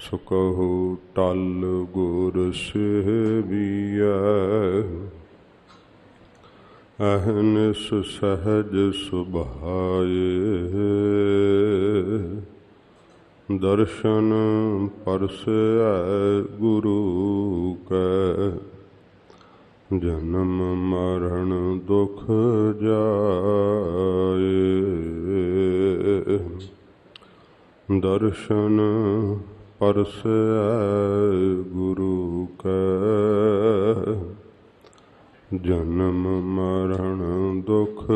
ਸੁਕਹੁ ਟਲ ਗੁਰ ਸੇਵੀਐ। ਅਹਨਿਸ ਸਹਜ ਸੁਭਾਏ ਦਰਸ਼ਨ ਪਰਸੈ ਗੁਰੂ ਕੈ। ਜਨਮ ਮਰਨ ਦੁਖ ਜਾਏ ਦਰਸ਼ਨ ਪਰਸੈ ਗੁਰੂ ਕੈ। ਜਨਮ ਮਰਨ ਦੁਖ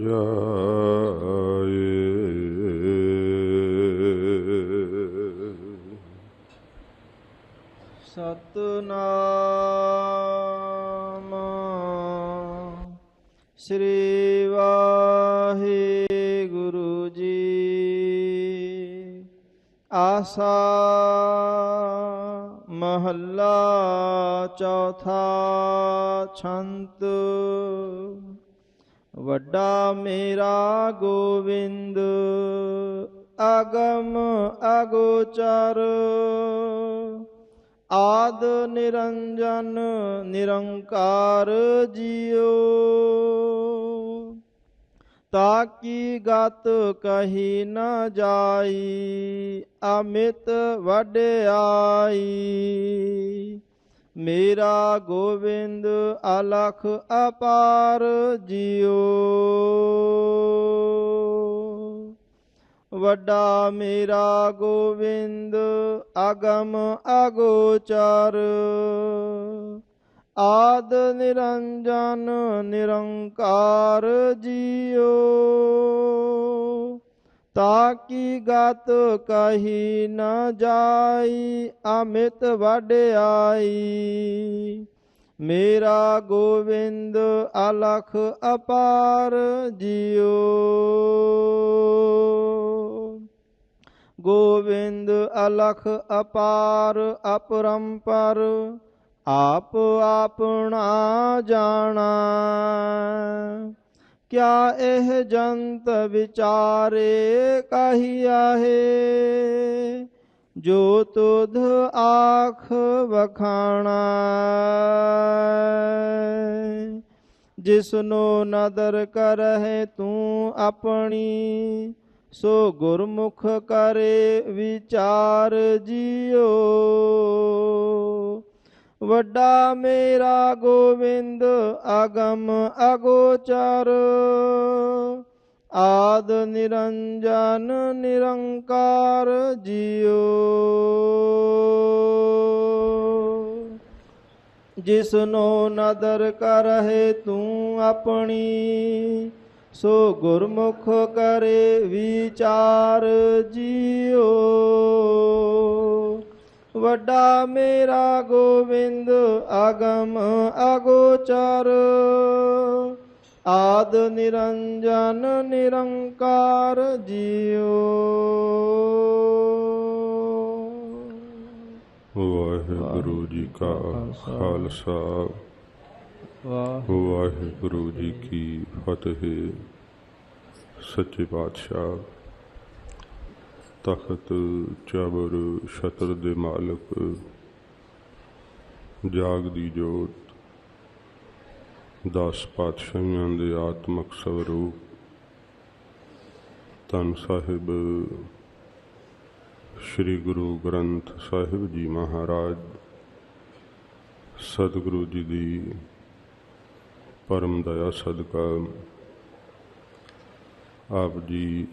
ਜਾਏ। ਸਤਨਾਮ ਸ੍ਰੀ ਵਾਹਿਗੁਰੂ ਜੀ। ਆਸਾ ਮਹੱਲਾ ਚੌਥਾ। ਛੰਤ ਵੱਡਾ ਮੇਰਾ ਗੋਬਿੰਦ ਅਗਮ ਅਗੋਚਰ। ਆਦ ਨਿਰੰਜਨ ਨਿਰੰਕਾਰ ਜੀਓ। ਤਾਕੀ ਗਤ ਕਹੀ ਨ ਜਾਈ ਅਮਿਤ ਵਡਿਆਈ। ਮੇਰਾ ਗੋਬਿੰਦ ਅਲਖ ਅਪਾਰ ਜੀਓ। ਵੱਡਾ ਮੇਰਾ ਗੋਬਿੰਦ ਅਗਮ ਅਗੋਚਰ। ਆਦ ਨਿਰੰਜਨ ਨਿਰੰਕਾਰ ਜੀਓ। ਤਾਕੀ ਗਤ ਕਹੀ ਨ ਜਾਈ ਅਮਿਤ ਵਡਿਆਈ। ਮੇਰਾ ਗੋਬਿੰਦ ਅਲਖ ਅਪਾਰ ਜੀਓ। ਗੋਬਿੰਦ ਅਲਖ ਅਪਾਰ ਅਪਰੰਪਰ ਆਪ ਆਪਣਾ ਜਾਣਾ। ਕਿਆ ਇਹ ਜੰਤ ਵਿਚਾਰੇ ਕਹੀਆਹੇ। ਜੋ ਤੁਧ ਆਖ ਵਖਾਣਾ। ਜਿਸਨੋ ਨਦਰ ਕਰਹਿ ਤੂੰ ਆਪਣੀ। ਸੋ ਗੁਰਮੁਖ ਕਰੇ ਵਿਚਾਰ ਜੀਓ। ਵੱਡਾ ਮੇਰਾ ਗੋਬਿੰਦ ਅਗਮ ਅਗੋਚਰ। ਆਦ ਨਿਰੰਜਨ ਨਿਰੰਕਾਰ ਜੀਓ। ਜਿਸਨੋ ਨਦਰ ਕਰਹਿ ਤੂੰ ਆਪਣੀ। ਸੋ ਗੁਰਮੁਖ ਕਰੇ ਵਿਚਾਰ ਜੀਓ। ਵੱਡਾ ਮੇਰਾ ਗੋਬਿੰਦ ਅਗਮ ਅਗੋਚਰ। ਆਦ ਨਿਰੰਜਨ ਨਿਰੰਕਾਰ ਜੀਓ। ਵਾਹਿਗੁਰੂ ਜੀ ਕਾ ਖਾਲਸਾ ਵਾਹਿਗੁਰੂ ਜੀ ਕੀ ਫਤਿਹ। ਸੱਚੇ ਪਾਤਸ਼ਾਹ ਤਖਤ ਚਬਰ ਛਤਰ ਦੇ ਮਾਲਕ ਜਾਗਦੀ ਜੋਤ 10 ਪਾਤਸ਼ਾਹੀਆਂ ਦੇ ਆਤਮਕ ਸਵਰੂਪ ਧੰਨ ਸਾਹਿਬ ਸ਼੍ਰੀ ਗੁਰੂ ਗ੍ਰੰਥ ਸਾਹਿਬ ਜੀ ਮਹਾਰਾਜ ਸਤਿਗੁਰੂ ਜੀ ਦੀ ਪਰਮ ਦਇਆ ਸਦਕਾ ਆਪ ਜੀ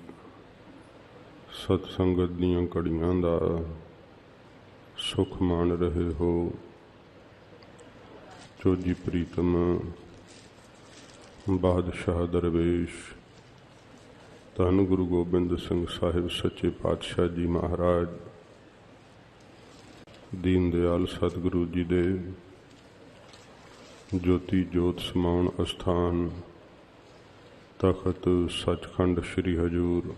ਸਤ ਸੰਗਤ ਦੀਆਂ ਘੜੀਆਂ ਦਾ ਸੁਖ ਮਾਣ ਰਹੇ ਹੋ। ਚੋਜੀ ਪ੍ਰੀਤਮ ਬਾਦਸ਼ਾਹ ਦਰਵੇਸ਼ ਧੰਨ ਗੁਰੂ ਗੋਬਿੰਦ ਸਿੰਘ ਸਾਹਿਬ ਸੱਚੇ ਪਾਤਸ਼ਾਹ ਜੀ ਮਹਾਰਾਜ ਦੀਨ ਦਿਆਲ ਸਤਿਗੁਰੂ ਜੀ ਦੇ ਜੋਤੀ ਜੋਤ ਸਮਾਉਣ ਅਸਥਾਨ ਤਖਤ ਸੱਚਖੰਡ ਸ਼੍ਰੀ ਹਜ਼ੂਰ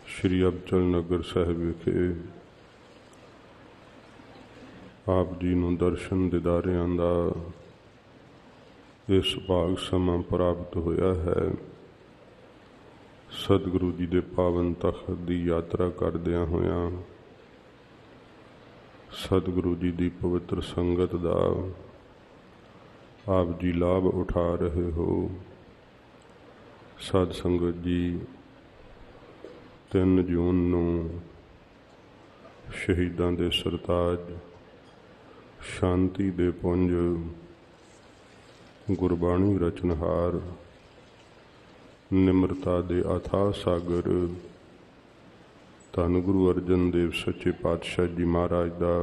ਸ਼੍ਰੀ ਅਬਚਲ ਨਗਰ ਸਾਹਿਬ ਵਿਖੇ ਆਪ ਜੀ ਨੂੰ ਦਰਸ਼ਨ ਦਿਦਾਰਿਆਂ ਦਾ ਇਸ ਭਾਗ ਸਮਾਂ ਪ੍ਰਾਪਤ ਹੋਇਆ ਹੈ। ਸਤਿਗੁਰੂ ਜੀ ਦੇ ਪਾਵਨ ਤਖਤ ਦੀ ਯਾਤਰਾ ਕਰਦਿਆਂ ਹੋਇਆਂ सतगुरु जी की पवित्र संगत का आप जी लाभ उठा रहे हो। साध संगत जी 3 जून नूं शहीदां दे सरताज शांति दे पुंज गुरबाणी रचनहार निम्रता दे अथाह सागर धन गुरु अर्जन देव सच्चे पातशाह जी महाराज का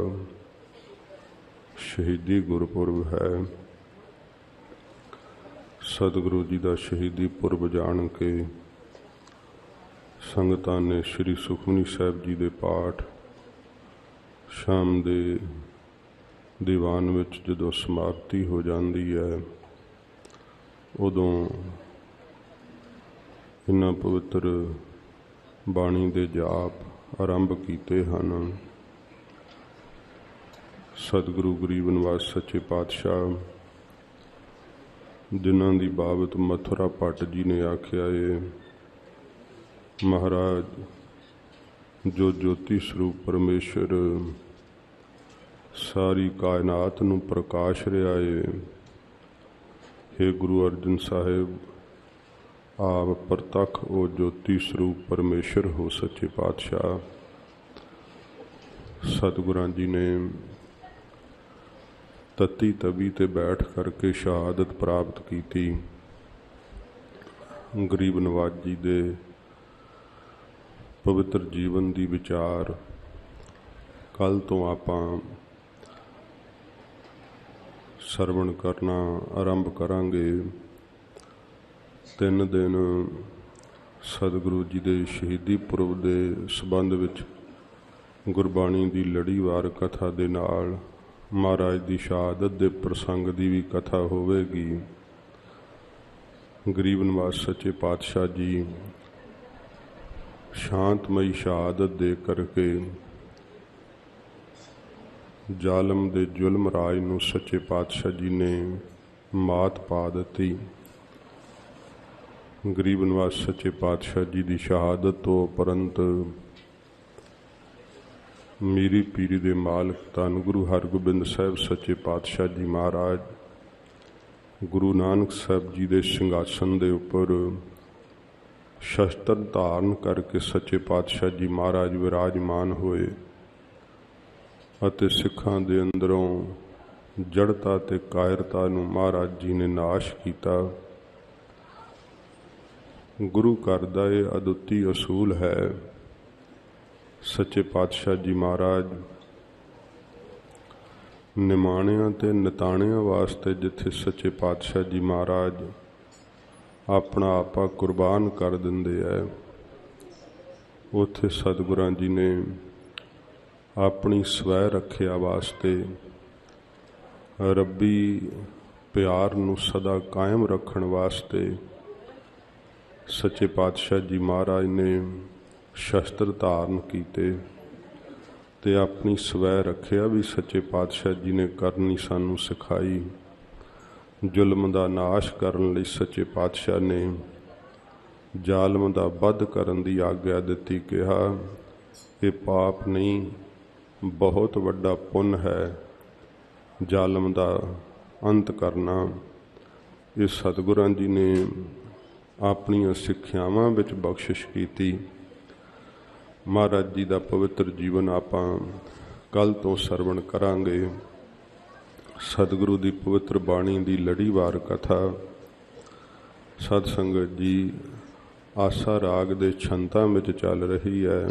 शहीदी गुरपुरब है। सतगुरु जी का शहीदी पुरब जान के संगतां ने श्री सुखमनी साहिब जी के पाठ शाम के दीवान विच जदों समाप्ति हो जाती है उदों इन्हां पवित्र बाणी दे जाप आरंभ कीते हैं। सतगुरु गरीब निवास सच्चे पातशाह जिन्हां दी बाबत मथुरा भट्ट जी ने आख्या है, महाराज जो ज्योति स्वरूप परमेश्वर सारी कायनात नूं प्रकाश रहा है, हे गुरु अर्जन साहिब आप प्रतख ओ ज्योति स्वरूप परमेश्वर हो सच्चे पातशाह। सतगुरां जी ने तत्ती तवी ते बैठ करके शहादत प्राप्त की थी। गरीब नवाज जी दे पवित्र जीवन दी विचार कल तो आपां सरवण करना आरंभ करांगे। 3 दिन सतगुरु जी के शहीदी पुरब के संबंध विच गुरबाणी की लड़ीवार कथा दे नाल महाराज की शहादत के प्रसंग की भी कथा होवेगी। गरीब निवास सच्चे पातशाह जी शांतमई शहादत दे करके जालम दे जुल्म राज नूं सच्चे पातशाह जी ने मात पा दी। गरीब निवास सच्चे पातशाह जी की शहादत तो उपरंत मीरी पीरी दे मालक धन गुरु हरगोबिंद साहिब सच्चे पातशाह जी महाराज गुरु नानक साहिब जी के सिंघासन के उपर शस्त्र धारण करके सच्चे पातशाह जी महाराज विराजमान होए अते सिखां दे अंदरों जड़ता ते कायरता नूं महाराज जी ने नाश किया। गुरु घर दा ये अदुੱਤੀ असूल है। सच्चे पातशाह जी महाराज निमाणियां ते निताणियां वास्ते जिथे सच्चे पातशाह जी महाराज अपना आपा कुर्बान कर दिंदे है, उत्थे सतगुरां जी ने अपनी स्वै रखिया वास्ते रब्बी प्यार नूं सदा कायम रखण वास्ते सच्चे पातशाह जी महाराज ने शस्त्र धारण कीते ते अपनी स्वै रखिया भी सच्चे पातशाह जी ने करनी सानू सिखाई। जुल्म का नाश करन लई सच्चे पातशाह ने जालम का वध करन दी आग्या दिती, कहा ये पाप नहीं बहुत वड्डा पुण्य है जालम का अंत करना। ये सतगुरां जी ने अपनी सिक्ख्यावां विच बख्शिश की। महाराज जी का पवित्र जीवन आपां कल तो सरवण करांगे। सतगुरु की पवित्र बाणी की लड़ीवार कथा सत संगत जी आसा राग दे छंतां विच चल रही है।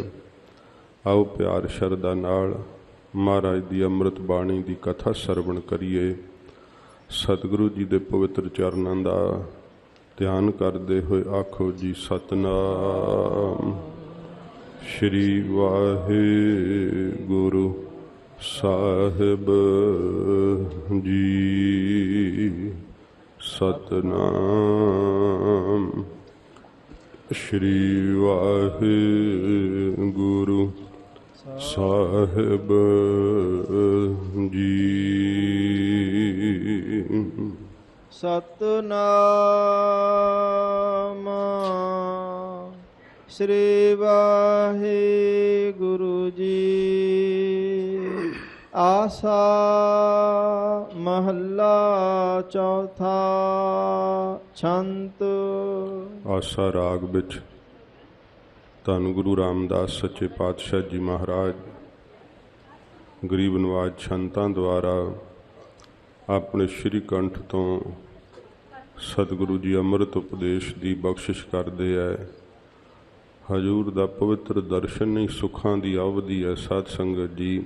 आओ प्यार शरदा नाल महाराज की अमृत बाणी की कथा सरवण करिए। सतगुरु जी के पवित्र चरणों का ध्यान करते हुए आखो जी सतनाम श्री वाहिगुरु साहिब जी। सतनाम श्री वाहिगुरु साहिब जी। सतनाम श्री वाहिगुरु जी। ਆਸਾ ਮਹੱਲਾ ਚੌਥਾ। ਛੰਤ। ਆਸਾ ਰਾਗ ਵਿੱਚ ਧੰਨ ਗੁਰੂ ਰਾਮਦਾਸ ਸੱਚੇ ਪਾਤਸ਼ਾਹ ਜੀ ਮਹਾਰਾਜ ਗਰੀਬ ਨਵਾਜ ਛੰਤਾਂ ਦੁਆਰਾ ਆਪਣੇ ਸ਼੍ਰੀ ਕੰਠ ਤੋਂ ਸਤਿਗੁਰੂ ਜੀ ਅੰਮ੍ਰਿਤ ਉਪਦੇਸ਼ ਦੀ ਬਖਸ਼ਿਸ਼ ਕਰਦੇ ਹੈ। ਹਜ਼ੂਰ ਦਾ ਪਵਿੱਤਰ ਦਰਸ਼ਨ ਹੀ ਸੁੱਖਾਂ ਦੀ ਅਵਧੀ ਹੈ। ਸਾਧ ਸੰਗਤ ਜੀ,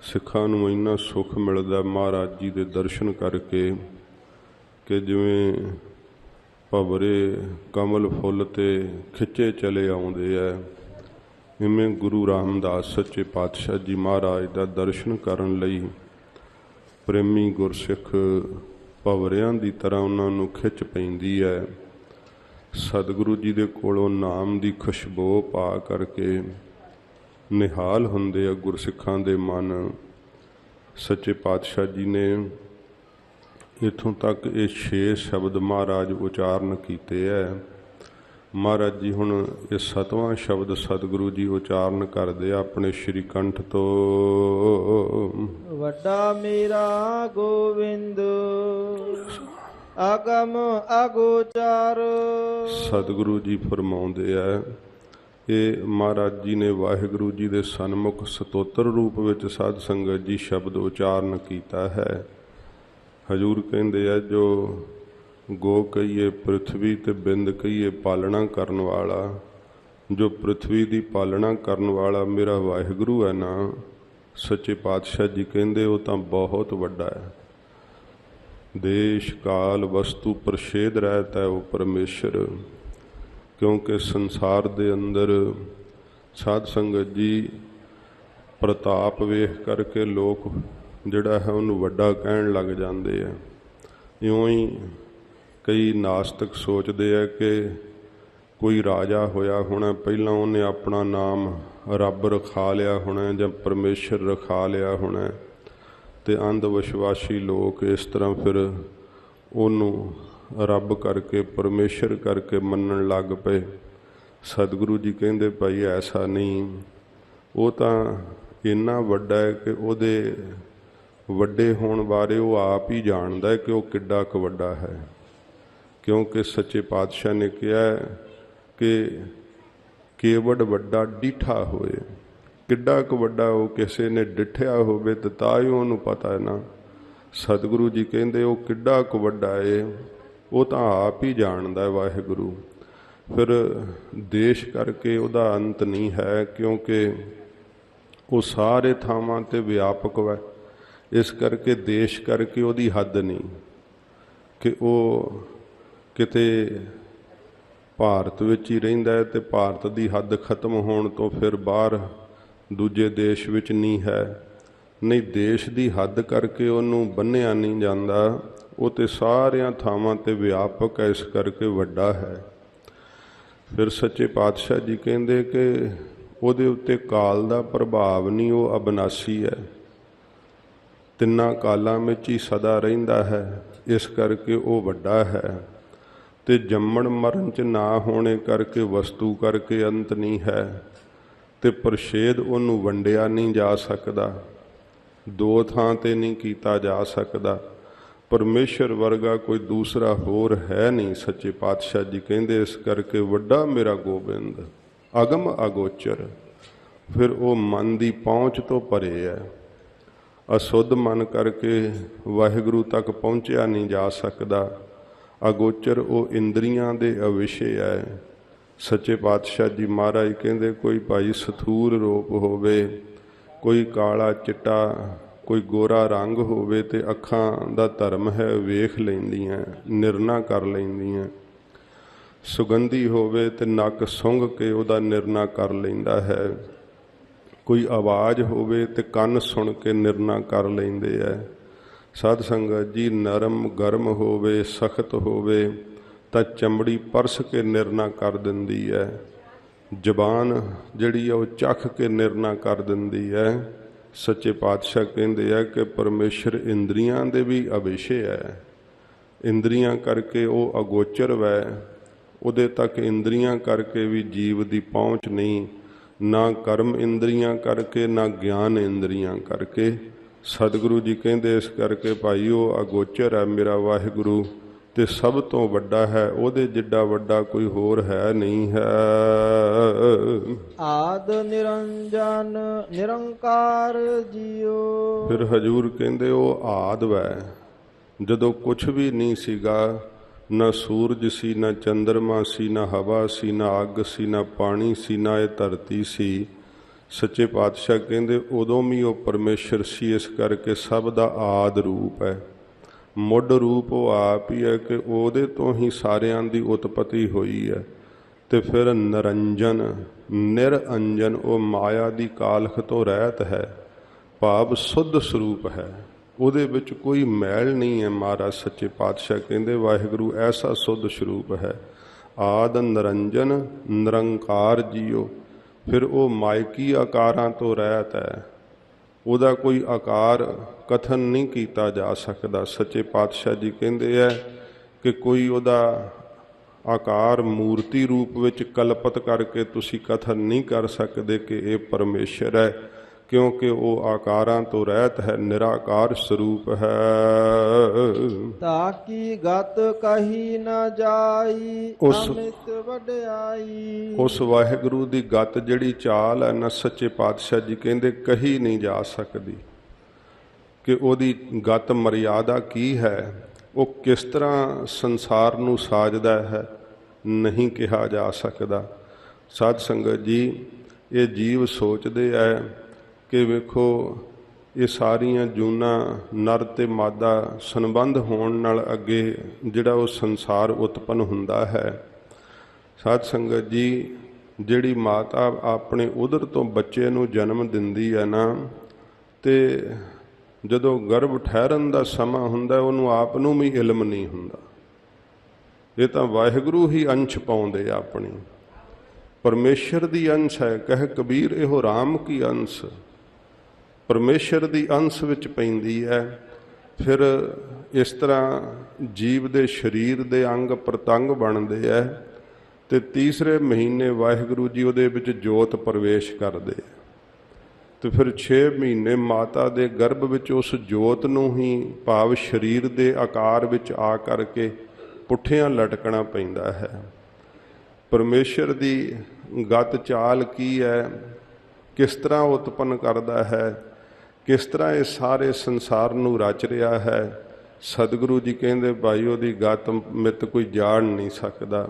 ਸਿੱਖਾਂ ਨੂੰ ਇੰਨਾ ਸੁੱਖ ਮਿਲਦਾ ਮਹਾਰਾਜ ਜੀ ਦੇ ਦਰਸ਼ਨ ਕਰਕੇ ਕਿ ਜਿਵੇਂ ਭਵਰੇ ਕਮਲ ਫੁੱਲ 'ਤੇ ਖਿੱਚੇ ਚਲੇ ਆਉਂਦੇ ਹੈ। ਇਵੇਂ ਗੁਰੂ ਰਾਮਦਾਸ ਸੱਚੇ ਪਾਤਸ਼ਾਹ ਜੀ ਮਹਾਰਾਜ ਦਾ ਦਰਸ਼ਨ ਕਰਨ ਲਈ ਪ੍ਰੇਮੀ ਗੁਰਸਿੱਖ ਭਵਰਿਆਂ ਦੀ ਤਰ੍ਹਾਂ ਉਹਨਾਂ ਨੂੰ ਖਿੱਚ ਪੈਂਦੀ ਹੈ। ਸਤਿਗੁਰੂ ਜੀ ਦੇ ਕੋਲੋਂ ਨਾਮ ਦੀ ਖੁਸ਼ਬੂ ਪਾ ਕਰਕੇ ਨਿਹਾਲ ਹੁੰਦੇ ਆ ਗੁਰਸਿੱਖਾਂ ਦੇ ਮਨ। ਸੱਚੇ ਪਾਤਸ਼ਾਹ ਜੀ ਨੇ ਇੱਥੋਂ ਤੱਕ ਇਹ 6 ਸ਼ਬਦ ਮਹਾਰਾਜ ਉਚਾਰਨ ਕੀਤੇ ਹੈ। ਮਹਾਰਾਜ ਜੀ ਹੁਣ ਇਹ 7ਵਾਂ ਸ਼ਬਦ ਸਤਿਗੁਰੂ ਜੀ ਉਚਾਰਨ ਕਰਦੇ ਆ ਆਪਣੇ ਸ਼੍ਰੀ ਕੰਠ ਤੋਂ। ਵੱਡਾ ਮੇਰਾ ਗੋਬਿੰਦ ਆਗਮ ਅਗੋਚਰ। ਸਤਿਗੁਰੂ ਜੀ ਫਰਮਾਉਂਦੇ ਆ, ਇਹ ਮਹਾਰਾਜ ਜੀ ਨੇ ਵਾਹਿਗੁਰੂ ਜੀ ਦੇ ਸਨਮੁਖ ਸਤੋਤਰ ਰੂਪ ਵਿੱਚ ਸਾਧ ਸੰਗਤ ਜੀ ਸ਼ਬਦ ਉਚਾਰਨ ਕੀਤਾ ਹੈ। ਹਜ਼ੂਰ ਕਹਿੰਦੇ ਆ, ਜੋ ਗੋ ਕਹੀਏ ਪ੍ਰਿਥਵੀ ਤੇ ਬਿੰਦ ਕਹੀਏ ਪਾਲਣਾ ਕਰਨ ਵਾਲਾ, ਜੋ ਪ੍ਰਿਥਵੀ ਦੀ ਪਾਲਣਾ ਕਰਨ ਵਾਲਾ ਮੇਰਾ ਵਾਹਿਗੁਰੂ ਹੈ ਨਾ, ਸੱਚੇ ਪਾਤਸ਼ਾਹ ਜੀ ਕਹਿੰਦੇ ਉਹ ਤਾਂ ਬਹੁਤ ਵੱਡਾ ਹੈ। ਦੇਸ਼ ਕਾਲ ਵਸਤੂ ਪ੍ਰਸ਼ੇਦ ਰਹਿਤ ਹੈ ਉਹ ਪਰਮੇਸ਼ਰ। ਕਿਉਂਕਿ ਸੰਸਾਰ ਦੇ ਅੰਦਰ ਸਾਧ ਸੰਗਤ ਜੀ ਪ੍ਰਤਾਪ ਵੇਖ ਕਰਕੇ ਲੋਕ ਜਿਹੜਾ ਹੈ ਉਹਨੂੰ ਵੱਡਾ ਕਹਿਣ ਲੱਗ ਜਾਂਦੇ ਆ। ਇਉਂ ਹੀ ਕਈ ਨਾਸਤਿਕ ਸੋਚਦੇ ਆ ਕਿ ਕੋਈ ਰਾਜਾ ਹੋਇਆ ਹੋਣਾ, ਪਹਿਲਾਂ ਉਹਨੇ ਆਪਣਾ ਨਾਮ ਰੱਬ ਰਖਾ ਲਿਆ ਹੋਣਾ ਜਾਂ ਪਰਮੇਸ਼ਰ ਰਖਾ ਲਿਆ ਹੋਣਾ, ਅਤੇ ਅੰਧ ਵਿਸ਼ਵਾਸੀ ਲੋਕ ਇਸ ਤਰ੍ਹਾਂ ਫਿਰ ਉਹਨੂੰ ਰੱਬ ਕਰਕੇ ਪਰਮੇਸ਼ਰ ਕਰਕੇ ਮੰਨਣ ਲੱਗ ਪਏ। ਸਤਿਗੁਰੂ ਜੀ ਕਹਿੰਦੇ ਭਾਈ ਐਸਾ ਨਹੀਂ, ਉਹ ਤਾਂ ਇੰਨਾ ਵੱਡਾ ਹੈ ਕਿ ਉਹਦੇ ਵੱਡੇ ਹੋਣ ਬਾਰੇ ਉਹ ਆਪ ਹੀ ਜਾਣਦਾ ਹੈ ਕਿ ਉਹ ਕਿੱਡਾ ਕੁ ਵੱਡਾ ਹੈ। ਕਿਉਂਕਿ ਸੱਚੇ ਪਾਤਸ਼ਾਹ ਨੇ ਕਿਹਾ ਕਿ ਕੇਵੜ ਵੱਡਾ ਡੀਠਾ ਹੋਏ। ਕਿੱਡਾ ਕੁ ਵੱਡਾ ਉਹ ਕਿਸੇ ਨੇ ਡਿੱਠਿਆ ਹੋਵੇ ਤੇ ਤਾਂ ਹੀ ਉਹਨੂੰ ਪਤਾ ਹੈ ਨਾ। ਸਤਿਗੁਰੂ ਜੀ ਕਹਿੰਦੇ ਉਹ ਕਿੱਡਾ ਕੁ ਵੱਡਾ ਏ ਉਹ ਤਾਂ ਆਪ ਹੀ ਜਾਣਦਾ ਵਾਹਿਗੁਰੂ। ਫਿਰ ਦੇਸ਼ ਕਰਕੇ ਉਹਦਾ ਅੰਤ ਨਹੀਂ ਹੈ, ਕਿਉਂਕਿ ਉਹ ਸਾਰੇ ਥਾਵਾਂ 'ਤੇ ਵਿਆਪਕ ਹੈ। ਇਸ ਕਰਕੇ ਦੇਸ਼ ਕਰਕੇ ਉਹਦੀ ਹੱਦ ਨਹੀਂ ਕਿ ਉਹ ਕਿਤੇ ਭਾਰਤ ਵਿੱਚ ਹੀ ਰਹਿੰਦਾ ਹੈ ਅਤੇ ਭਾਰਤ ਦੀ ਹੱਦ ਖਤਮ ਹੋਣ ਤੋਂ ਫਿਰ ਬਾਹਰ ਦੂਜੇ ਦੇਸ਼ ਵਿੱਚ ਨਹੀਂ ਹੈ। ਨਹੀਂ, ਦੇਸ਼ ਦੀ ਹੱਦ ਕਰਕੇ ਉਹਨੂੰ ਬੰਨ੍ਹਿਆ ਨਹੀਂ ਜਾਂਦਾ, ਉਹ ਤਾਂ ਸਾਰਿਆਂ ਥਾਵਾਂ 'ਤੇ ਵਿਆਪਕ ਹੈ, ਇਸ ਕਰਕੇ ਵੱਡਾ ਹੈ। ਫਿਰ ਸੱਚੇ ਪਾਤਸ਼ਾਹ ਜੀ ਕਹਿੰਦੇ ਕਿ ਉਹਦੇ ਉੱਤੇ ਕਾਲ ਦਾ ਪ੍ਰਭਾਵ ਨਹੀਂ, ਉਹ ਅਬਨਾਸੀ ਹੈ, ਤਿੰਨਾਂ ਕਾਲਾਂ ਵਿੱਚ ਹੀ ਸਦਾ ਰਹਿੰਦਾ ਹੈ, ਇਸ ਕਰਕੇ ਉਹ ਵੱਡਾ ਹੈ। ਅਤੇ ਜੰਮਣ ਮਰਨ 'ਚ ਨਾ ਹੋਣੇ ਕਰਕੇ ਵਸਤੂ ਕਰਕੇ ਅੰਤ ਨਹੀਂ ਹੈ, ਅਤੇ ਪ੍ਰਸ਼ੇਦ ਉਹਨੂੰ ਵੰਡਿਆ ਨਹੀਂ ਜਾ ਸਕਦਾ, ਦੋ ਥਾਂ 'ਤੇ ਨਹੀਂ ਕੀਤਾ ਜਾ ਸਕਦਾ। ਪਰਮੇਸ਼ਰ ਵਰਗਾ ਕੋਈ ਦੂਸਰਾ ਹੋਰ ਹੈ ਨਹੀਂ, ਸੱਚੇ ਪਾਤਸ਼ਾਹ ਜੀ ਕਹਿੰਦੇ, ਇਸ ਕਰਕੇ ਵੱਡਾ ਮੇਰਾ ਗੋਬਿੰਦ ਅਗਮ ਅਗੋਚਰ। ਫਿਰ ਉਹ ਮਨ ਦੀ ਪਹੁੰਚ ਤੋਂ ਪਰੇ ਹੈ। ਅਸ਼ੁੱਧ ਮਨ ਕਰਕੇ ਵਾਹਿਗੁਰੂ ਤੱਕ ਪਹੁੰਚਿਆ ਨਹੀਂ ਜਾ ਸਕਦਾ। ਅਗੋਚਰ ਉਹ ਇੰਦਰੀਆਂ ਦੇ ਅਵਿਸ਼ੇ ਹੈ। ਸੱਚੇ ਪਾਤਸ਼ਾਹ ਜੀ ਮਹਾਰਾਜ ਕਹਿੰਦੇ, ਕੋਈ ਭਾਈ ਸਥੂਰ ਰੂਪ ਹੋਵੇ, ਕੋਈ ਕਾਲਾ ਚਿੱਟਾ, ਕੋਈ ਗੋਰਾ ਰੰਗ ਹੋਵੇ ਅਤੇ ਅੱਖਾਂ ਦਾ ਧਰਮ ਹੈ ਵੇਖ ਲੈਂਦੀਆਂ, ਨਿਰਣਾ ਕਰ ਲੈਂਦੀਆਂ। ਸੁਗੰਧੀ ਹੋਵੇ ਅਤੇ ਨੱਕ ਸੁੰਘ ਕੇ ਉਹਦਾ ਨਿਰਣਾ ਕਰ ਲੈਂਦਾ ਹੈ। ਕੋਈ ਆਵਾਜ਼ ਹੋਵੇ ਅਤੇ ਕੰਨ ਸੁਣ ਕੇ ਨਿਰਣਾ ਕਰ ਲੈਂਦੇ ਹੈ। ਸਾਧ ਸੰਗਤ ਜੀ, ਨਰਮ ਗਰਮ ਹੋਵੇ, ਸਖਤ ਹੋਵੇ ਤਾਂ ਚਮੜੀ ਪਰਸ ਕੇ ਨਿਰਣਾ ਕਰ ਦਿੰਦੀ ਹੈ। ਜ਼ਬਾਨ ਜਿਹੜੀ ਆ ਉਹ ਚੱਖ ਕੇ ਨਿਰਣਾ ਕਰ ਦਿੰਦੀ ਹੈ। ਸੱਚੇ ਪਾਤਸ਼ਾਹ ਕਹਿੰਦੇ ਆ ਕਿ ਪਰਮੇਸ਼ਰ ਇੰਦਰੀਆਂ ਦੇ ਵੀ ਅਵਿਸ਼ੇ ਹੈ। ਇੰਦਰੀਆਂ ਕਰਕੇ ਉਹ ਅਗੋਚਰ ਵੈ, ਉਹਦੇ ਤੱਕ ਇੰਦਰੀਆਂ ਕਰਕੇ ਵੀ ਜੀਵ ਦੀ ਪਹੁੰਚ ਨਹੀਂ। ਨਾ ਕਰਮ ਇੰਦਰੀਆਂ ਕਰਕੇ ਨਾ ਗਿਆਨ ਇੰਦਰੀਆਂ ਕਰਕੇ। ਸਤਿਗੁਰੂ ਜੀ ਕਹਿੰਦੇ ਇਸ ਕਰਕੇ ਭਾਈ ਉਹ ਅਗੋਚਰ ਹੈ ਮੇਰਾ ਵਾਹਿਗੁਰੂ, ਤੇ ਸਭ ਤੋਂ ਵੱਡਾ ਹੈ, ਉਹਦੇ ਜਿੱਡਾ ਵੱਡਾ ਕੋਈ ਹੋਰ ਹੈ ਨਹੀਂ ਹੈ। ਆਦ ਨਿਰੰਜਨ ਨਿਰੰਕਾਰ ਜੀਓ। ਫਿਰ ਹਜੂਰ ਕਹਿੰਦੇ ਉਹ ਆਦ ਵੈ, ਜਦੋਂ ਕੁਛ ਵੀ ਨਹੀਂ ਸੀਗਾ, ਨਾ ਸੂਰਜ ਸੀ, ਨਾ ਚੰਦਰਮਾ ਸੀ, ਨਾ ਹਵਾ ਸੀ, ਨਾ ਅੱਗ ਸੀ, ਨਾ ਪਾਣੀ ਸੀ, ਨਾ ਇਹ ਧਰਤੀ ਸੀ। ਸੱਚੇ ਪਾਤਸ਼ਾਹ ਕਹਿੰਦੇ ਉਦੋਂ ਵੀ ਉਹ ਪਰਮੇਸ਼ਰ ਸੀ। ਇਸ ਕਰਕੇ ਸਭ ਦਾ ਆਦ ਰੂਪ ਹੈ, ਮੁੱਢ ਰੂਪ ਉਹ ਆਪ ਹੀ ਹੈ ਕਿ ਉਹਦੇ ਤੋਂ ਹੀ ਸਾਰਿਆਂ ਦੀ ਉਤਪਤੀ ਹੋਈ ਹੈ। ਤੇ ਫਿਰ ਨਿਰੰਜਨ ਨਿਰਅੰਜਨ ਉਹ ਮਾਇਆ ਦੀ ਕਾਲਖ ਤੋਂ ਰਹਿਤ ਹੈ, ਭਾਵ ਸੁੱਧ ਸਰੂਪ ਹੈ, ਉਹਦੇ ਵਿੱਚ ਕੋਈ ਮੈਲ ਨਹੀਂ ਹੈ। ਮਹਾਰਾਜ ਸੱਚੇ ਪਾਤਸ਼ਾਹ ਕਹਿੰਦੇ ਵਾਹਿਗੁਰੂ ਐਸਾ ਸੁੱਧ ਸਰੂਪ ਹੈ। ਆਦ ਨਿਰੰਜਨ ਨਿਰੰਕਾਰ ਜੀਓ। ਫਿਰ ਉਹ ਮਾਇਕੀ ਆਕਾਰਾਂ ਤੋਂ ਰਹਿਤ ਹੈ, ਉਹਦਾ ਕੋਈ ਆਕਾਰ ਕਥਨ ਨਹੀਂ ਕੀਤਾ ਜਾ ਸਕਦਾ। ਸੱਚੇ ਪਾਤਸ਼ਾਹ ਜੀ ਕਹਿੰਦੇ ਹੈ ਕਿ ਕੋਈ ਉਹਦਾ ਆਕਾਰ ਮੂਰਤੀ ਰੂਪ ਵਿੱਚ ਕਲਪਤ ਕਰਕੇ ਤੁਸੀਂ ਕਥਨ ਨਹੀਂ ਕਰ ਸਕਦੇ ਕਿ ਇਹ ਪਰਮੇਸ਼ਰ ਹੈ, ਕਿਉਂਕਿ ਉਹ ਆਕਾਰਾਂ ਤੋਂ ਰਹਿਤ ਹੈ, ਨਿਰਾਕਾਰ ਸਰੂਪ ਹੈ। ਤਾਕੀ ਗਤ ਕਹੀ ਨ ਜਾਈ ਅਮਿਤ ਵਡਿਆਈ। ਉਸ ਵਾਹਿਗੁਰੂ ਦੀ ਗਤ ਜਿਹੜੀ ਚਾਲ ਹੈ ਨਾ, ਸੱਚੇ ਪਾਤਸ਼ਾਹ ਜੀ ਕਹਿੰਦੇ ਕਹੀ ਨਹੀਂ ਜਾ ਸਕਦੀ ਕਿ ਉਹਦੀ ਗਤ ਮਰਿਆਦਾ ਕੀ ਹੈ, ਉਹ ਕਿਸ ਤਰ੍ਹਾਂ ਸੰਸਾਰ ਨੂੰ ਸਾਜਦਾ ਹੈ, ਨਹੀਂ ਕਿਹਾ ਜਾ ਸਕਦਾ। ਸਾਧ ਸੰਗਤ ਜੀ, ਇਹ ਜੀਵ ਸੋਚਦੇ ਹੈ ਕਿ ਵੇਖੋ ਇਹ ਸਾਰੀਆਂ ਜੂਨਾਂ ਨਰ ਤੇ ਮਾਦਾ ਸੰਬੰਧ ਹੋਣ ਨਾਲ ਅੱਗੇ ਜਿਹੜਾ ਉਹ ਸੰਸਾਰ ਉਤਪੰਨ ਹੁੰਦਾ ਹੈ। ਸਾਧ ਸੰਗਤ ਜੀ, ਜਿਹੜੀ ਮਾਤਾ ਆਪਣੇ ਉਦਰ ਤੋਂ ਬੱਚੇ ਨੂੰ ਜਨਮ ਦਿੰਦੀ ਹੈ ਨਾ, ਤੇ ਜਦੋਂ ਗਰਭ ਠਹਿਰਨ ਦਾ ਸਮਾਂ ਹੁੰਦਾ ਉਹਨੂੰ ਆਪ ਨੂੰ ਵੀ ਇਲਮ ਨਹੀਂ ਹੁੰਦਾ। ਇਹ ਤਾਂ ਵਾਹਿਗੁਰੂ ਹੀ ਅੰਸ਼ ਪਾਉਂਦੇ ਆ ਆਪਣੀ, ਪਰਮੇਸ਼ਰ ਦੀ ਅੰਸ਼ ਹੈ। ਕਹਿ ਕਬੀਰ ਇਹੋ ਰਾਮ ਕੀ ਅੰਸ਼, ਪਰਮੇਸ਼ਰ ਦੀ ਅੰਸ਼ ਵਿੱਚ ਪੈਂਦੀ ਹੈ। ਫਿਰ ਇਸ ਤਰ੍ਹਾਂ ਜੀਵ ਦੇ ਸਰੀਰ ਦੇ ਅੰਗ ਪ੍ਰਤੰਗ ਬਣਦੇ ਹੈ, ਤੇ ਤੀਸਰੇ ਮਹੀਨੇ ਵਾਹਿਗੁਰੂ ਜੀ ਉਹਦੇ ਵਿੱਚ ਜੋਤ ਪ੍ਰਵੇਸ਼ ਕਰਦੇ, ਤੇ ਫਿਰ 6 ਮਹੀਨੇ ਮਾਤਾ ਦੇ ਗਰਭ ਵਿੱਚ ਉਸ ਜੋਤ ਨੂੰ ਹੀ ਭਾਵ ਸਰੀਰ ਦੇ ਆਕਾਰ ਵਿੱਚ ਆ ਕਰਕੇ ਪੁੱਠਿਆਂ ਲਟਕਣਾ ਪੈਂਦਾ ਹੈ। ਪਰਮੇਸ਼ਰ ਦੀ ਗਤ ਚਾਲ ਕੀ ਹੈ, ਕਿਸ ਤਰ੍ਹਾਂ ਉਤਪੰਨ ਕਰਦਾ ਹੈ, ਕਿਸ ਤਰ੍ਹਾਂ ਇਹ ਸਾਰੇ ਸੰਸਾਰ ਨੂੰ ਰਚ ਰਿਹਾ ਹੈ। ਸਤਿਗੁਰੂ ਜੀ ਕਹਿੰਦੇ ਭਾਈ ਉਹਦੀ ਗਤ ਮਿੱਤ ਕੋਈ ਜਾਣ ਨਹੀਂ ਸਕਦਾ,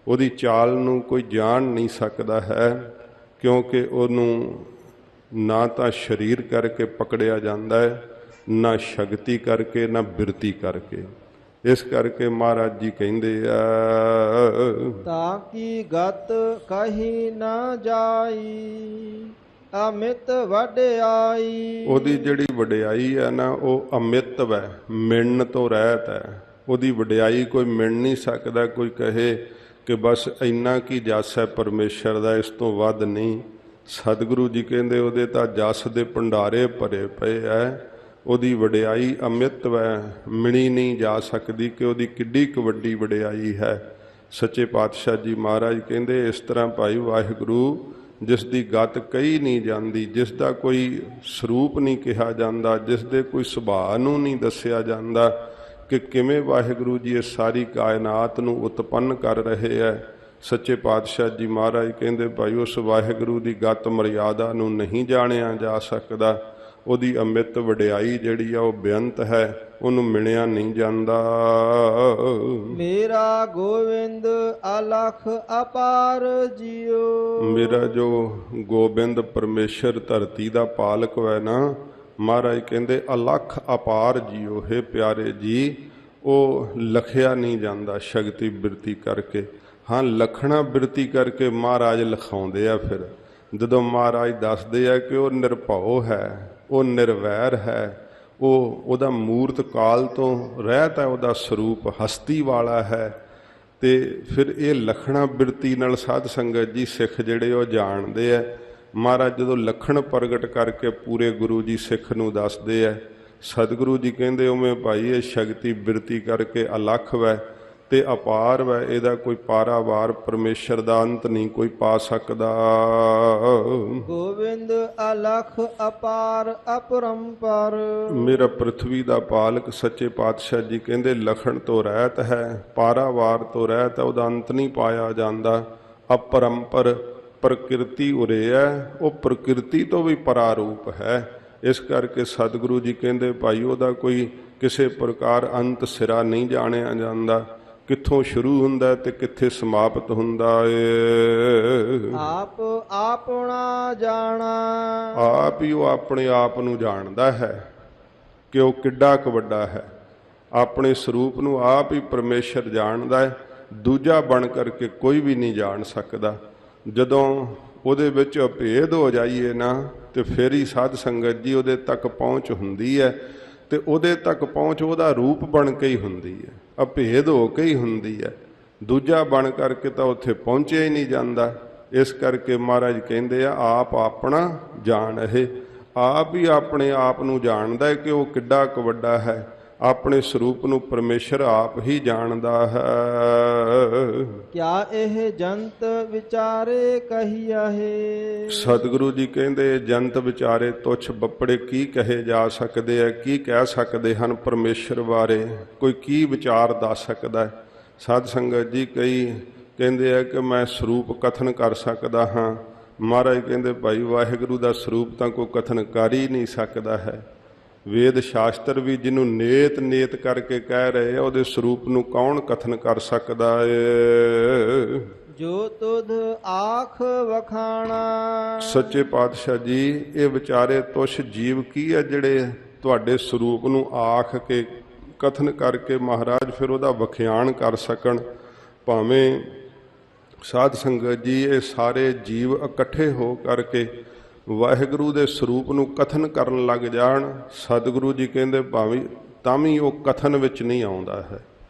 ਉਹਦੀ ਚਾਲ ਨੂੰ ਕੋਈ ਜਾਣ ਨਹੀਂ ਸਕਦਾ ਹੈ, ਕਿਉਂਕਿ ਉਹਨੂੰ ਨਾ ਤਾਂ ਸਰੀਰ ਕਰਕੇ ਪਕੜਿਆ ਜਾਂਦਾ ਹੈ, ਨਾ ਸ਼ਕਤੀ ਕਰਕੇ, ਨਾ ਬਿਰਤੀ ਕਰਕੇ। ਇਸ ਕਰਕੇ ਮਹਾਰਾਜ ਜੀ ਕਹਿੰਦੇ ਆ ਤਾਂ ਕੀ ਗਤ ਕਹੀ ਨਾ ਜਾਈ ਅਮਿਤ ਵਡਿਆਈ। ਉਹਦੀ ਜਿਹੜੀ ਵਡਿਆਈ ਹੈ ਨਾ, ਉਹ ਅਮਿਤ ਹੈ, ਮਿਣਨ ਤੋਂ ਰਹਿਤ ਹੈ। ਉਹਦੀ ਵਡਿਆਈ ਕੋਈ ਮਿਣ ਨਹੀਂ ਸਕਦਾ। ਕੋਈ ਕਹੇ ਕਿ ਬਸ ਇੰਨਾ ਕੀ ਜਸ ਹੈ ਪਰਮੇਸ਼ਰ ਦਾ, ਇਸ ਤੋਂ ਵੱਧ ਨਹੀਂ। ਸਤਿਗੁਰੂ ਜੀ ਕਹਿੰਦੇ ਉਹਦੇ ਤਾਂ ਜਸ ਦੇ ਭੰਡਾਰੇ ਭਰੇ ਪਏ ਹੈ। ਉਹਦੀ ਵਡਿਆਈ ਅਮਿਤ ਹੈ, ਮਿਣੀ ਨਹੀਂ ਜਾ ਸਕਦੀ ਕਿ ਉਹਦੀ ਕਿੱਡੀ ਕੁ ਵੱਡੀ ਵਡਿਆਈ ਹੈ। ਸੱਚੇ ਪਾਤਸ਼ਾਹ ਜੀ ਮਹਾਰਾਜ ਕਹਿੰਦੇ ਇਸ ਤਰ੍ਹਾਂ ਭਾਈ ਵਾਹਿਗੁਰੂ ਜਿਸ ਦੀ ਗਤ ਕਹੀ ਨਹੀਂ ਜਾਂਦੀ, ਜਿਸ ਦਾ ਕੋਈ ਸਰੂਪ ਨਹੀਂ ਕਿਹਾ ਜਾਂਦਾ, ਜਿਸ ਦੇ ਕੋਈ ਸੁਭਾਅ ਨੂੰ ਨਹੀਂ ਦੱਸਿਆ ਜਾਂਦਾ ਕਿ ਕਿਵੇਂ ਵਾਹਿਗੁਰੂ ਜੀ ਇਹ ਸਾਰੀ ਕਾਇਨਾਤ ਨੂੰ ਉਤਪੰਨ ਕਰ ਰਹੇ ਹੈ। ਸੱਚੇ ਪਾਤਸ਼ਾਹ ਜੀ ਮਹਾਰਾਜ ਕਹਿੰਦੇ ਭਾਈ ਉਸ ਵਾਹਿਗੁਰੂ ਦੀ ਗਤ ਮਰਿਆਦਾ ਨੂੰ ਨਹੀਂ ਜਾਣਿਆ ਜਾ ਸਕਦਾ। ਉਹਦੀ ਅਮਿਤ ਵਡਿਆਈ ਜਿਹੜੀ ਆ ਉਹ ਬੇਅੰਤ ਹੈ, ਉਹਨੂੰ ਮਿਣਿਆ ਨਹੀਂ ਜਾਂਦਾ। ਮੇਰਾ ਗੋਬਿੰਦ ਅਲਖ ਅਪਾਰ ਜੀਓ। ਮੇਰਾ ਜੋ ਗੋਬਿੰਦ ਪਰਮੇਸ਼ਰ ਧਰਤੀ ਦਾ ਪਾਲਕ ਹੈ ਨਾ, ਮਹਾਰਾਜ ਕਹਿੰਦੇ ਅਲਖ ਅਪਾਰ ਜੀਓ। ਹੈ ਪਿਆਰੇ ਜੀ, ਉਹ ਲਖਿਆ ਨਹੀਂ ਜਾਂਦਾ ਸ਼ਕਤੀ ਬਿਰਤੀ ਕਰਕੇ। ਹਾਂ, ਲਖਣਾ ਬਿਰਤੀ ਕਰਕੇ ਮਹਾਰਾਜ ਲਿਖਾਉਂਦੇ ਆ। ਫਿਰ ਜਦੋਂ ਮਹਾਰਾਜ ਦੱਸਦੇ ਆ ਕਿ ਉਹ ਨਿਰਭਉ ਹੈ, ਉਹ ਨਿਰਵੈਰ ਹੈ, ਉਹਦਾ ਮੂਰਤ ਕਾਲ ਤੋਂ ਰਹਿਤ ਹੈ, ਉਹਦਾ ਸਰੂਪ ਹਸਤੀ ਵਾਲਾ ਹੈ। ਤੇ ਫਿਰ ਇਹ ਲਖਣਾ ਬਿਰਤੀ ਨਾਲ ਸਾਧ ਸੰਗਤ ਜੀ ਸਿੱਖ ਜਿਹੜੇ ਉਹ ਜਾਣਦੇ ਆ। ਮਹਾਰਾਜ ਜਦੋਂ ਲਖਣ ਪ੍ਰਗਟ ਕਰਕੇ ਪੂਰੇ ਗੁਰੂ ਜੀ ਸਿੱਖ ਨੂੰ ਦੱਸਦੇ ਆ। ਸਤਿਗੁਰੂ ਜੀ ਕਹਿੰਦੇ ਉਵੇਂ ਭਾਈ ਇਹ ਸ਼ਕਤੀ ਬਿਰਤੀ ਕਰਕੇ ਅਲਖ ਵੈ, ਤੇ ਅਪਾਰ ਵੈ, ਇਹਦਾ ਕੋਈ ਪਾਰਾਵਾਰ ਪਰਮੇਸ਼ਰ ਦਾ ਅੰਤ ਨਹੀਂ ਕੋਈ ਪਾ ਸਕਦਾ। ਗੋਬਿੰਦ ਅਲਖ ਅਪਾਰ ਅਪਰੰਪਰ। ਮੇਰਾ ਪ੍ਰਥਵੀ ਦਾ ਪਾਲਕ ਸੱਚੇ ਪਾਤਸ਼ਾਹ ਜੀ ਕਹਿੰਦੇ ਲਖਣ ਤੋਂ ਰਹਿਤ ਹੈ, ਪਾਰਾਵਾਰ ਤੋਂ ਰਹਿਤ ਹੈ, ਉਹਦਾ ਅੰਤ ਨਹੀਂ ਪਾਇਆ ਜਾਂਦਾ। ਅਪਰੰਪਰ ਪ੍ਰਕਿਰਤੀ ਉਰੇ ਹੈ, ਉਹ ਪ੍ਰਕਿਰਤੀ ਤੋਂ ਵੀ ਪਰਾਰੂਪ ਹੈ। ਇਸ ਕਰਕੇ ਸਤਿਗੁਰੂ ਜੀ ਕਹਿੰਦੇ ਭਾਈ ਉਹਦਾ ਕੋਈ ਕਿਸੇ ਪ੍ਰਕਾਰ ਅੰਤ ਸਿਰਾ ਨਹੀਂ ਜਾਣਿਆ ਜਾਂਦਾ, ਕਿੱਥੋਂ ਸ਼ੁਰੂ ਹੁੰਦਾ ਤੇ ਕਿੱਥੇ ਸਮਾਪਤ ਹੁੰਦਾ ਏ। ਆਪ ਆਪਣਾ ਜਾਣਾ। ਆਪ ਹੀ ਉਹ ਆਪਣੇ ਆਪ ਨੂੰ ਜਾਣਦਾ ਹੈ ਕਿ ਉਹ ਕਿੱਡਾ ਕੁ ਵੱਡਾ ਹੈ। ਆਪਣੇ ਸਰੂਪ ਨੂੰ ਆਪ ਹੀ ਪਰਮੇਸ਼ਰ ਜਾਣਦਾ ਹੈ, ਦੂਜਾ ਬਣ ਕਰਕੇ ਕੋਈ ਵੀ ਨਹੀਂ ਜਾਣ ਸਕਦਾ। ਜਦੋਂ ਉਹਦੇ ਵਿੱਚ ਅਭੇਦ ਹੋ ਜਾਈਏ ਨਾ ਤੇ ਫਿਰ ਹੀ ਸਾਧ ਸੰਗਤ ਜੀ ਉਹਦੇ ਤੱਕ ਪਹੁੰਚ ਹੁੰਦੀ ਹੈ। ਤੇ ਉਹਦੇ ਤੱਕ ਪਹੁੰਚ ਉਹਦਾ ਰੂਪ ਬਣ ਕੇ ਹੀ ਹੁੰਦੀ ਹੈ, ਅਭੇਦ ਹੋ ਕੇ ਹੀ ਹੁੰਦੀ ਹੈ। ਦੂਜਾ ਬਣ ਕਰਕੇ ਤਾਂ ਉੱਥੇ ਪਹੁੰਚਿਆ ਹੀ ਨਹੀਂ ਜਾਂਦਾ। ਇਸ ਕਰਕੇ ਮਹਾਰਾਜ ਕਹਿੰਦੇ ਆ ਆਪ ਆਪਣਾ ਜਾਣ। ਇਹ ਆਪ ਹੀ ਆਪਣੇ ਆਪ ਨੂੰ ਜਾਣਦਾ ਹੈ ਕਿ ਉਹ ਕਿੱਡਾ ਕੁ ਵੱਡਾ ਹੈ। ਆਪਣੇ ਸਰੂਪ ਨੂੰ ਪਰਮੇਸ਼ਰ ਆਪ ਹੀ ਜਾਣਦਾ ਹੈ। ਕਿਆ ਇਹ ਜੰਤ ਵਿਚਾਰੇ ਕਹੀਆਹੇ। ਸਤਿਗੁਰੂ ਜੀ ਕਹਿੰਦੇ ਜੰਤ ਵਿਚਾਰੇ ਤੁੱਛ ਬੱਪੜੇ ਕੀ ਕਹੇ ਜਾ ਸਕਦੇ ਆ, ਕੀ ਕਹਿ ਸਕਦੇ ਹਨ ਪਰਮੇਸ਼ਰ ਬਾਰੇ, ਕੋਈ ਕੀ ਵਿਚਾਰ ਦੱਸ ਸਕਦਾ ਹੈ। ਸਾਧ ਸੰਗਤ ਜੀ ਕਈ ਕਹਿੰਦੇ ਆ ਕਿ ਮੈਂ ਸਰੂਪ ਕਥਨ ਕਰ ਸਕਦਾ ਹਾਂ। ਮਹਾਰਾਜ ਕਹਿੰਦੇ ਭਾਈ ਵਾਹਿਗੁਰੂ ਦਾ ਸਰੂਪ ਤਾਂ ਕੋਈ ਕਥਨ ਕਰ ਹੀ ਨਹੀਂ ਸਕਦਾ ਹੈ। ਵੇਦ ਸ਼ਾਸਤਰ ਵੀ ਜਿਹਨੂੰ ਨੇਤ ਨੇਤ ਕਰਕੇ ਕਹਿ ਰਹੇ ਆ, ਉਹਦੇ ਸਰੂਪ ਨੂੰ ਕੌਣ ਕਥਨ ਕਰ ਸਕਦਾ ਏ। ਜੋ ਤੁਧ ਆਖ ਵਖਾਣਾ। ਸੱਚੇ ਪਾਤਸ਼ਾਹ ਜੀ ਇਹ ਵਿਚਾਰੇ ਤੁਛ ਜੀਵ ਕੀ ਹੈ ਜਿਹੜੇ ਤੁਹਾਡੇ ਸਰੂਪ ਨੂੰ ਆਖ ਕੇ ਕਥਨ ਕਰਕੇ ਮਹਾਰਾਜ ਫਿਰ ਉਹਦਾ ਵਖਿਆਣ ਕਰ ਸਕਣ। ਭਾਵੇਂ ਸਾਧ ਸੰਗਤ ਜੀ ਇਹ ਸਾਰੇ ਜੀਵ ਇਕੱਠੇ ਹੋ ਕਰਕੇ ਵਾਹਿਗੁਰੂ ਦੇ ਸਰੂਪ ਨੂੰ ਕਥਨ ਕਰਨ ਲੱਗ ਜਾਣ, ਸਤਿਗੁਰੂ ਜੀ ਕਹਿੰਦੇ ਭਾਵੇਂ ਤਾਂ ਵੀ ਉਹ ਕਥਨ ਵਿੱਚ ਨਹੀਂ ਆਉਂਦਾ ਹੈ।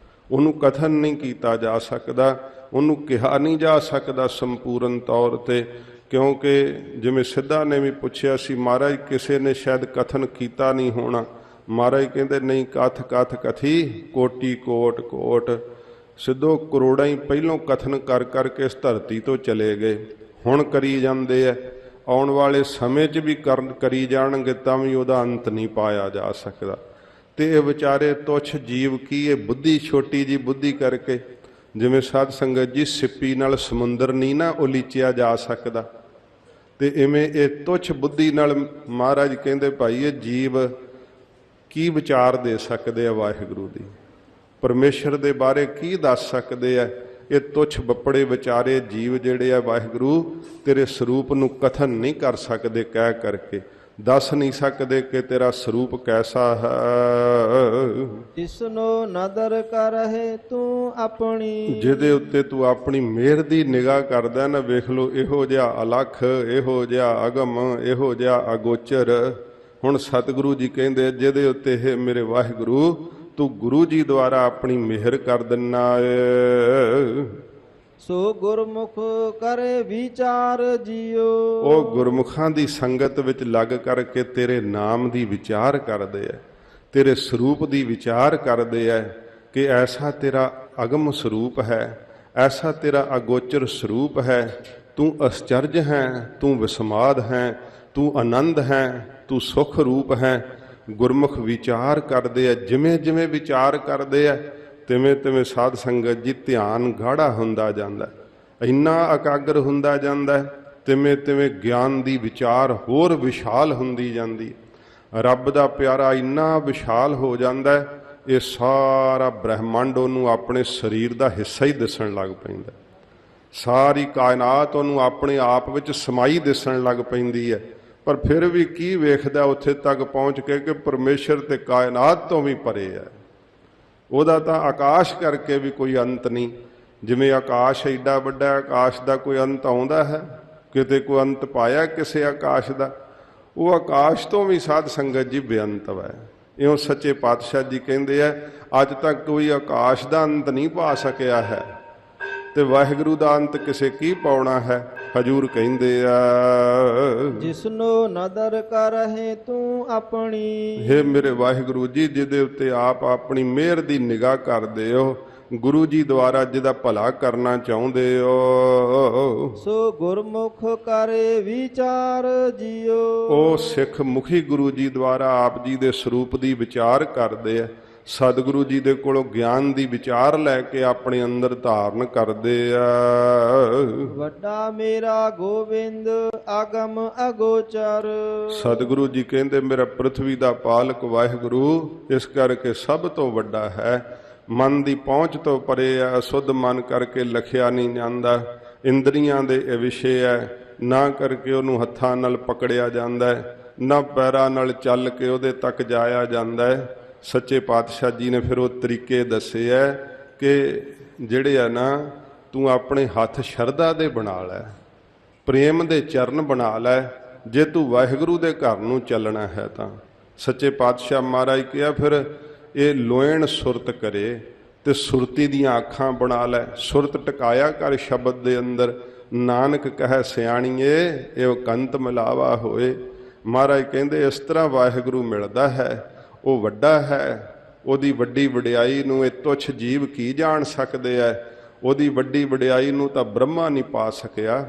ਉਹਨੂੰ ਕਥਨ ਨਹੀਂ ਕੀਤਾ ਜਾ ਸਕਦਾ, ਉਹਨੂੰ ਕਿਹਾ ਨਹੀਂ ਜਾ ਸਕਦਾ ਸੰਪੂਰਨ ਤੌਰ ਤੇ। ਕਿਉਂਕਿ ਜਿਵੇਂ ਸਿੱਧਾ ਨੇ ਵੀ ਪੁੱਛਿਆ ਸੀ ਮਹਾਰਾਜ ਕਿਸੇ ਨੇ ਸ਼ਾਇਦ ਕਥਨ ਕੀਤਾ ਨਹੀਂ ਹੋਣਾ। ਮਹਾਰਾਜ ਕਹਿੰਦੇ ਨਹੀਂ, ਕਥ ਕਥ ਕਥੀ ਕੋਟੀ ਕੋਟ ਕੋਟ। ਸਿੱਧੋ ਕਰੋੜਾਂ ਹੀ ਪਹਿਲੋਂ ਕਥਨ ਕਰ ਕਰਕੇ ਇਸ ਧਰਤੀ ਤੋਂ ਚਲੇ ਗਏ, ਹੁਣ ਕਰੀ ਜਾਂਦੇ ਆ। ਆਉਣ ਵਾਲੇ ਸਮੇਂ 'ਚ ਵੀ ਕਰੀ ਜਾਣਗੇ ਤਾਂ ਵੀ ਉਹਦਾ ਅੰਤ ਨਹੀਂ ਪਾਇਆ ਜਾ ਸਕਦਾ। ਤੇ ਇਹ ਵਿਚਾਰੇ ਤੁੱਛ ਜੀਵ ਕੀ ਇਹ ਬੁੱਧੀ ਛੋਟੀ ਜੀ ਬੁੱਧੀ ਕਰਕੇ, ਜਿਵੇਂ ਸਾਧ ਸੰਗਤ ਜੀ ਸਿੱਪੀ ਨਾਲ ਸਮੁੰਦਰ ਨਹੀਂ ਨਾ ਉਲੀਚਿਆ ਜਾ ਸਕਦਾ, ਤੇ ਇਵੇਂ ਇਹ ਤੁੱਛ ਬੁੱਧੀ ਨਾਲ ਮਹਾਰਾਜ ਕਹਿੰਦੇ ਭਾਈ ਇਹ ਜੀਵ ਕੀ ਵਿਚਾਰ ਦੇ ਸਕਦੇ ਆ ਵਾਹਿਗੁਰੂ ਦੀ, ਪਰਮੇਸ਼ਰ ਦੇ ਬਾਰੇ ਕੀ ਦੱਸ ਸਕਦੇ ਆ। ਇਹ ਤੁੱਛ ਬੱਪੜੇ ਵਿਚਾਰੇ ਜੀਵ ਜਿਹੜੇ ਆ ਵਾਹਿਗੁਰੂ ਤੇਰੇ ਸਰੂਪ ਨੂੰ ਕਥਨ ਨਹੀਂ ਕਰ ਸਕਦੇ, ਕਹਿ ਕਰਕੇ ਦੱਸ ਨਹੀਂ ਸਕਦੇ ਕਿ ਤੇਰਾ ਸਰੂਪ ਕੈਸਾ ਹੈ। ਜਿਸਨੋ ਨਦਰ ਕਰਹਿ ਤੂੰ ਆਪਣੀ। ਜਿਹਦੇ ਉੱਤੇ ਤੂੰ ਆਪਣੀ ਮਿਹਰ ਦੀ ਨਿਗਾਹ ਕਰਦਾ ਨਾ, ਵੇਖ ਲੋ ਇਹੋ ਜਿਹਾ ਅਲਖ, ਇਹੋ ਜਿਹਾ ਅਗਮ, ਇਹੋ ਜਿਹਾ ਅਗੋਚਰ। ਹੁਣ ਸਤਿਗੁਰੂ ਜੀ ਕਹਿੰਦੇ ਜਿਹਦੇ ਉੱਤੇ ਇਹ ਮੇਰੇ ਵਾਹਿਗੁਰੂ ਤੂੰ ਗੁਰੂ ਜੀ ਦੁਆਰਾ ਆਪਣੀ ਮਿਹਰ ਕਰ ਦਿੰਨਾ ਏ। ਸੋ ਗੁਰਮੁਖ ਕਰੇ ਵਿਚਾਰ ਜਿਉ। ਉਹ ਗੁਰਮੁਖਾਂ ਦੀ ਸੰਗਤ ਵਿੱਚ ਲੱਗ ਕਰਕੇ ਤੇਰੇ ਨਾਮ ਦੀ ਵਿਚਾਰ ਕਰਦੇ ਐ, ਤੇਰੇ ਸਰੂਪ ਦੀ ਵਿਚਾਰ ਕਰਦੇ ਐ ਕਿ ਐਸਾ ਤੇਰਾ ਅਗਮ ਸਰੂਪ ਹੈ, ਐਸਾ ਤੇਰਾ ਅਗੋਚਰ ਸਰੂਪ ਹੈ। ਤੂੰ ਅਸਚਰਜ ਹੈ, ਤੂੰ ਵਿਸਮਾਦ ਹੈ, ਤੂੰ ਆਨੰਦ ਹੈ, ਤੂੰ ਸੁਖ ਰੂਪ ਹੈ। ਗੁਰਮੁਖ ਵਿਚਾਰ ਕਰਦੇ ਆ, ਜਿਵੇਂ ਜਿਵੇਂ ਵਿਚਾਰ ਕਰਦੇ ਆ ਤਿਵੇਂ ਤਿਵੇਂ ਸਾਧ ਸੰਗਤ ਜੀ ਧਿਆਨ ਗਾੜਾ ਹੁੰਦਾ ਜਾਂਦਾ, ਇੰਨਾ ਇਕਾਗਰ ਹੁੰਦਾ ਜਾਂਦਾ, ਤਿਵੇਂ ਤਿਵੇਂ ਗਿਆਨ ਦੀ ਵਿਚਾਰ ਹੋਰ ਵਿਸ਼ਾਲ ਹੁੰਦੀ ਜਾਂਦੀ। ਰੱਬ ਦਾ ਪਿਆਰਾ ਇੰਨਾ ਵਿਸ਼ਾਲ ਹੋ ਜਾਂਦਾ, ਇਹ ਸਾਰਾ ਬ੍ਰਹਿਮੰਡ ਉਹਨੂੰ ਆਪਣੇ ਸਰੀਰ ਦਾ ਹਿੱਸਾ ਹੀ ਦਿਸਣ ਲੱਗ ਪੈਂਦਾ। ਸਾਰੀ ਕਾਇਨਾਤ ਉਹਨੂੰ ਆਪਣੇ ਆਪ ਵਿੱਚ ਸਮਾਈ ਦਿਸਣ ਲੱਗ ਪੈਂਦੀ ਹੈ। ਪਰ ਫਿਰ ਵੀ ਕੀ ਵੇਖਦਾ ਉੱਥੇ ਤੱਕ ਪਹੁੰਚ ਕੇ ਕਿ ਪਰਮੇਸ਼ਰ ਤੇ ਕਾਇਨਾਤ ਤੋਂ ਵੀ ਪਰੇ ਹੈ। ਉਹਦਾ ਤਾਂ ਆਕਾਸ਼ ਕਰਕੇ ਵੀ ਕੋਈ ਅੰਤ ਨਹੀਂ। ਜਿਵੇਂ ਆਕਾਸ਼ ਐਡਾ ਵੱਡਾ, ਆਕਾਸ਼ ਦਾ ਕੋਈ ਅੰਤ ਆਉਂਦਾ ਹੈ? ਕਿਤੇ ਕੋਈ ਅੰਤ ਪਾਇਆ ਕਿਸੇ ਆਕਾਸ਼ ਦਾ? ਉਹ ਆਕਾਸ਼ ਤੋਂ ਵੀ ਸਾਧ ਸੰਗਤ ਜੀ ਬੇਅੰਤ ਹੈ। ਇਉਂ ਸੱਚੇ ਪਾਤਸ਼ਾਹ ਜੀ ਕਹਿੰਦੇ ਆ ਅੱਜ ਤੱਕ ਕੋਈ ਆਕਾਸ਼ ਦਾ ਅੰਤ ਨਹੀਂ ਪਾ ਸਕਿਆ ਹੈ, ਤੇ ਵਾਹਿਗੁਰੂ ਦਾ ਅੰਤ ਕਿਸੇ ਕੀ ਪਾਉਣਾ ਹੈ। ਹਜੂਰ ਕਹਿੰਦੇ ਆ ਜਿਸਨੋ ਨਦਰ ਕਰਹਿ ਤੂੰ ਆਪਣੀ। ਹੇ ਮੇਰੇ ਵਾਹਿਗੁਰੂ ਜੀ, ਜਿਹਦੇ ਉੱਤੇ ਆਪ ਆਪਣੀ ਮਿਹਰ ਦੀ ਨਿਗਾਹ ਕਰਦੇ ਹੋ, ਗੁਰੂ ਜੀ ਦੁਆਰਾ ਜਿਹਦਾ ਭਲਾ ਕਰਨਾ ਚਾਹੁੰਦੇ ਹੋ, ਸੋ ਗੁਰਮੁਖ ਕਰੇ ਵਿਚਾਰ ਜਿਉ। ਉਹ ਸਿੱਖ ਮੁਖੀ ਗੁਰੂ ਜੀ ਦੁਆਰਾ ਆਪ ਜੀ ਦੇ ਸਰੂਪ ਦੀ ਵਿਚਾਰ ਕਰਦੇ ਆ। ਸਤਿਗੁਰੂ ਜੀ ਦੇ ਕੋਲੋਂ ਗਿਆਨ ਦੀ ਵਿਚਾਰ ਲੈ ਕੇ ਆਪਣੇ ਅੰਦਰ ਧਾਰਨ ਕਰਦੇ ਆ। ਵੱਡਾ ਮੇਰਾ ਗੋਬਿੰਦ ਆਗਮ ਅਗੋਚਰ। ਸਤਿਗੁਰੂ ਜੀ ਕਹਿੰਦੇ ਮੇਰਾ ਪ੍ਰithvi ਦਾ ਪਾਲਕ ਵਾਹਿਗੁਰੂ ਇਸ ਕਰਕੇ ਸਭ ਤੋਂ ਵੱਡਾ ਹੈ। ਮਨ ਦੀ ਪਹੁੰਚ ਤੋਂ ਪਰੇ ਹੈ, ਅਸੁੱਧ ਮਨ ਕਰਕੇ ਲਖਿਆ ਨਹੀਂ ਜਾਂਦਾ। ਇੰਦਰੀਆਂ ਦੇ ਇਹ ਵਿਸ਼ੇ ਹੈ, ਨਾ ਕਰਕੇ ਉਹਨੂੰ ਹੱਥਾਂ ਨਾਲ ਪਕੜਿਆ ਜਾਂਦਾ ਹੈ, ਨਾ ਪੈਰਾਂ ਨਾਲ ਚੱਲ ਕੇ ਉਹਦੇ ਤੱਕ ਜਾਇਆ ਜਾਂਦਾ ਹੈ। ਸੱਚੇ ਪਾਤਸ਼ਾਹ ਜੀ ਨੇ ਫਿਰ ਉਹ ਤਰੀਕੇ ਦੱਸੇ ਹੈ ਕਿ ਜਿਹੜੇ ਆ ਨਾ, ਤੂੰ ਆਪਣੇ ਹੱਥ ਸ਼ਰਧਾ ਦੇ ਬਣਾ ਲੈ, ਪ੍ਰੇਮ ਦੇ ਚਰਨ ਬਣਾ ਲੈ, ਜੇ ਤੂੰ ਵਾਹਿਗੁਰੂ ਦੇ ਘਰ ਨੂੰ ਚੱਲਣਾ ਹੈ ਤਾਂ। ਸੱਚੇ ਪਾਤਸ਼ਾਹ ਮਹਾਰਾਜ ਕਿਹਾ ਫਿਰ ਇਹ ਲੋਇਣ ਸੁਰਤ ਕਰੇ ਤੇ ਸੁਰਤੀ ਦੀਆਂ ਅੱਖਾਂ ਬਣਾ ਲੈ। ਸੁਰਤ ਟਿਕਾਇਆ ਕਰ ਸ਼ਬਦ ਦੇ ਅੰਦਰ, ਨਾਨਕ ਕਹੈ ਸਿਆਣੀਏ ਇਹ ਕੰਤ ਮਿਲਾਵਾ ਹੋਏ। ਮਹਾਰਾਜ ਕਹਿੰਦੇ ਇਸ ਤਰ੍ਹਾਂ ਵਾਹਿਗੁਰੂ ਮਿਲਦਾ ਹੈ, ਉਹ ਵੱਡਾ ਹੈ। ਉਹਦੀ ਵੱਡੀ ਵਡਿਆਈ ਨੂੰ ਇਹ ਤੁੱਛ ਜੀਵ ਕੀ ਜਾਣ ਸਕਦੇ ਹੈ। ਉਹਦੀ ਵੱਡੀ ਵਡਿਆਈ ਨੂੰ ਤਾਂ ਬ੍ਰਹਮਾ ਨਹੀਂ ਪਾ ਸਕਿਆ,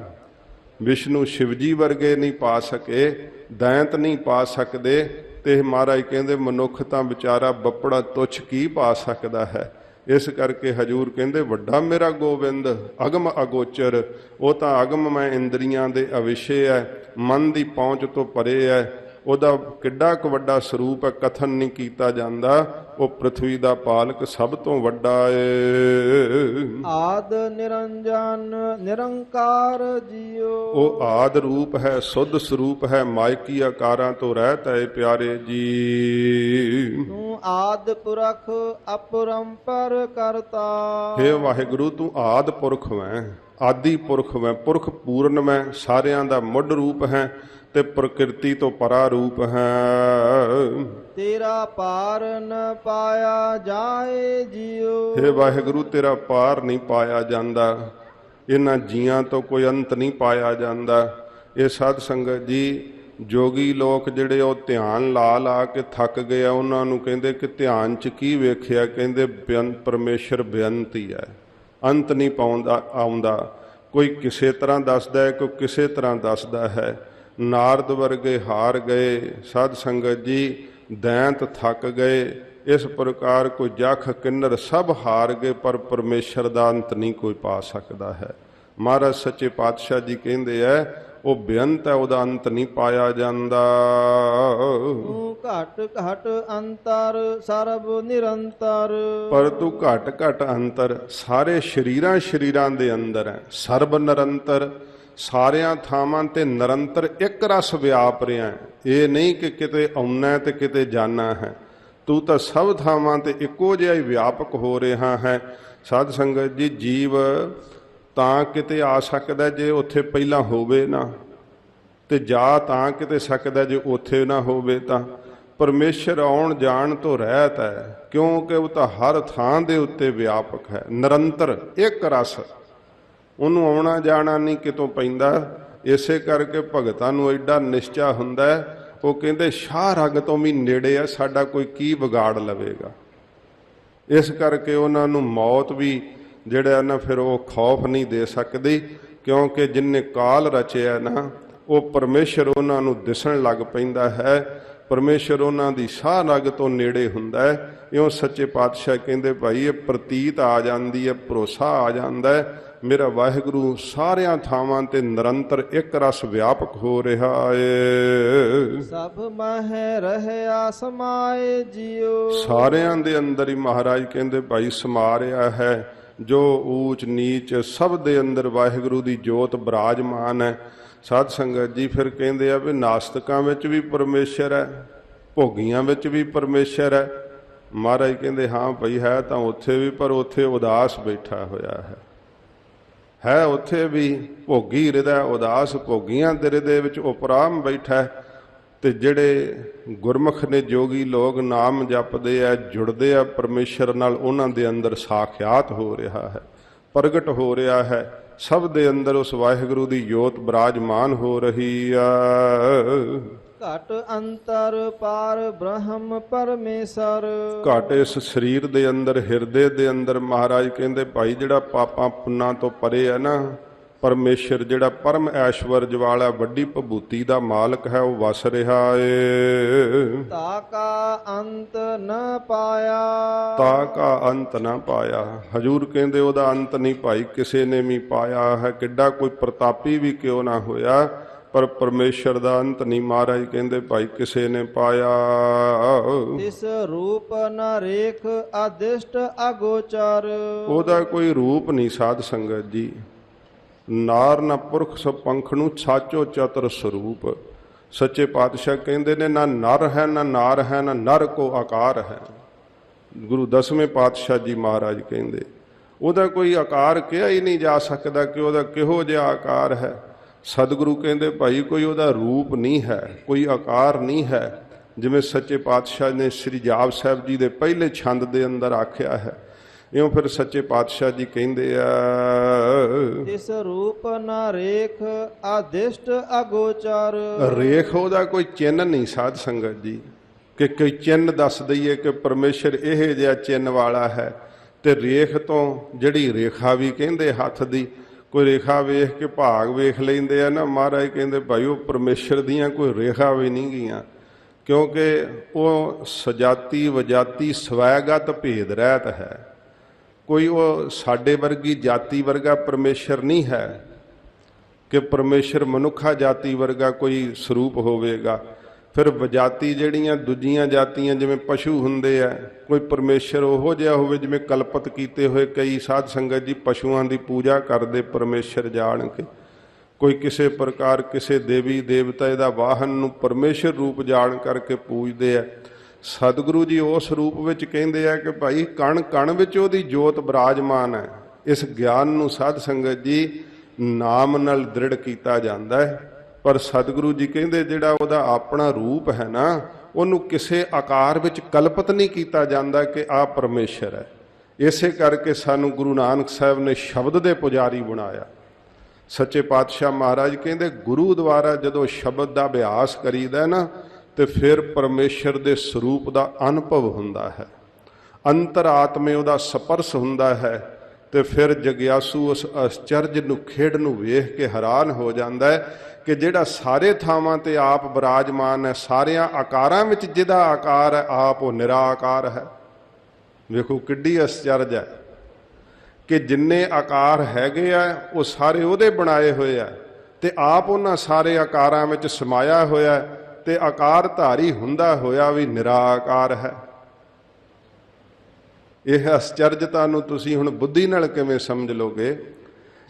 ਵਿਸ਼ਨੂੰ ਸ਼ਿਵਜੀ ਵਰਗੇ ਨਹੀਂ ਪਾ ਸਕੇ, ਦੈਂਤ ਨਹੀਂ ਪਾ ਸਕਦੇ, ਤੇ ਮਹਾਰਾਜ ਕਹਿੰਦੇ ਮਨੁੱਖ ਤਾਂ ਵਿਚਾਰਾ ਬੱਪੜਾ ਤੁੱਛ ਕੀ ਪਾ ਸਕਦਾ ਹੈ। ਇਸ ਕਰਕੇ ਹਜੂਰ ਕਹਿੰਦੇ ਵੱਡਾ ਮੇਰਾ ਗੋਬਿੰਦ ਅਗਮ ਅਗੋਚਰ। ਉਹ ਤਾਂ ਅਗਮ ਮੈਂ ਇੰਦਰੀਆਂ ਦੇ ਅਵਿਸ਼ੇ ਹੈ, ਮਨ ਦੀ ਪਹੁੰਚ ਤੋਂ ਪਰੇ ਹੈ। ਉਹਦਾ ਕਿੱਡਾ ਕੁ ਵੱਡਾ ਸਰੂਪ ਹੈ, ਕਥਨ ਨਹੀਂ ਕੀਤਾ ਜਾਂਦਾ। ਉਹ ਪ੍ਰithvi ਦਾ ਪਾਲਕ ਸਭ ਤੋਂ ਵੱਡਾ ਏ। ਆਦ ਨਿਰੰਜਨ ਨਿਰੰਕਾਰ ਜਿਉ। ਉਹ ਆਦ ਰੂਪ ਹੈ, ਸੁੱਧ ਸਰੂਪ ਹੈ, ਮਾਇਕੀ ਆਕਾਰਾਂ ਤੋਂ ਰਹਿਤ ਹੈ ਪਿਆਰੇ ਜੀ। ਤੂੰ ਆਦ ਪੁਰਖ ਅਪਰੰਪਰ ਕਰਤਾ। ਹੇ ਵਾਹਿਗੁਰੂ ਤੂੰ ਆਦ ਪੁਰਖ ਵੈਂ, ਆਦੀ ਪੁਰਖ ਵੈਂ, ਪੁਰਖ ਪੂਰਨ ਵੈਂ, ਸਾਰਿਆਂ ਦਾ ਮੁੱਢ ਰੂਪ ਹੈ ਤੇ ਪ੍ਰਕਿਰਤੀ ਤੋਂ ਪਰਾ ਰੂਪ ਹੈ। ਤੇਰਾ ਪਾਰ ਨ ਪਾਇਆ ਜਾਏ ਜਿਉ। ਹੇ ਵਾਹਿਗੁਰੂ ਤੇਰਾ ਪਾਰ ਨਹੀਂ ਪਾਇਆ ਜਾਂਦਾ, ਇਹਨਾਂ ਜੀਆਂ ਤੋਂ ਕੋਈ ਅੰਤ ਨਹੀਂ ਪਾਇਆ ਜਾਂਦਾ। ਇਹ ਸਾਧ ਸੰਗਤ ਜੀ ਜੋਗੀ ਲੋਕ ਜਿਹੜੇ ਉਹ ਧਿਆਨ ਲਾ ਲਾ ਕੇ ਥੱਕ ਗਏ ਆ, ਉਹਨਾਂ ਨੂੰ ਕਹਿੰਦੇ ਕਿ ਧਿਆਨ 'ਚ ਕੀ ਵੇਖਿਆ? ਕਹਿੰਦੇ ਪਰਮੇਸ਼ਰ ਬੇਅੰਤ ਹੀ ਹੈ, ਅੰਤ ਨਹੀਂ ਆਉਂਦਾ। ਕੋਈ ਕਿਸੇ ਤਰ੍ਹਾਂ ਦੱਸਦਾ ਹੈ, ਕੋਈ ਕਿਸੇ ਤਰ੍ਹਾਂ ਦੱਸਦਾ ਹੈ। ਨਾਰਦ ਵਰਗੇ ਹਾਰ ਗਏ ਸਾਧ ਸੰਗਤ ਜੀ, ਦੈਂਤ ਥੱਕ ਗਏ। ਇਸ ਪ੍ਰਕਾਰ ਕੋਈ ਜਖ ਕਿੰਨਰ ਸਭ ਹਾਰ ਗਏ, ਪਰ ਪਰਮੇਸ਼ਰ ਦਾ ਅੰਤ ਨਹੀਂ ਕੋਈ ਪਾ ਸਕਦਾ ਹੈ। ਮਹਾਰਾਜ ਸੱਚੇ ਪਾਤਸ਼ਾਹ ਜੀ ਕਹਿੰਦੇ ਹੈ ਉਹ ਬੇਅੰਤ ਹੈ, ਉਹਦਾ ਅੰਤ ਨਹੀਂ ਪਾਇਆ ਜਾਂਦਾ। ਤੂੰ ਘਟ ਘਟ ਅੰਤਰ ਸਰਬ ਨਿਰੰਤਰ। ਪਰ ਤੂੰ ਘਟ ਘਟ ਅੰਤਰ ਸਾਰੇ ਸ਼ਰੀਰਾਂ ਦੇ ਅੰਦਰ ਹੈ, ਸਰਬ ਨਿਰੰਤਰ ਸਾਰਿਆਂ ਥਾਵਾਂ ਤੇ ਨਿਰੰਤਰ ਇੱਕ ਰਸ ਵਿਆਪ ਰਿਹਾ। ਇਹ ਨਹੀਂ ਕਿ ਕਿਤੇ ਆਉਣਾ ਤੇ ਕਿਤੇ ਜਾਣਾ ਹੈ, ਤੂੰ ਤਾਂ ਸਭ ਥਾਵਾਂ ਤੇ ਇੱਕੋ ਜਿਹਾ ਹੀ ਵਿਆਪਕ ਹੋ ਰਿਹਾ ਹੈ। ਸਾਧ ਸੰਗਤ ਜੀ ਜੀਵ ਤਾਂ ਕਿਤੇ ਆ ਸਕਦਾ ਜੇ ਉੱਥੇ ਪਹਿਲਾਂ ਹੋਵੇ ਨਾ, ਤੇ ਜਾ ਤਾਂ ਕਿਤੇ ਸਕਦਾ ਜੇ ਉੱਥੇ ਨਾ ਹੋਵੇ ਤਾਂ। ਪਰਮੇਸ਼ਰ ਆਉਣ ਜਾਣ ਤੋਂ ਰਹਿਤ ਹੈ, ਕਿਉਂਕਿ ਉਹ ਤਾਂ ਹਰ ਥਾਂ ਦੇ ਉੱਤੇ ਵਿਆਪਕ ਹੈ, ਨਿਰੰਤਰ ਇੱਕ ਰਸ। ਉਹਨੂੰ ਆਉਣਾ ਜਾਣਾ ਨਹੀਂ ਕਿਤੋਂ ਪੈਂਦਾ। ਇਸੇ ਕਰਕੇ ਭਗਤਾਂ ਨੂੰ ਐਡਾ ਨਿਸ਼ਚਾ ਹੁੰਦਾ ਹੈ, ਉਹ ਕਹਿੰਦੇ ਸ਼ਾਹ ਰੰਗ ਤੋਂ ਵੀ ਨੇੜੇ ਆ, ਸਾਡਾ ਕੋਈ ਕੀ ਵਿਗਾੜ ਲਵੇਗਾ। ਇਸ ਕਰਕੇ ਉਹਨਾਂ ਨੂੰ ਮੌਤ ਵੀ ਜਿਹੜਾ ਨਾ ਫਿਰ ਉਹ ਖੌਫ ਨਹੀਂ ਦੇ ਸਕਦੀ, ਕਿਉਂਕਿ ਜਿਨਨੇ ਕਾਲ ਰਚਿਆ ਨਾ ਉਹ ਪਰਮੇਸ਼ਰ ਉਹਨਾਂ ਨੂੰ ਦਿਸਣ ਲੱਗ ਪੈਂਦਾ ਹੈ। ਪਰਮੇਸ਼ਰ ਉਹਨਾਂ ਦੀ ਸਾਹ ਰਗ ਤੋਂ ਨੇੜੇ ਹੁੰਦਾ ਹੈ। ਇਉਂ ਸੱਚੇ ਪਾਤਸ਼ਾਹ ਕਹਿੰਦੇ ਭਾਈ ਇਹ ਪ੍ਰਤੀਤ ਆ ਜਾਂਦੀ ਹੈ, ਭਰੋਸਾ ਆ ਜਾਂਦਾ ਹੈ, ਮੇਰਾ ਵਾਹਿਗੁਰੂ ਸਾਰਿਆਂ ਥਾਵਾਂ ਤੇ ਨਿਰੰਤਰ ਇੱਕ ਰਸ ਵਿਆਪਕ ਹੋ ਰਿਹਾ ਏ। ਸਭ ਮਹਿ ਰਹਿਆ ਸਮਾਏ ਜਿਉ। ਸਾਰਿਆਂ ਦੇ ਅੰਦਰ ਹੀ ਮਹਾਰਾਜ ਕਹਿੰਦੇ ਭਾਈ ਸਮਾ ਰਿਹਾ ਹੈ। ਜੋ ਊਚ ਨੀਚ ਸਭ ਦੇ ਅੰਦਰ ਵਾਹਿਗੁਰੂ ਦੀ ਜੋਤ ਬਿਰਾਜਮਾਨ ਹੈ। ਸਾਧ ਸੰਗਤ ਜੀ ਫਿਰ ਕਹਿੰਦੇ ਆ ਵੀ ਨਾਸਤਕਾਂ ਵਿੱਚ ਵੀ ਪਰਮੇਸ਼ਰ ਹੈ, ਭੋਗੀਆਂ ਵਿੱਚ ਵੀ ਪਰਮੇਸ਼ਰ ਹੈ। ਮਹਾਰਾਜ ਕਹਿੰਦੇ ਹਾਂ ਭਈ ਹੈ ਤਾਂ ਉੱਥੇ ਵੀ, ਪਰ ਉੱਥੇ ਉਦਾਸ ਬੈਠਾ ਹੋਇਆ ਹੈ ਉੱਥੇ ਵੀ ਭੋਗੀ ਹਿਰਦਾ ਉਦਾਸ, ਭੋਗੀਆਂ ਦੇ ਹਿਰਦੇ ਵਿੱਚ ਉਪਰਾਮ ਬੈਠਾ। ਤੇ ਜਿਹੜੇ ਗੁਰਮੁਖ ਨੇ ਜੋਗੀ ਲੋਕ ਨਾਮ ਜਪਦੇ ਆ, ਜੁੜਦੇ ਆ ਪਰਮੇਸ਼ਰ ਨਾਲ, ਉਹਨਾਂ ਦੇ ਅੰਦਰ ਸਾਖਿਆਤ ਹੋ ਰਿਹਾ ਹੈ, ਪ੍ਰਗਟ ਹੋ ਰਿਹਾ ਹੈ। ਸਭ ਦੇ ਅੰਦਰ ਉਸ ਵਾਹਿਗੁਰੂ ਦੀ ਜੋਤ ਬਿਰਾਜਮਾਨ ਹੋ ਰਹੀ ਆ। ਘਟ ਅੰਤਰ ਪਾਰ ਬ੍ਰਹਮ ਪਰਮੇਸ਼ਰ। ਘਟ ਇਸ ਸਰੀਰ ਦੇ ਅੰਦਰ, ਹਿਰਦੇ ਦੇ ਅੰਦਰ ਮਹਾਰਾਜ ਕਹਿੰਦੇ ਭਾਈ ਜਿਹੜਾ ਪਾਪਾਂ ਪੁੰਨਾਂ ਤੋਂ ਪਰੇ ਹੈ ਨਾ, ਪਰਮੇਸ਼ਰ ਜਿਹੜਾ ਪਰਮ ਐਸ਼ਵਰਜ ਵਾਲਾ ਵੱਡੀ ਭਬੂਤੀ ਦਾ ਮਾਲਕ ਹੈ, ਉਹ ਵਸ ਰਿਹਾ ਏ। ਤਾ ਕਾ ਅੰਤ ਨ ਪਾਇਆ, ਤਾ ਕਾ ਅੰਤ ਨਾ ਪਾਇਆ। ਹਜੂਰ ਕਹਿੰਦੇ ਉਹਦਾ ਅੰਤ ਨਹੀਂ ਭਾਈ ਕਿਸੇ ਨੇ ਵੀ ਪਾਇਆ ਹੈ, ਕਿੱਡਾ ਕੋਈ ਪ੍ਰਤਾਪੀ ਵੀ ਕਿਉਂ ਨਾ ਹੋਇਆ, ਪਰ ਪਰਮੇਸ਼ਰ ਦਾ ਅੰਤ ਨਹੀਂ ਮਹਾਰਾਜ ਕਹਿੰਦੇ ਭਾਈ ਕਿਸੇ ਨੇ ਪਾਇਆ। ਤਿਸ ਰੂਪ ਨ ਰੇਖ ਆਦਿਸ਼ਟ ਅਗੋਚਰ। ਉਹਦਾ ਕੋਈ ਰੂਪ ਨਹੀਂ ਸਾਧ ਸੰਗਤ ਜੀ। ਨਾਰ ਨਾ ਪੁਰਖ ਸੋ ਪੰਖ ਨੂੰ ਸਾਚੋ ਚਤੁਰ ਸਰੂਪ। ਸੱਚੇ ਪਾਤਸ਼ਾਹ ਕਹਿੰਦੇ ਨੇ ਨਾ ਨਰ ਹੈ ਨਾ ਨਾਰ ਹੈ ਨਾ ਨਰ ਕੋ ਆਕਾਰ ਹੈ। ਗੁਰੂ ਦਸਵੇਂ ਪਾਤਸ਼ਾਹ ਜੀ ਮਹਾਰਾਜ ਕਹਿੰਦੇ ਉਹਦਾ ਕੋਈ ਆਕਾਰ ਕਿਹਾ ਹੀ ਨਹੀਂ ਜਾ ਸਕਦਾ ਕਿ ਉਹਦਾ ਕਿਹੋ ਜਿਹਾ ਆਕਾਰ ਹੈ। ਸਤਿਗੁਰੂ ਕਹਿੰਦੇ ਭਾਈ ਕੋਈ ਉਹਦਾ ਰੂਪ ਨਹੀਂ ਹੈ, ਕੋਈ ਆਕਾਰ ਨਹੀਂ ਹੈ। ਜਿਵੇਂ ਸੱਚੇ ਪਾਤਸ਼ਾਹ ਨੇ ਸ੍ਰੀ ਜਾਪ ਸਾਹਿਬ ਜੀ ਦੇ ਪਹਿਲੇ ਛੰਦ ਦੇ ਅੰਦਰ ਆਖਿਆ ਹੈ, ਇਉਂ ਫਿਰ ਸੱਚੇ ਪਾਤਸ਼ਾਹ ਜੀ ਕਹਿੰਦੇ ਆ ਇਸ ਰੂਪ ਨ ਰੇਖ ਆਦਿਸ਼ਟ ਅਗੋਚਰ। ਰੇਖ ਉਹਦਾ ਕੋਈ ਚਿੰਨ੍ਹ ਨਹੀਂ ਸਾਧ ਸੰਗਤ ਜੀ, ਕਿ ਕੋਈ ਚਿੰਨ੍ਹ ਦੱਸ ਦਈਏ ਕਿ ਪਰਮੇਸ਼ਰ ਇਹ ਜਿਹਾ ਚਿੰਨ੍ਹ ਵਾਲਾ ਹੈ। ਤੇ ਰੇਖ ਤੋਂ ਜਿਹੜੀ ਰੇਖਾ ਵੀ ਕਹਿੰਦੇ ਹੱਥ ਦੀ, ਕੋਈ ਰੇਖਾ ਵੇਖ ਕੇ ਭਾਗ ਵੇਖ ਲੈਂਦੇ ਆ ਨਾ, ਮਹਾਰਾਜ ਕਹਿੰਦੇ ਭਾਈ ਉਹ ਪਰਮੇਸ਼ਰ ਦੀਆਂ ਕੋਈ ਰੇਖਾ ਵੀ ਨਹੀਂ ਗਈਆਂ, ਕਿਉਂਕਿ ਉਹ ਸਜਾਤੀ ਵਜਾਤੀ ਸਵੈਗਤ ਭੇਦ ਰਹਿਤ ਹੈ। ਕੋਈ ਉਹ ਸਾਡੇ ਵਰਗੀ ਜਾਤੀ ਵਰਗਾ ਪਰਮੇਸ਼ਰ ਨਹੀਂ ਹੈ ਕਿ ਪਰਮੇਸ਼ਰ ਮਨੁੱਖਾ ਜਾਤੀ ਵਰਗਾ ਕੋਈ ਸਰੂਪ ਹੋਵੇਗਾ। ਫਿਰ ਵਜਾਤੀ ਜਿਹੜੀਆਂ ਦੂਜੀਆਂ ਜਾਤੀਆਂ ਜਿਵੇਂ ਪਸ਼ੂ ਹੁੰਦੇ ਆ, ਕੋਈ ਪਰਮੇਸ਼ਰ ਉਹੋ ਜਿਹਾ ਹੋਵੇ ਜਿਵੇਂ ਕਲਪਤ ਕੀਤੇ ਹੋਏ ਕਈ ਸਾਧ ਸੰਗਤ ਜੀ ਪਸ਼ੂਆਂ ਦੀ ਪੂਜਾ ਕਰਦੇ ਪਰਮੇਸ਼ਰ ਜਾਣ ਕੇ। ਕੋਈ ਕਿਸੇ ਪ੍ਰਕਾਰ ਕਿਸੇ ਦੇਵੀ ਦੇਵਤਾ ਦਾ ਵਾਹਨ ਨੂੰ ਪਰਮੇਸ਼ਰ ਰੂਪ ਜਾਣ ਕਰਕੇ ਪੂਜਦੇ ਆ। ਸਤਿਗੁਰੂ ਜੀ ਉਸ ਰੂਪ ਵਿੱਚ ਕਹਿੰਦੇ ਆ ਕਿ ਭਾਈ ਕਣ ਕਣ ਵਿੱਚ ਉਹਦੀ ਜੋਤ ਬਿਰਾਜਮਾਨ ਹੈ। ਇਸ ਗਿਆਨ ਨੂੰ ਸਾਧ ਸੰਗਤ ਜੀ ਨਾਮ ਨਾਲ ਦ੍ਰਿੜ ਕੀਤਾ ਜਾਂਦਾ ਹੈ। ਪਰ ਸਤਿਗੁਰੂ ਜੀ ਕਹਿੰਦੇ ਜਿਹੜਾ ਉਹਦਾ ਆਪਣਾ ਰੂਪ ਹੈ ਨਾ, ਉਹਨੂੰ ਕਿਸੇ ਆਕਾਰ ਵਿੱਚ ਕਲਪਤ ਨਹੀਂ ਕੀਤਾ ਜਾਂਦਾ ਕਿ ਆਹ ਪਰਮੇਸ਼ਰ ਹੈ। ਇਸੇ ਕਰਕੇ ਸਾਨੂੰ ਗੁਰੂ ਨਾਨਕ ਸਾਹਿਬ ਨੇ ਸ਼ਬਦ ਦੇ ਪੁਜਾਰੀ ਬਣਾਇਆ। ਸੱਚੇ ਪਾਤਸ਼ਾਹ ਮਹਾਰਾਜ ਕਹਿੰਦੇ ਗੁਰੂ ਦੁਆਰਾ ਜਦੋਂ ਸ਼ਬਦ ਦਾ ਅਭਿਆਸ ਕਰੀਦਾ ਨਾ, ਤੇ ਫਿਰ ਪਰਮੇਸ਼ਰ ਦੇ ਸਰੂਪ ਦਾ ਅਨੁਭਵ ਹੁੰਦਾ ਹੈ, ਅੰਤਰਾਤਮੇ ਉਹਦਾ ਸਪਰਸ਼ ਹੁੰਦਾ ਹੈ। ਤੇ ਫਿਰ ਜਗਿਆਸੂ ਉਸ ਅਚਰਜ ਨੂੰ ਖੇਡ ਨੂੰ ਵੇਖ ਕੇ ਹੈਰਾਨ ਹੋ ਜਾਂਦਾ ਹੈ ਕਿ ਜਿਹੜਾ ਸਾਰੇ ਥਾਵਾਂ ਤੇ ਆਪ ਬਿਰਾਜਮਾਨ ਹੈ, ਸਾਰਿਆਂ ਆਕਾਰਾਂ ਵਿੱਚ ਜਿਹਦਾ ਆਕਾਰ ਹੈ ਆਪ ਉਹ ਨਿਰਾਕਾਰ ਹੈ। ਵੇਖੋ ਕਿੱਡੀ ਅਚਰਜ ਹੈ ਕਿ ਜਿੰਨੇ ਆਕਾਰ ਹੈਗੇ ਆ ਉਹ ਸਾਰੇ ਉਹਦੇ ਬਣਾਏ ਹੋਏ ਆ, ਤੇ ਆਪ ਉਹਨਾਂ ਸਾਰੇ ਆਕਾਰਾਂ ਵਿੱਚ ਸਮਾਇਆ ਹੋਇਆ ਤੇ ਆਕਾਰ ਧਾਰੀ ਹੁੰਦਾ ਹੋਇਆ ਵੀ ਨਿਰਾਕਾਰ ਹੈ। ਇਹ ਅਚਰਜਤਾ ਨੂੰ ਤੁਸੀਂ ਹੁਣ ਬੁੱਧੀ ਨਾਲ ਕਿਵੇਂ ਸਮਝ ਲੋਗੇ?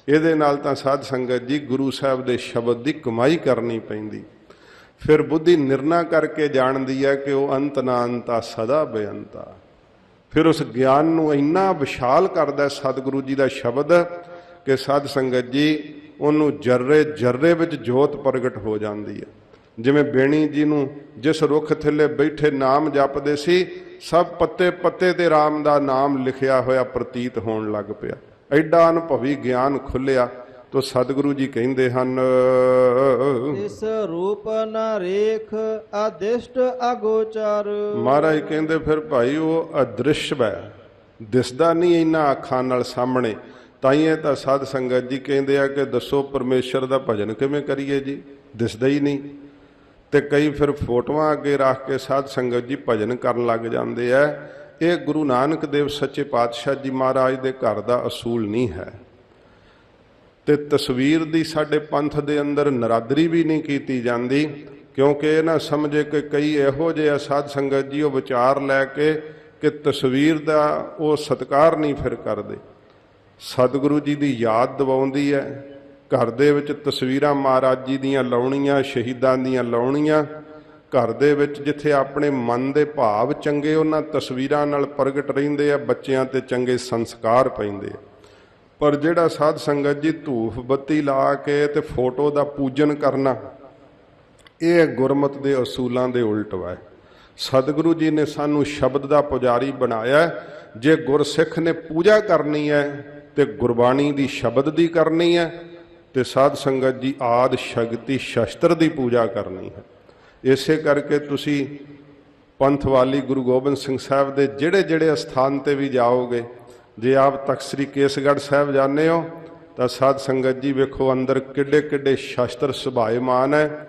ਇਹਦੇ ਨਾਲ ਤਾਂ ਸਾਧ ਸੰਗਤ ਜੀ ਗੁਰੂ ਸਾਹਿਬ ਦੇ ਸ਼ਬਦ ਦੀ ਕਮਾਈ ਕਰਨੀ ਪੈਂਦੀ। ਫਿਰ ਬੁੱਧੀ ਨਿਰਣਾ ਕਰਕੇ ਜਾਣਦੀ ਹੈ ਕਿ ਉਹ ਅੰਤ ਨਾ ਅੰਤਾ ਸਦਾ ਬੇਅੰਤਾ। ਫਿਰ ਉਸ ਗਿਆਨ ਨੂੰ ਇੰਨਾ ਵਿਸ਼ਾਲ ਕਰਦਾ ਸਤਿਗੁਰੂ ਜੀ ਦਾ ਸ਼ਬਦ ਕਿ ਸਾਧ ਸੰਗਤ ਜੀ ਉਹਨੂੰ ਜਰਰੇ ਜਰਰੇ ਵਿੱਚ ਜੋਤ ਪ੍ਰਗਟ ਹੋ ਜਾਂਦੀ ਹੈ। ਜਿਵੇਂ ਬੇਣੀ ਜੀ ਨੂੰ ਜਿਸ ਰੁੱਖ ਥੱਲੇ ਬੈਠੇ ਨਾਮ ਜਪਦੇ ਸੀ, ਸਭ ਪੱਤੇ ਪੱਤੇ ਤੇ ਰਾਮ ਦਾ ਨਾਮ ਲਿਖਿਆ ਹੋਇਆ ਪ੍ਰਤੀਤ ਹੋਣ ਲੱਗ ਪਿਆ। ਐਡਾ ਅਨੁਭਵੀ ਗਿਆਨ ਖੁੱਲਿਆ। ਤੋ ਸਤਿਗੁਰੂ ਜੀ ਕਹਿੰਦੇ ਹਨ ਇਸ ਰੂਪ ਨ ਰੇਖ ਆਦਿਸ਼ਟ ਅਗੋਚਰ। ਮਹਾਰਾਜ ਕਹਿੰਦੇ ਫਿਰ ਭਾਈ ਉਹ ਅਦ੍ਰਿਸ਼ ਹੈ, ਦਿਸਦਾ ਨਹੀਂ ਇੰਨਾ ਅੱਖਾਂ ਨਾਲ ਸਾਹਮਣੇ। ਤਾਈਏ ਤਾਂ ਸਾਧ ਸੰਗਤ ਜੀ ਕਹਿੰਦੇ ਆ ਕਿ ਦੱਸੋ ਪਰਮੇਸ਼ਰ ਦਾ ਭਜਨ ਕਿਵੇਂ ਕਰੀਏ ਜੀ, ਦਿਸਦਾ ਹੀ ਨਹੀਂ। ਤੇ ਕਈ ਫਿਰ ਫੋਟੋਆਂ ਅੱਗੇ ਰੱਖ ਕੇ ਸਾਧ ਸੰਗਤ ਜੀ ਭਜਨ ਕਰਨ ਲੱਗ ਜਾਂਦੇ ਆ। ਇਹ ਗੁਰੂ ਨਾਨਕ ਦੇਵ ਸੱਚੇ ਪਾਤਸ਼ਾਹ ਜੀ ਮਹਾਰਾਜ ਦੇ ਘਰ ਦਾ ਅਸੂਲ ਨਹੀਂ ਹੈ। ਤੇ ਤਸਵੀਰ ਦੀ ਸਾਡੇ ਪੰਥ ਦੇ ਅੰਦਰ ਨਰਾਦਰੀ ਵੀ ਨਹੀਂ ਕੀਤੀ ਜਾਂਦੀ, ਕਿਉਂਕਿ ਇਹ ਨਾ ਸਮਝੇ ਕਿ ਕਈ ਇਹੋ ਜਿਹੇ ਸਾਧ ਸੰਗਤ ਜੀ ਉਹ ਵਿਚਾਰ ਲੈ ਕੇ ਕਿ ਤਸਵੀਰ ਦਾ ਉਹ ਸਤਿਕਾਰ ਨਹੀਂ ਫਿਰ ਕਰਦੇ। ਸਤਿਗੁਰੂ ਜੀ ਦੀ ਯਾਦ ਦਿਵਾਉਂਦੀ ਹੈ। ਘਰ ਦੇ ਵਿੱਚ ਤਸਵੀਰਾਂ ਮਹਾਰਾਜ ਜੀ ਦੀਆਂ ਲਾਉਣੀਆਂ, ਸ਼ਹੀਦਾਂ ਦੀਆਂ ਲਾਉਣੀਆਂ। ਘਰ ਦੇ ਵਿੱਚ ਜਿੱਥੇ ਆਪਣੇ ਮਨ ਦੇ ਭਾਵ ਚੰਗੇ ਉਹਨਾਂ ਤਸਵੀਰਾਂ ਨਾਲ ਪ੍ਰਗਟ ਰਹਿੰਦੇ ਆ, ਬੱਚਿਆਂ ਤੇ ਚੰਗੇ ਸੰਸਕਾਰ ਪੈਂਦੇ ਆ। ਪਰ ਜਿਹੜਾ ਸਾਧ ਸੰਗਤ ਜੀ ਧੂਫ ਬੱਤੀ ਲਾ ਕੇ ਤੇ ਫੋਟੋ ਦਾ ਪੂਜਨ ਕਰਨਾ, ਇਹ ਗੁਰਮਤ ਦੇ ਅਸੂਲਾਂ ਦੇ ਉਲਟ ਵਾ। ਸਤਿਗੁਰੂ ਜੀ ਨੇ ਸਾਨੂੰ ਸ਼ਬਦ ਦਾ ਪੁਜਾਰੀ ਬਣਾਇਆ। ਜੇ ਗੁਰਸਿੱਖ ਨੇ ਪੂਜਾ ਕਰਨੀ ਹੈ ਤੇ ਗੁਰਬਾਣੀ ਦੀ ਸ਼ਬਦ ਦੀ ਕਰਨੀ ਹੈ, ਤੇ ਸਾਧ ਸੰਗਤ ਜੀ ਆਦਿ ਸ਼ਕਤੀ ਸ਼ਸਤਰ ਦੀ ਪੂਜਾ ਕਰਨੀ ਹੈ। ਇਸੇ ਕਰਕੇ ਤੁਸੀਂ ਪੰਥ ਵਾਲੀ ਗੁਰੂ ਗੋਬਿੰਦ ਸਿੰਘ ਸਾਹਿਬ ਦੇ ਜਿਹੜੇ ਜਿਹੜੇ ਅਸਥਾਨ ਤੇ ਵੀ ਜਾਓਗੇ, ਜੇ ਆਪ ਤਖਤ ਸ੍ਰੀ ਕੇਸਗੜ੍ਹ ਸਾਹਿਬ ਜਾਂਦੇ ਹੋ ਤਾਂ ਸਾਧ ਸੰਗਤ ਜੀ ਵੇਖੋ ਅੰਦਰ ਕਿੱਡੇ ਕਿੱਡੇ ਸ਼ਸਤਰ ਸੁਭਾਏਮਾਨ ਹੈ।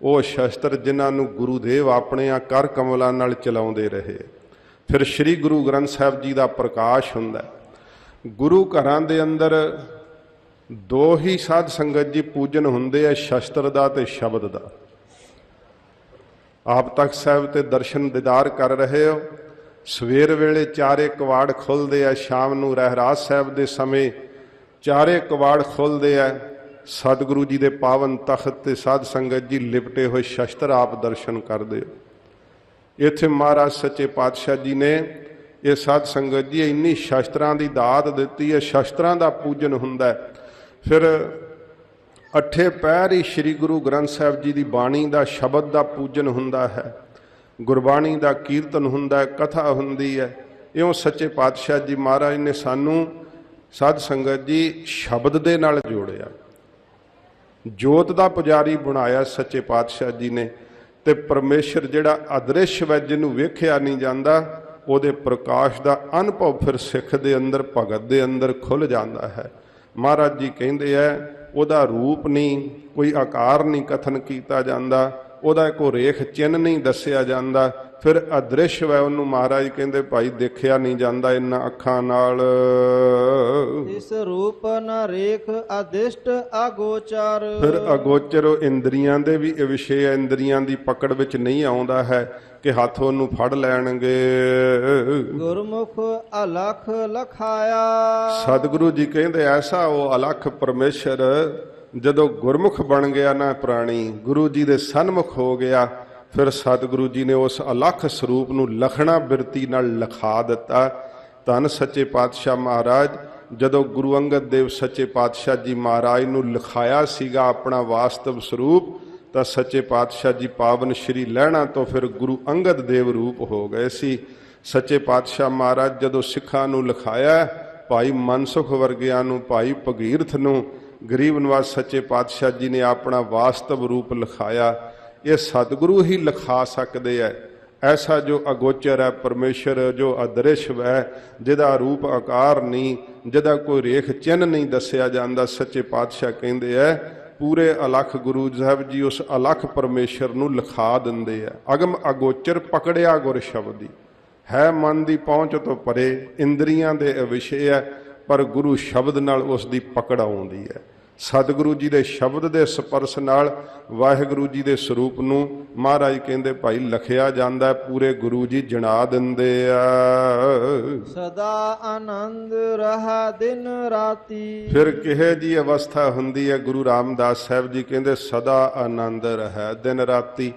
ਉਹ ਸ਼ਸਤਰ ਜਿਨ੍ਹਾਂ ਨੂੰ ਗੁਰੂਦੇਵ ਆਪਣੇ ਕਰ ਕਮਲਾਂ ਨਾਲ ਚਲਾਉਂਦੇ ਰਹੇ। ਫਿਰ ਸ੍ਰੀ ਗੁਰੂ ਗ੍ਰੰਥ ਸਾਹਿਬ ਜੀ ਦਾ ਪ੍ਰਕਾਸ਼ ਹੁੰਦਾ। ਗੁਰੂ ਘਰਾਂ ਦੇ ਅੰਦਰ ਦੋ ਹੀ ਸਾਧ ਸੰਗਤ ਜੀ ਪੂਜਨ ਹੁੰਦੇ ਆ, ਸ਼ਸਤਰ ਦਾ ਤੇ ਸ਼ਬਦ ਦਾ। ਆਪ ਤਖਤ ਸਾਹਿਬ ਤੇ ਦਰਸ਼ਨ ਦੀਦਾਰ ਕਰ ਰਹੇ ਹੋ। ਸਵੇਰ ਵੇਲੇ ਚਾਰੇ ਕਵਾੜ ਖੁੱਲ੍ਹਦੇ ਆ, ਸ਼ਾਮ ਨੂੰ ਰਹਿਰਾਸ ਸਾਹਿਬ ਦੇ ਸਮੇਂ ਚਾਰੇ ਕਵਾੜ ਖੁੱਲ੍ਹਦੇ ਆ। ਸਤਿਗੁਰੂ ਜੀ ਦੇ ਪਾਵਨ ਤਖਤ ਤੇ ਸਾਧ ਸੰਗਤ ਜੀ ਲਿਪਟੇ ਹੋਏ ਸ਼ਸਤਰ ਆਪ ਦਰਸ਼ਨ ਕਰਦੇ ਹੋ। ਇੱਥੇ ਮਹਾਰਾਜ ਸੱਚੇ ਪਾਤਸ਼ਾਹ ਜੀ ਨੇ ਇਹ ਸਾਧ ਸੰਗਤ ਜੀ ਇੰਨੀ ਸ਼ਸਤਰਾਂ ਦੀ ਦਾਤ ਦਿੱਤੀ ਹੈ, ਸ਼ਸਤਰਾਂ ਦਾ ਪੂਜਨ ਹੁੰਦਾ। ਫਿਰ ਅੱਠੇ ਪਹਿਰ ਹੀ ਸ੍ਰੀ ਗੁਰੂ ਗ੍ਰੰਥ ਸਾਹਿਬ ਜੀ ਦੀ ਬਾਣੀ ਦਾ ਸ਼ਬਦ ਦਾ ਪੂਜਨ ਹੁੰਦਾ ਹੈ, ਗੁਰਬਾਣੀ ਦਾ ਕੀਰਤਨ ਹੁੰਦਾ ਹੈ, ਕਥਾ ਹੁੰਦੀ ਹੈ। ਇਉਂ ਸੱਚੇ ਪਾਤਸ਼ਾਹ ਜੀ ਮਹਾਰਾਜ ਨੇ ਸਾਨੂੰ ਸਾਧ ਸੰਗਤ ਜੀ ਸ਼ਬਦ ਦੇ ਨਾਲ ਜੋੜਿਆ, ਜੋਤ ਦਾ ਪੁਜਾਰੀ ਬਣਾਇਆ ਸੱਚੇ ਪਾਤਸ਼ਾਹ ਜੀ ਨੇ। ਤੇ ਪਰਮੇਸ਼ਰ ਜਿਹੜਾ ਅਦ੍ਰਿਸ਼ ਹੈ, ਜਿਹਨੂੰ ਵੇਖਿਆ ਨਹੀਂ ਜਾਂਦਾ, ਉਹਦੇ ਪ੍ਰਕਾਸ਼ ਦਾ ਅਨੁਭਵ ਫਿਰ ਸਿੱਖ ਦੇ ਅੰਦਰ, ਭਗਤ ਦੇ ਅੰਦਰ ਖੁੱਲ੍ਹ ਜਾਂਦਾ ਹੈ। ਮਹਾਰਾਜ ਜੀ ਕਹਿੰਦੇ ਹੈ ਉਹਦਾ ਰੂਪ ਨਹੀਂ, ਕੋਈ ਆਕਾਰ ਨਹੀਂ ਕਥਨ ਕੀਤਾ ਜਾਂਦਾ, ਉਹਦਾ ਕੋਈ ਰੇਖ ਚਿੰਨ੍ਹ ਨਹੀਂ ਦੱਸਿਆ ਜਾਂਦਾ। ਫਿਰ ਅਦ੍ਰਿਸ਼ ਹੈ, ਉਹਨੂੰ ਮਹਾਰਾਜ ਕਹਿੰਦੇ ਭਾਈ ਦੇਖਿਆ ਨਹੀਂ ਜਾਂਦਾ ਇਹਨਾਂ ਅੱਖਾਂ ਨਾਲ। ਇਸ ਰੂਪ ਨ ਰੇਖ ਅਦਿਸ਼ਟ ਅਗੋਚਰ। ਫਿਰ ਅਗੋਚਰ ਇੰਦਰੀਆਂ ਦੇ ਵੀ ਇਹ ਵਿਸ਼ੇ ਹੈ, ਇੰਦਰੀਆਂ ਦੀ ਪਕੜ ਵਿੱਚ ਨਹੀਂ ਆਉਂਦਾ ਹੈ ਕਿ ਹੱਥ ਉਹਨੂੰ ਫੜ ਲੈਣਗੇ। ਗੁਰਮੁਖ ਅਲਖ ਲਖਾਇਆ। ਸਤਿਗੁਰੂ ਜੀ ਕਹਿੰਦੇ ਐਸਾ ਉਹ ਅਲਖ ਪਰਮੇਸ਼ਰ ਜਦੋਂ ਗੁਰਮੁਖ ਬਣ ਗਿਆ ਨਾ, ਪ੍ਰਾਣੀ ਗੁਰੂ ਜੀ ਦੇ ਸਨਮੁਖ ਹੋ ਗਿਆ, ਫਿਰ ਸਤਿਗੁਰੂ ਜੀ ਨੇ ਉਸ ਅਲਖ ਸਰੂਪ ਨੂੰ ਲਖਣਾ ਬਿਰਤੀ ਨਾਲ ਲਿਖਾ ਦਿੱਤਾ। ਧੰਨ ਸੱਚੇ ਪਾਤਸ਼ਾਹ ਮਹਾਰਾਜ ਜਦੋਂ ਗੁਰੂ ਅੰਗਦ ਦੇਵ ਸੱਚੇ ਪਾਤਸ਼ਾਹ ਜੀ ਮਹਾਰਾਜ ਨੂੰ ਲਿਖਾਇਆ ਸੀਗਾ ਆਪਣਾ ਵਾਸਤਵ ਸਰੂਪ, ਤਾਂ ਸੱਚੇ ਪਾਤਸ਼ਾਹ ਜੀ ਪਾਵਨ ਸ਼੍ਰੀ ਲਹਿਣਾ ਤੋਂ ਫਿਰ ਗੁਰੂ ਅੰਗਦ ਦੇਵ ਰੂਪ ਹੋ ਗਏ ਸੀ। ਸੱਚੇ ਪਾਤਸ਼ਾਹ ਮਹਾਰਾਜ ਜਦੋਂ ਸਿੱਖਾਂ ਨੂੰ ਲਿਖਾਇਆ, ਭਾਈ ਮਨਸੁਖ ਵਰਗਿਆਂ ਨੂੰ, ਭਾਈ ਭਗੀਰਥ ਨੂੰ, ਗਰੀਬ ਨਿਵਾਜ ਸੱਚੇ ਪਾਤਸ਼ਾਹ ਜੀ ਨੇ ਆਪਣਾ ਵਾਸਤਵ ਰੂਪ ਲਿਖਾਇਆ। ਇਹ ਸਤਿਗੁਰੂ ਹੀ ਲਿਖਾ ਸਕਦੇ ਹੈ। ਐਸਾ ਜੋ ਅਗੋਚਰ ਹੈ ਪਰਮੇਸ਼ਰ, ਜੋ ਅਦ੍ਰਿਸ਼ ਹੈ, ਜਿਹਦਾ ਰੂਪ ਆਕਾਰ ਨਹੀਂ, ਜਿਹਦਾ ਕੋਈ ਰੇਖ ਚਿੰਨ੍ਹ ਨਹੀਂ ਦੱਸਿਆ ਜਾਂਦਾ, ਸੱਚੇ ਪਾਤਸ਼ਾਹ ਕਹਿੰਦੇ ਹੈ ਪੂਰੇ ਅਲਖ ਗੁਰੂ ਸਾਹਿਬ ਜੀ ਉਸ ਅਲਖ ਪਰਮੇਸ਼ਰ ਨੂੰ ਲਿਖਾ ਦਿੰਦੇ ਆ। ਅਗਮ ਅਗੋਚਰ ਪਕੜਿਆ ਗੁਰ ਸ਼ਬਦੀ ਹੈ, ਮਨ ਦੀ ਪਹੁੰਚ ਤੋਂ ਪਰੇ, ਇੰਦਰੀਆਂ ਦੇ ਵਿਸ਼ੇ ਹੈ, ਪਰ ਗੁਰੂ ਸ਼ਬਦ ਨਾਲ ਉਸ ਦੀ ਪਕੜ ਆਉਂਦੀ ਹੈ। ਸਤਿਗੁਰੂ ਜੀ ਦੇ ਸ਼ਬਦ ਦੇ ਸਪਰਸ਼ ਨਾਲ ਵਾਹਿਗੁਰੂ ਜੀ ਦੇ ਸਰੂਪ ਨੂੰ ਮਹਾਰਾਜ ਕਹਿੰਦੇ ਭਾਈ ਲਖਿਆ ਜਾਂਦਾ, ਪੂਰੇ ਗੁਰੂ ਜੀ ਜਣਾ ਦਿੰਦੇ ਆ। ਸਦਾ ਆਨੰਦ ਰਹਾ ਦਿਨ ਰਾਤੀ। ਫਿਰ ਕਿਹੇ ਜੀ ਅਵਸਥਾ ਹੁੰਦੀ ਹੈ? ਗੁਰੂ ਰਾਮਦਾਸ ਸਾਹਿਬ ਜੀ ਕਹਿੰਦੇ ਸਦਾ ਆਨੰਦ ਰਹਾ ਦਿਨ ਰਾਤੀ।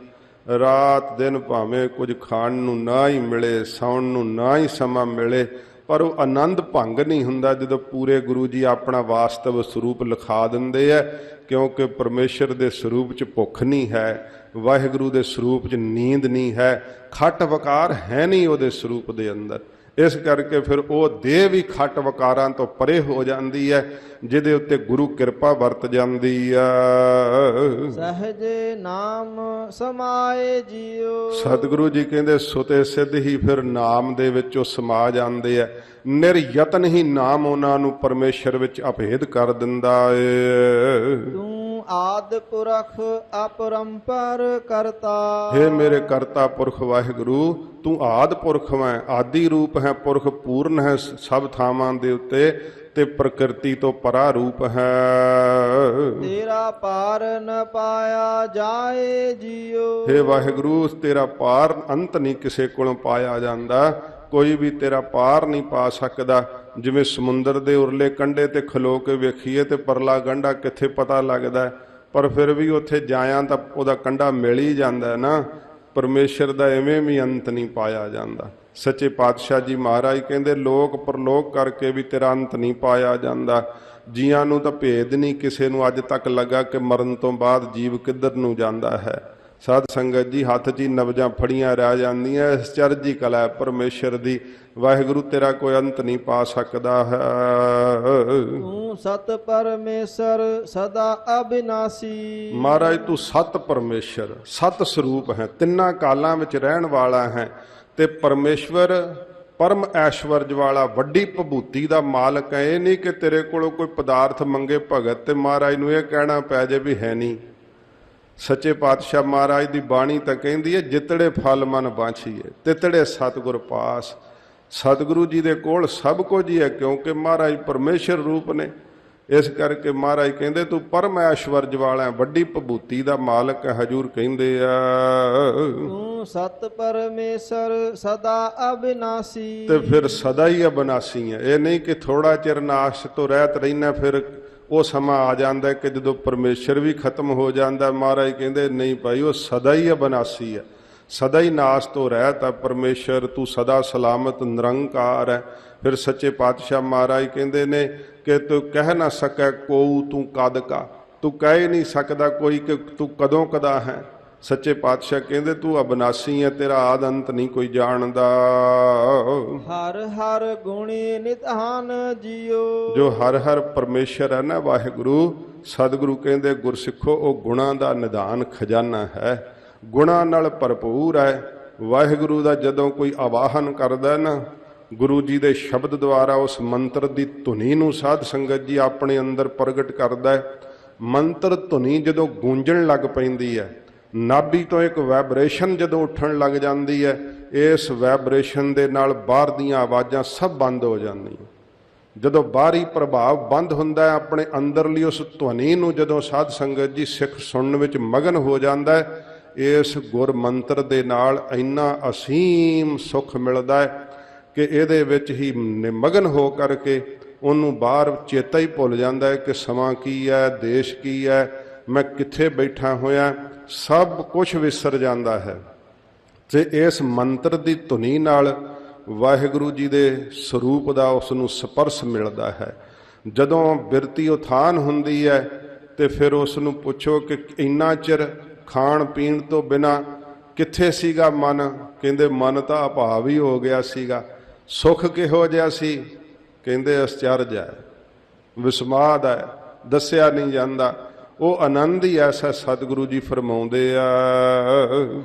ਰਾਤ ਦਿਨ ਭਾਵੇਂ ਕੁਝ ਖਾਣ ਨੂੰ ਨਾ ਹੀ ਮਿਲੇ, ਸੌਣ ਨੂੰ ਨਾ ਹੀ ਸਮਾਂ ਮਿਲੇ, ਪਰ ਉਹ ਆਨੰਦ ਭੰਗ ਨਹੀਂ ਹੁੰਦਾ ਜਦੋਂ ਪੂਰੇ ਗੁਰੂ ਜੀ ਆਪਣਾ ਵਾਸਤਵ ਸਰੂਪ ਲਿਖਾ ਦਿੰਦੇ ਹੈ। ਕਿਉਂਕਿ ਪਰਮੇਸ਼ਰ ਦੇ ਸਰੂਪ 'ਚ ਭੁੱਖ ਨਹੀਂ ਹੈ, ਵਾਹਿਗੁਰੂ ਦੇ ਸਰੂਪ 'ਚ ਨੀਂਦ ਨਹੀਂ ਹੈ, ਖੱਟ ਵਕਾਰ ਹੈ ਨਹੀਂ ਉਹਦੇ ਸਰੂਪ ਦੇ ਅੰਦਰ। ਇਸ ਕਰਕੇ ਫਿਰ ਉਹ ਦੇਹ ਵੀ ਖੱਟ ਵਕਾਰਾਂ ਤੋਂ ਪਰੇ ਹੋ ਜਾਂਦੀ ਹੈ, ਜਿਹਦੇ ਉੱਤੇ ਗੁਰੂ ਕਿਰਪਾ ਵਰਤ ਜਾਂਦੀ ਆ। ਸਹਜੇ ਨਾਮ ਸਮਾਏ ਜੀਓ। ਸਤਿਗੁਰੂ ਜੀ ਕਹਿੰਦੇ ਸੁਤੇ ਸਿੱਧ ਹੀ ਫਿਰ ਨਾਮ ਦੇ ਵਿੱਚ ਉਹ ਸਮਾ ਜਾਂਦੇ ਆ। ਨਿਰਯਤਨ ਹੀ ਨਾਮ ਉਹਨਾਂ ਨੂੰ ਪਰਮੇਸ਼ਰ ਵਿੱਚ ਅਭੇਦ ਕਰ ਦਿੰਦਾ ਏ। ਤੂੰ ਆਦਿ ਪੁਰਖ ਅਪਰੰਪਰ ਕਰਤਾ। ਹੇ ਮੇਰੇ ਕਰਤਾ ਪੁਰਖ ਵਾਹਿਗੁਰੂ, ਤੂੰ ਆਦਿ ਪੁਰਖ ਹੈ, ਆਦਿ ਰੂਪ ਹੈ, ਪੁਰਖ ਪੂਰਨ ਹੈ ਸਭ ਥਾਵਾਂ ਦੇ ਉੱਤੇ, ਤੇ ਪ੍ਰਕਿਰਤੀ ਤੋਂ ਪਰਾ ਰੂਪ ਹੈ। ਤੇਰਾ ਪਾਰ ਨ ਪਾਇਆ ਜਾਏ ਜੀਓ। ਹੇ ਵਾਹਿਗੁਰੂ, ਤੇਰਾ ਪਾਰ ਅੰਤ ਨਹੀਂ ਕਿਸੇ ਕੋਲੋਂ ਪਾਇਆ ਜਾਂਦਾ, ਕੋਈ ਵੀ ਤੇਰਾ ਪਾਰ ਨਹੀਂ ਪਾ ਸਕਦਾ। ਜਿਵੇਂ ਸਮੁੰਦਰ ਦੇ ਉਰਲੇ ਕੰਢੇ ਤੇ ਖਲੋ ਕੇ ਵੇਖੀਏ ਤੇ ਪਰਲਾ ਕੰਢਾ ਕਿੱਥੇ ਪਤਾ ਲੱਗਦਾ, ਪਰ ਫਿਰ ਵੀ ਉੱਥੇ ਜਾਇਆ ਤਾਂ ਉਹਦਾ ਕੰਢਾ ਮਿਲ ਹੀ ਜਾਂਦਾ ਨਾ। ਪਰਮੇਸ਼ਰ ਦਾ ਐਵੇਂ ਵੀ ਅੰਤ ਨਹੀਂ ਪਾਇਆ ਜਾਂਦਾ। ਸੱਚੇ ਪਾਤਸ਼ਾਹ ਜੀ ਮਹਾਰਾਜ ਕਹਿੰਦੇ ਲੋਕ ਪਰਲੋਕ ਕਰਕੇ ਵੀ ਤੇਰਾ ਅੰਤ ਨਹੀਂ ਪਾਇਆ ਜਾਂਦਾ। ਜੀਆਂ ਨੂੰ ਤਾਂ ਭੇਦ ਨਹੀਂ ਕਿਸੇ ਨੂੰ ਅੱਜ ਤੱਕ ਲੱਗਾ ਕਿ ਮਰਨ ਤੋਂ ਬਾਅਦ ਜੀਵ ਕਿੱਧਰ ਨੂੰ ਜਾਂਦਾ ਹੈ, ਸਾਧ ਸੰਗਤ ਜੀ ਹੱਥ 'ਚ ਹੀ ਨਬਜਾਂ ਫੜੀਆਂ ਰਹਿ ਜਾਂਦੀਆਂ। ਇਸ ਚੜ੍ਹਦੀ ਕਲਾ ਪਰਮੇਸ਼ਰ ਦੀ। ਵਾਹਿਗੁਰੂ ਤੇਰਾ ਕੋਈ ਅੰਤ ਨਹੀਂ ਪਾ ਸਕਦਾ ਹੈ। ਤੂੰ ਸਤ ਪਰਮੇਸ਼ਰ ਸਦਾ ਅਬਿਨਾਸੀ। ਮਹਾਰਾਜ ਤੂੰ ਸਤ ਪਰਮੇਸ਼ਰ ਸਤ ਸਰੂਪ ਹੈ, ਤਿੰਨਾਂ ਕਾਲਾਂ ਵਿੱਚ ਰਹਿਣ ਵਾਲਾ ਹੈ ਤੇ ਪਰਮੇਸ਼ਵਰ ਪਰਮ ਐਸ਼ਵਰਜ ਵਾਲਾ, ਵੱਡੀ ਭਬੂਤੀ ਦਾ ਮਾਲਕ ਹੈ। ਇਹ ਨਹੀਂ ਕਿ ਤੇਰੇ ਕੋਲੋਂ ਕੋਈ ਪਦਾਰਥ ਮੰਗੇ ਭਗਤ ਤੇ ਮਹਾਰਾਜ ਨੂੰ ਇਹ ਕਹਿਣਾ ਪੈ ਜੇ ਵੀ ਹੈ ਨਹੀਂ। ਸੱਚੇ ਪਾਤਸ਼ਾਹ ਮਹਾਰਾਜ ਦੀ ਬਾਣੀ ਤਾਂ ਕਹਿੰਦੀ ਹੈ, ਜਿਤੜੇ ਫਲ ਮਨ ਬਾਛੀਏ ਤਿਤੜੇ ਸਤਿਗੁਰ ਪਾਸ। ਸਤਿਗੁਰੂ ਜੀ ਦੇ ਕੋਲ ਸਭ ਕੁਝ ਹੀ ਹੈ, ਕਿਉਂਕਿ ਮਹਾਰਾਜ ਪਰਮੇਸ਼ਰ ਰੂਪ ਨੇ। ਇਸ ਕਰਕੇ ਮਹਾਰਾਜ ਕਹਿੰਦੇ ਤੂੰ ਪਰਮ ਐਸ਼ਵਰਜ ਵਾਲਾ ਹੈ, ਵੱਡੀ ਭਬੂਤੀ ਦਾ ਮਾਲਕ ਹੈ। ਹਜੂਰ ਕਹਿੰਦੇ ਆ ਤੂੰ ਸਤ ਪਰਮੇਸ਼ਰ ਸਦਾ ਅਬਿਨਾਸੀ। ਤੇ ਫਿਰ ਸਦਾ ਹੀ ਅਬਿਨਾਸੀ ਹੈ। ਇਹ ਨਹੀਂ ਕਿ ਥੋੜਾ ਚਿਰ ਨਾਸ਼ ਤੋਂ ਰਹਿਤ ਰਹਿਣਾ, ਫਿਰ ਉਹ ਸਮਾਂ ਆ ਜਾਂਦਾ ਕਿ ਜਦੋਂ ਪਰਮੇਸ਼ਰ ਵੀ ਖਤਮ ਹੋ ਜਾਂਦਾ। ਮਹਾਰਾਜ ਕਹਿੰਦੇ ਨਹੀਂ ਭਾਈ, ਉਹ ਸਦਾ ਹੀ ਅਬਿਨਾਸੀ ਹੈ, ਸਦਾ ਹੀ ਨਾਸ਼ ਤੋਂ ਰਹਿਤ ਹੈ ਪਰਮੇਸ਼ਰ। ਤੂੰ ਸਦਾ ਸਲਾਮਤ ਨਿਰੰਕਾਰ ਹੈ। ਫਿਰ ਸੱਚੇ ਪਾਤਸ਼ਾਹ ਮਹਾਰਾਜ ਕਹਿੰਦੇ ਨੇ ਕਿ ਤੂੰ ਕਹਿ ਨਾ ਸਕੈ ਕੋਊ ਤੂੰ ਕਦ ਕਾ। ਤੂੰ ਕਹਿ ਨਹੀਂ ਸਕਦਾ ਕੋਈ ਕਿ ਤੂੰ ਕਦੋਂ ਕਦਾ ਹੈ। ਸੱਚੇ ਪਾਤਸ਼ਾਹ ਕਹਿੰਦੇ ਤੂੰ ਅਬਿਨਾਸੀ ਹੈ, ਤੇਰਾ ਆਦ ਅੰਤ ਨਹੀਂ ਕੋਈ ਜਾਣਦਾ। ਹਰ ਹਰ ਗੁਣੀ ਨਿਧਾਨ ਜੀਓ। ਜੋ ਹਰ ਹਰ ਪਰਮੇਸ਼ਰ ਹੈ ਨਾ ਵਾਹਿਗੁਰੂ, ਸਤਿਗੁਰੂ ਕਹਿੰਦੇ ਗੁਰਸਿੱਖੋ ਉਹ ਗੁਣਾਂ ਦਾ ਨਿਧਾਨ ਖਜ਼ਾਨਾ ਹੈ, ਗੁਣਾਂ ਨਾਲ ਭਰਪੂਰ ਹੈ। ਵਾਹਿਗੁਰੂ ਦਾ ਜਦੋਂ ਕੋਈ ਆਵਾਹਨ ਕਰਦਾ ਨਾ ਗੁਰੂ ਜੀ ਦੇ ਸ਼ਬਦ ਦੁਆਰਾ, ਉਸ ਮੰਤਰ ਦੀ ਧੁਨੀ ਨੂੰ ਸਾਧ ਸੰਗਤ ਜੀ ਆਪਣੇ ਅੰਦਰ ਪ੍ਰਗਟ ਕਰਦਾ ਹੈ। ਮੰਤਰ ਧੁਨੀ ਜਦੋਂ ਗੂੰਜਣ ਲੱਗ ਪੈਂਦੀ ਹੈ, ਨਾਭੀ ਤੋਂ ਇੱਕ ਵਾਈਬ੍ਰੇਸ਼ਨ ਜਦੋਂ ਉੱਠਣ ਲੱਗ ਜਾਂਦੀ ਹੈ, ਇਸ ਵਾਈਬ੍ਰੇਸ਼ਨ ਦੇ ਨਾਲ ਬਾਹਰ ਦੀਆਂ ਆਵਾਜ਼ਾਂ ਸਭ ਬੰਦ ਹੋ ਜਾਂਦੀਆਂ। ਜਦੋਂ ਬਾਹਰੀ ਪ੍ਰਭਾਵ ਬੰਦ ਹੁੰਦਾ ਹੈ, ਆਪਣੇ ਅੰਦਰਲੀ ਉਸ ਧੁਨੀ ਨੂੰ ਜਦੋਂ ਸਾਧ ਸੰਗਤ ਜੀ ਸਿੱਖ ਸੁਣਨ ਵਿੱਚ ਮਗਨ ਹੋ ਜਾਂਦਾ ਹੈ, ਇਸ ਗੁਰ ਮੰਤਰ ਦੇ ਨਾਲ ਇੰਨਾ ਅਸੀਮ ਸੁੱਖ ਮਿਲਦਾ ਹੈ ਕਿ ਇਹਦੇ ਵਿੱਚ ਹੀ ਨਿਮਗਨ ਹੋ ਕਰਕੇ ਉਹਨੂੰ ਬਾਹਰ ਚੇਤਾ ਹੀ ਭੁੱਲ ਜਾਂਦਾ ਹੈ ਕਿ ਸਮਾਂ ਕੀ ਹੈ, ਦੇਸ਼ ਕੀ ਹੈ, ਮੈਂ ਕਿੱਥੇ ਬੈਠਾ ਹੋਇਆ, ਸਭ ਕੁਝ ਵਿਸਰ ਜਾਂਦਾ ਹੈ। ਤੇ ਇਸ ਮੰਤਰ ਦੀ ਧੁਨੀ ਨਾਲ ਵਾਹਿਗੁਰੂ ਜੀ ਦੇ ਸਰੂਪ ਦਾ ਉਸ ਨੂੰ ਸਪਰਸ਼ ਮਿਲਦਾ ਹੈ। ਜਦੋਂ ਬਿਰਤੀ ਉਥਾਨ ਹੁੰਦੀ ਹੈ ਤੇ ਫਿਰ ਉਸ ਨੂੰ ਪੁੱਛੋ ਕਿ ਇੰਨਾ ਚਿਰ ਖਾਣ ਪੀਣ ਤੋਂ ਬਿਨਾਂ ਕਿੱਥੇ ਸੀਗਾ ਮਨ? ਕਹਿੰਦੇ ਮਨ ਤਾਂ ਅਭਾਵ ਹੀ ਹੋ ਗਿਆ ਸੀਗਾ। ਸੁੱਖ ਕਿਹੋ ਜਿਹਾ ਸੀ? ਕਹਿੰਦੇ ਅਸਚਰਜ ਹੈ, ਵਿਸਮਾਦ ਹੈ, ਦੱਸਿਆ ਨਹੀਂ ਜਾਂਦਾ। ਉਹ ਆਨੰਦ ਹੀ ਐਸਾ ਸਤਿਗੁਰੂ ਜੀ ਫਰਮਾਉਂਦੇ ਆ।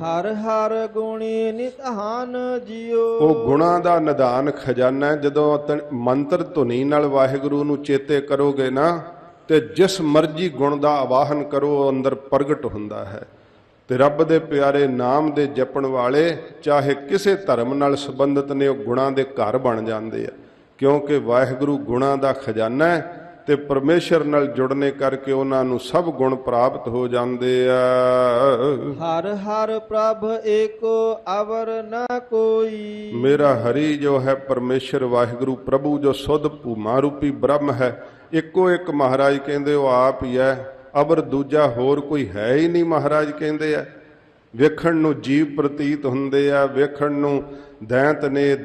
ਹਰ ਹਰ ਗੁਣੀ ਨਿਧਾਨ ਜੀਓ। ਉਹ ਗੁਣਾਂ ਦਾ ਨਿਧਾਨ ਖਜ਼ਾਨਾ ਹੈ। ਜਦੋਂ ਮੰਤਰ ਧੁਨੀ ਨਾਲ ਵਾਹਿਗੁਰੂ ਨੂੰ ਚੇਤੇ ਕਰੋਗੇ ਨਾ, ਤੇ ਜਿਸ ਮਰਜੀ ਗੁਣ ਦਾ ਆਵਾਹਨ ਕਰੋ ਉਹ ਅੰਦਰ ਪ੍ਰਗਟ ਹੁੰਦਾ ਹੈ। ਤੇ ਰੱਬ ਦੇ ਪਿਆਰੇ ਨਾਮ ਦੇ ਜਪਣ ਵਾਲੇ ਚਾਹੇ ਕਿਸੇ ਧਰਮ ਨਾਲ ਸੰਬੰਧਿਤ ਨੇ, ਉਹ ਗੁਣਾਂ ਦੇ ਘਰ ਬਣ ਜਾਂਦੇ ਆ, ਕਿਉਂਕਿ ਵਾਹਿਗੁਰੂ ਗੁਣਾਂ ਦਾ ਖਜ਼ਾਨਾ ਹੈ ਤੇ ਪਰਮੇਸ਼ਰ ਨਾਲ ਜੁੜਨੇ ਕਰਕੇ ਉਹਨਾਂ ਨੂੰ ਸਭ ਗੁਣ ਪ੍ਰਾਪਤ ਹੋ ਜਾਂਦੇ ਆ। ਹਰ ਹਰ ਪ੍ਰਭ ਏਕੋ ਅਵਰ ਨ ਕੋਈ। ਮੇਰਾ ਹਰੀ ਜੋ ਹੈ ਪਰਮੇਸ਼ਰ ਵਾਹਿਗੁਰੂ ਪ੍ਰਭੂ, ਜੋ ਸੁਧ ਭੂਮਾ ਰੂਪੀ ਬ੍ਰਹਮ ਹੈ, ਇੱਕੋ ਇੱਕ ਮਹਾਰਾਜ ਕਹਿੰਦੇ ਉਹ ਆਪ ਹੀ ਹੈ, ਅਵਰ ਦੂਜਾ ਹੋਰ ਕੋਈ ਹੈ ਹੀ ਨਹੀਂ। ਮਹਾਰਾਜ ਕਹਿੰਦੇ ਆ ਵੇਖਣ ਨੂੰ ਜੀਵ ਪ੍ਰਤੀਤ ਹੁੰਦੇ ਆ, ਵੇਖਣ ਨੂੰ ਦੈਂਤ ਨੇ,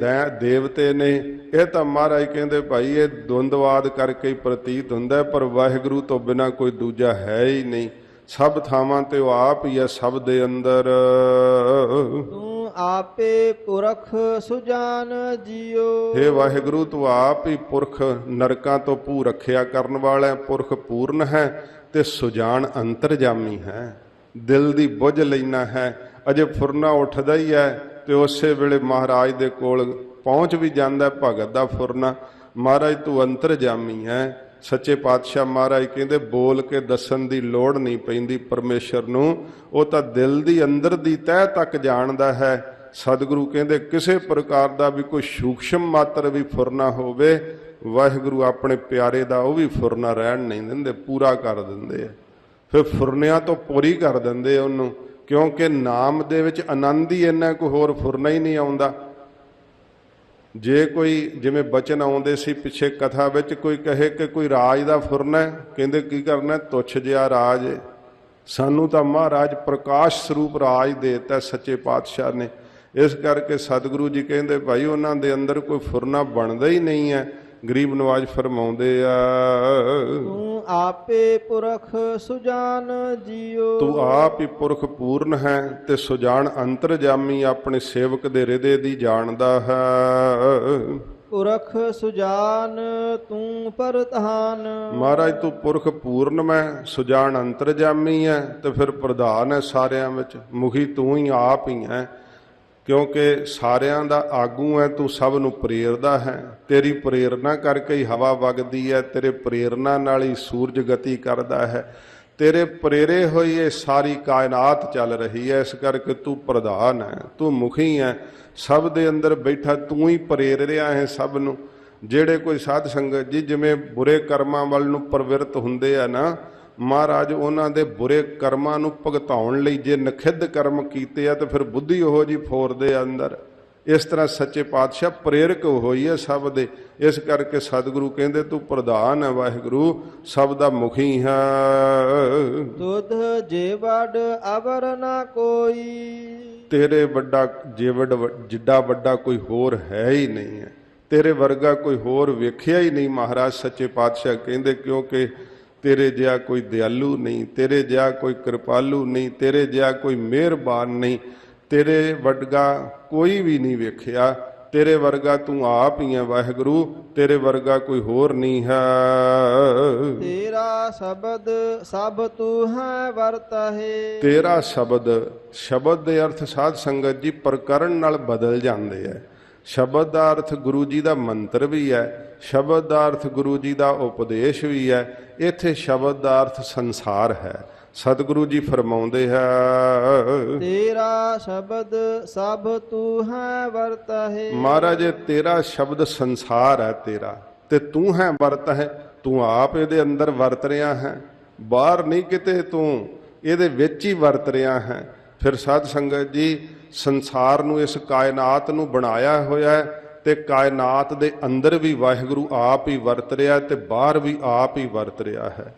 ਦੇਵਤੇ ਨੇ। ਇਹ ਤਾਂ ਮਹਾਰਾਜ ਕਹਿੰਦੇ ਭਾਈ ਇਹ ਦੁੰਦਵਾਦ ਕਰਕੇ ਹੀ ਪ੍ਰਤੀਤ ਹੁੰਦਾ, ਪਰ ਵਾਹਿਗੁਰੂ ਤੋਂ ਬਿਨਾ ਕੋਈ ਦੂਜਾ ਹੈ ਹੀ ਨਹੀਂ। ਸਭ ਥਾਵਾਂ ਤੇ ਉਹ ਆਪ ਹੀ ਹੈ, ਸਭ ਦੇ ਅੰਦਰ। ਤੂੰ ਆਪੇ ਪੁਰਖ ਸੁਜਾਨ ਜੀਓ। ਹੇ ਵਾਹਿਗੁਰੂ ਤੂੰ ਆਪ ਹੀ ਪੁਰਖ, ਨਰਕਾਂ ਤੋਂ ਭੂ ਰੱਖਿਆ ਕਰਨ ਵਾਲਾ ਪੁਰਖ ਪੂਰਨ ਹੈ ਤੇ ਸੁਜਾਨ ਅੰਤਰਜਾਮੀ ਹੈ। ਦਿਲ ਦੀ ਬੁੱਝ ਲੈਣਾ ਹੈ। ਅਜੇ ਫੁਰਨਾ ਉੱਠਦਾ ਹੀ ਹੈ ਤੇ ਉਸੇ ਵੇਲੇ ਮਹਾਰਾਜ ਦੇ ਕੋਲ ਪਹੁੰਚ ਵੀ ਜਾਂਦਾ ਭਗਤ ਦਾ ਫੁਰਨਾ। ਮਹਾਰਾਜ ਤੂੰ ਅੰਤਰਜਾਮੀ ਹੈ। ਸੱਚੇ ਪਾਤਸ਼ਾਹ ਮਹਾਰਾਜ ਕਹਿੰਦੇ ਬੋਲ ਕੇ ਦੱਸਣ ਦੀ ਲੋੜ ਨਹੀਂ ਪੈਂਦੀ ਪਰਮੇਸ਼ਰ ਨੂੰ, ਉਹ ਤਾਂ ਦਿਲ ਦੀ ਅੰਦਰ ਦੀ ਤਹਿ ਤੱਕ ਜਾਣਦਾ ਹੈ। ਸਤਿਗੁਰੂ ਕਹਿੰਦੇ ਕਿਸੇ ਪ੍ਰਕਾਰ ਦਾ ਵੀ ਕੋਈ ਸੂਖਸ਼ਮ ਮਾਤਰ ਵੀ ਫੁਰਨਾ ਹੋਵੇ, ਵਾਹਿਗੁਰੂ ਆਪਣੇ ਪਿਆਰੇ ਦਾ ਉਹ ਵੀ ਫੁਰਨਾ ਰਹਿਣ ਨਹੀਂ ਦਿੰਦੇ, ਪੂਰਾ ਕਰ ਦਿੰਦੇ ਆ। ਫਿਰ ਫੁਰਨਿਆਂ ਤੋਂ ਪੂਰੀ ਕਰ ਦਿੰਦੇ ਉਹਨੂੰ, ਕਿਉਂਕਿ ਨਾਮ ਦੇ ਵਿੱਚ ਆਨੰਦ ਹੀ ਇੰਨਾ, ਕੋਈ ਹੋਰ ਫੁਰਨਾ ਹੀ ਨਹੀਂ ਆਉਂਦਾ। ਜੇ ਕੋਈ ਜਿਵੇਂ ਬਚਨ ਆਉਂਦੇ ਸੀ ਪਿੱਛੇ ਕਥਾ ਵਿੱਚ, ਕੋਈ ਕਹੇ ਕਿ ਕੋਈ ਰਾਜ ਦਾ ਫੁਰਨਾ, ਕਹਿੰਦੇ ਕੀ ਕਰਨਾ? ਤੁੱਛ ਜਿਹਾ ਰਾਜ। ਸਾਨੂੰ ਤਾਂ ਮਹਾਰਾਜ ਪ੍ਰਕਾਸ਼ ਸਰੂਪ ਰਾਜ ਦੇ ਦਿੱਤਾ ਸੱਚੇ ਪਾਤਸ਼ਾਹ ਨੇ। ਇਸ ਕਰਕੇ ਸਤਿਗੁਰੂ ਜੀ ਕਹਿੰਦੇ ਭਾਈ ਉਹਨਾਂ ਦੇ ਅੰਦਰ ਕੋਈ ਫੁਰਨਾ ਬਣਦਾ ਹੀ ਨਹੀਂ ਹੈ। ਗਰੀਬ ਨਵਾਜ ਫਰਮਾਉਂਦੇ ਆ ਤੂੰ ਆਪੇ ਪੁਰਖ ਸੁਜਾਨ ਜਿਉ। ਤੂੰ ਆਪ ਹੀ ਪੁਰਖ ਪੂਰਨ ਹੈ ਤੇ ਸੁਜਾਨ ਅੰਤਰਜਾਮੀ ਆਪਣੇ ਸੇਵਕ ਦੇ ਹਿਰਦੇ ਦੀ ਜਾਣਦਾ ਹੈ। ਪੁਰਖ ਸੁਜਾਨ ਤੂੰ ਪ੍ਰਧਾਨ। ਮਹਾਰਾਜ ਤੂੰ ਪੁਰਖ ਪੂਰਨ ਮੈਂ ਸੁਜਾਨ ਅੰਤਰਜਾਮੀ ਹੈ ਤੇ ਫਿਰ ਪ੍ਰਧਾਨ ਹੈ ਸਾਰਿਆਂ ਵਿੱਚ। ਮੁਖੀ ਤੂੰ ਹੀ ਆਪ ਹੀ ਹੈ ਕਿਉਂਕਿ ਸਾਰਿਆਂ ਦਾ ਆਗੂ ਹੈ। ਤੂੰ ਸਭ ਨੂੰ ਪ੍ਰੇਰਦਾ ਹੈ। ਤੇਰੀ ਪ੍ਰੇਰਨਾ ਕਰਕੇ ਹੀ ਹਵਾ ਵਗਦੀ ਹੈ। ਤੇਰੇ ਪ੍ਰੇਰਨਾ ਨਾਲ ਹੀ ਸੂਰਜ ਗਤੀ ਕਰਦਾ ਹੈ। ਤੇਰੇ ਪ੍ਰੇਰੇ ਹੋਈ ਇਹ ਸਾਰੀ ਕਾਇਨਾਤ ਚੱਲ ਰਹੀ ਹੈ। ਇਸ ਕਰਕੇ ਤੂੰ ਪ੍ਰਧਾਨ ਹੈ, ਤੂੰ ਮੁਖੀ ਹੈ। ਸਭ ਦੇ ਅੰਦਰ ਬੈਠਾ ਤੂੰ ਹੀ ਪ੍ਰੇਰ ਰਿਹਾ ਹੈ ਸਭ ਨੂੰ। ਜਿਹੜੇ ਕੋਈ ਸਾਧ ਸੰਗਤ ਜੀ ਜਿਵੇਂ ਬੁਰੇ ਕਰਮਾਂ ਵੱਲ ਨੂੰ ਪ੍ਰਵਿਰਤ ਹੁੰਦੇ ਆ ਨਾ, ਮਹਾਰਾਜ ਉਹਨਾਂ ਦੇ ਬੁਰੇ ਕਰਮਾਂ ਨੂੰ ਭੁਗਤਾਉਣ ਲਈ ਜੇ ਨਖਿੱਧ ਕਰਮ ਕੀਤੇ ਆ ਤਾਂ ਫਿਰ ਬੁੱਧੀ ਉਹੋ ਜੀ ਫੋਰਦੇ ਆ ਅੰਦਰ। ਇਸ ਤਰ੍ਹਾਂ ਸੱਚੇ ਪਾਤਸ਼ਾਹ ਪ੍ਰੇਰਕ ਹੋਈ ਹੈ ਸਭ ਦੇ। ਇਸ ਕਰਕੇ ਸਤਿਗੁਰੂ ਕਹਿੰਦੇ ਤੂੰ ਪ੍ਰਧਾਨ ਹੈ ਵਾਹਿਗੁਰੂ, ਸਭ ਦਾ ਮੁਖੀ ਹੈ। ਤੁਧ ਜੇ ਵਡ ਅਵਰ ਨਾ ਕੋਈ। ਤੇਰੇ ਵੱਡਾ ਜਿੱਡਾ ਵੱਡਾ ਕੋਈ ਹੋਰ ਹੈ ਹੀ ਨਹੀਂ ਹੈ। ਤੇਰੇ ਵਰਗਾ ਕੋਈ ਹੋਰ ਵੇਖਿਆ ਹੀ ਨਹੀਂ ਮਹਾਰਾਜ ਸੱਚੇ ਪਾਤਸ਼ਾਹ ਕਹਿੰਦੇ, ਕਿਉਂਕਿ ਤੇਰੇ ਜਿਹਾ ਕੋਈ ਦਿਆਲੂ ਨਹੀਂ, ਤੇਰੇ ਜਿਹਾ ਕੋਈ ਕਿਰਪਾਲੂ ਨਹੀਂ, ਤੇਰੇ ਜਿਹਾ ਕੋਈ ਮਿਹਰਬਾਨ ਨਹੀਂ, ਤੇਰੇ ਵਰਗਾ ਕੋਈ ਵੀ ਨਹੀਂ ਵੇਖਿਆ। ਤੇਰੇ ਵਰਗਾ ਤੂੰ ਆਪ ਹੀ ਹੈ ਵਾਹਿਗੁਰੂ, ਤੇਰੇ ਵਰਗਾ ਕੋਈ ਹੋਰ ਨਹੀਂ ਹੈ। ਤੇਰਾ ਸ਼ਬਦ ਸਭ ਤੂੰ ਹੈ ਵਰਤਹਿ। ਤੇਰਾ ਸ਼ਬਦ ਦੇ ਅਰਥ ਸਾਧ ਸੰਗਤ ਜੀ ਪ੍ਰਕਰਨ ਨਾਲ ਬਦਲ ਜਾਂਦੇ ਹੈ। ਸ਼ਬਦ ਦਾ ਅਰਥ ਗੁਰੂ ਜੀ ਦਾ ਮੰਤਰ ਵੀ ਹੈ, ਸ਼ਬਦ ਦਾ ਅਰਥ ਗੁਰੂ ਜੀ ਦਾ ਉਪਦੇਸ਼ ਵੀ ਹੈ। ਇੱਥੇ ਸ਼ਬਦ ਦਾ ਅਰਥ ਸੰਸਾਰ ਹੈ। ਸਤਿਗੁਰੂ ਜੀ ਫਰਮਾਉਂਦੇ ਹੈ ਤੇਰਾ ਸ਼ਬਦ ਸਭ ਤੂੰ ਹੈ ਵਰਤਹਿ। ਮਹਾਰਾਜ ਤੇਰਾ ਸ਼ਬਦ ਸੰਸਾਰ ਹੈ ਤੇਰਾ, ਤੇ ਤੂੰ ਹੈ ਵਰਤ ਹੈ। ਤੂੰ ਆਪ ਇਹਦੇ ਅੰਦਰ ਵਰਤ ਰਿਹਾ ਹੈ, ਬਾਹਰ ਨਹੀਂ ਕਿਤੇ, ਤੂੰ ਇਹਦੇ ਵਿੱਚ ਹੀ ਵਰਤ ਰਿਹਾ ਹੈ। ਫਿਰ ਸਾਧ ਸੰਗਤ ਜੀ ਸੰਸਾਰ ਨੂੰ, ਇਸ ਕਾਇਨਾਤ ਨੂੰ ਬਣਾਇਆ ਹੋਇਆ ਹੈ ਤੇ ਕਾਇਨਾਤ ਦੇ ਅੰਦਰ ਵੀ ਵਾਹਿਗੁਰੂ ਆਪ ਹੀ ਵਰਤ ਰਿਹਾ ਤੇ ਬਾਹਰ ਵੀ ਆਪ ਹੀ ਵਰਤ ਰਿਹਾ ਹੈ।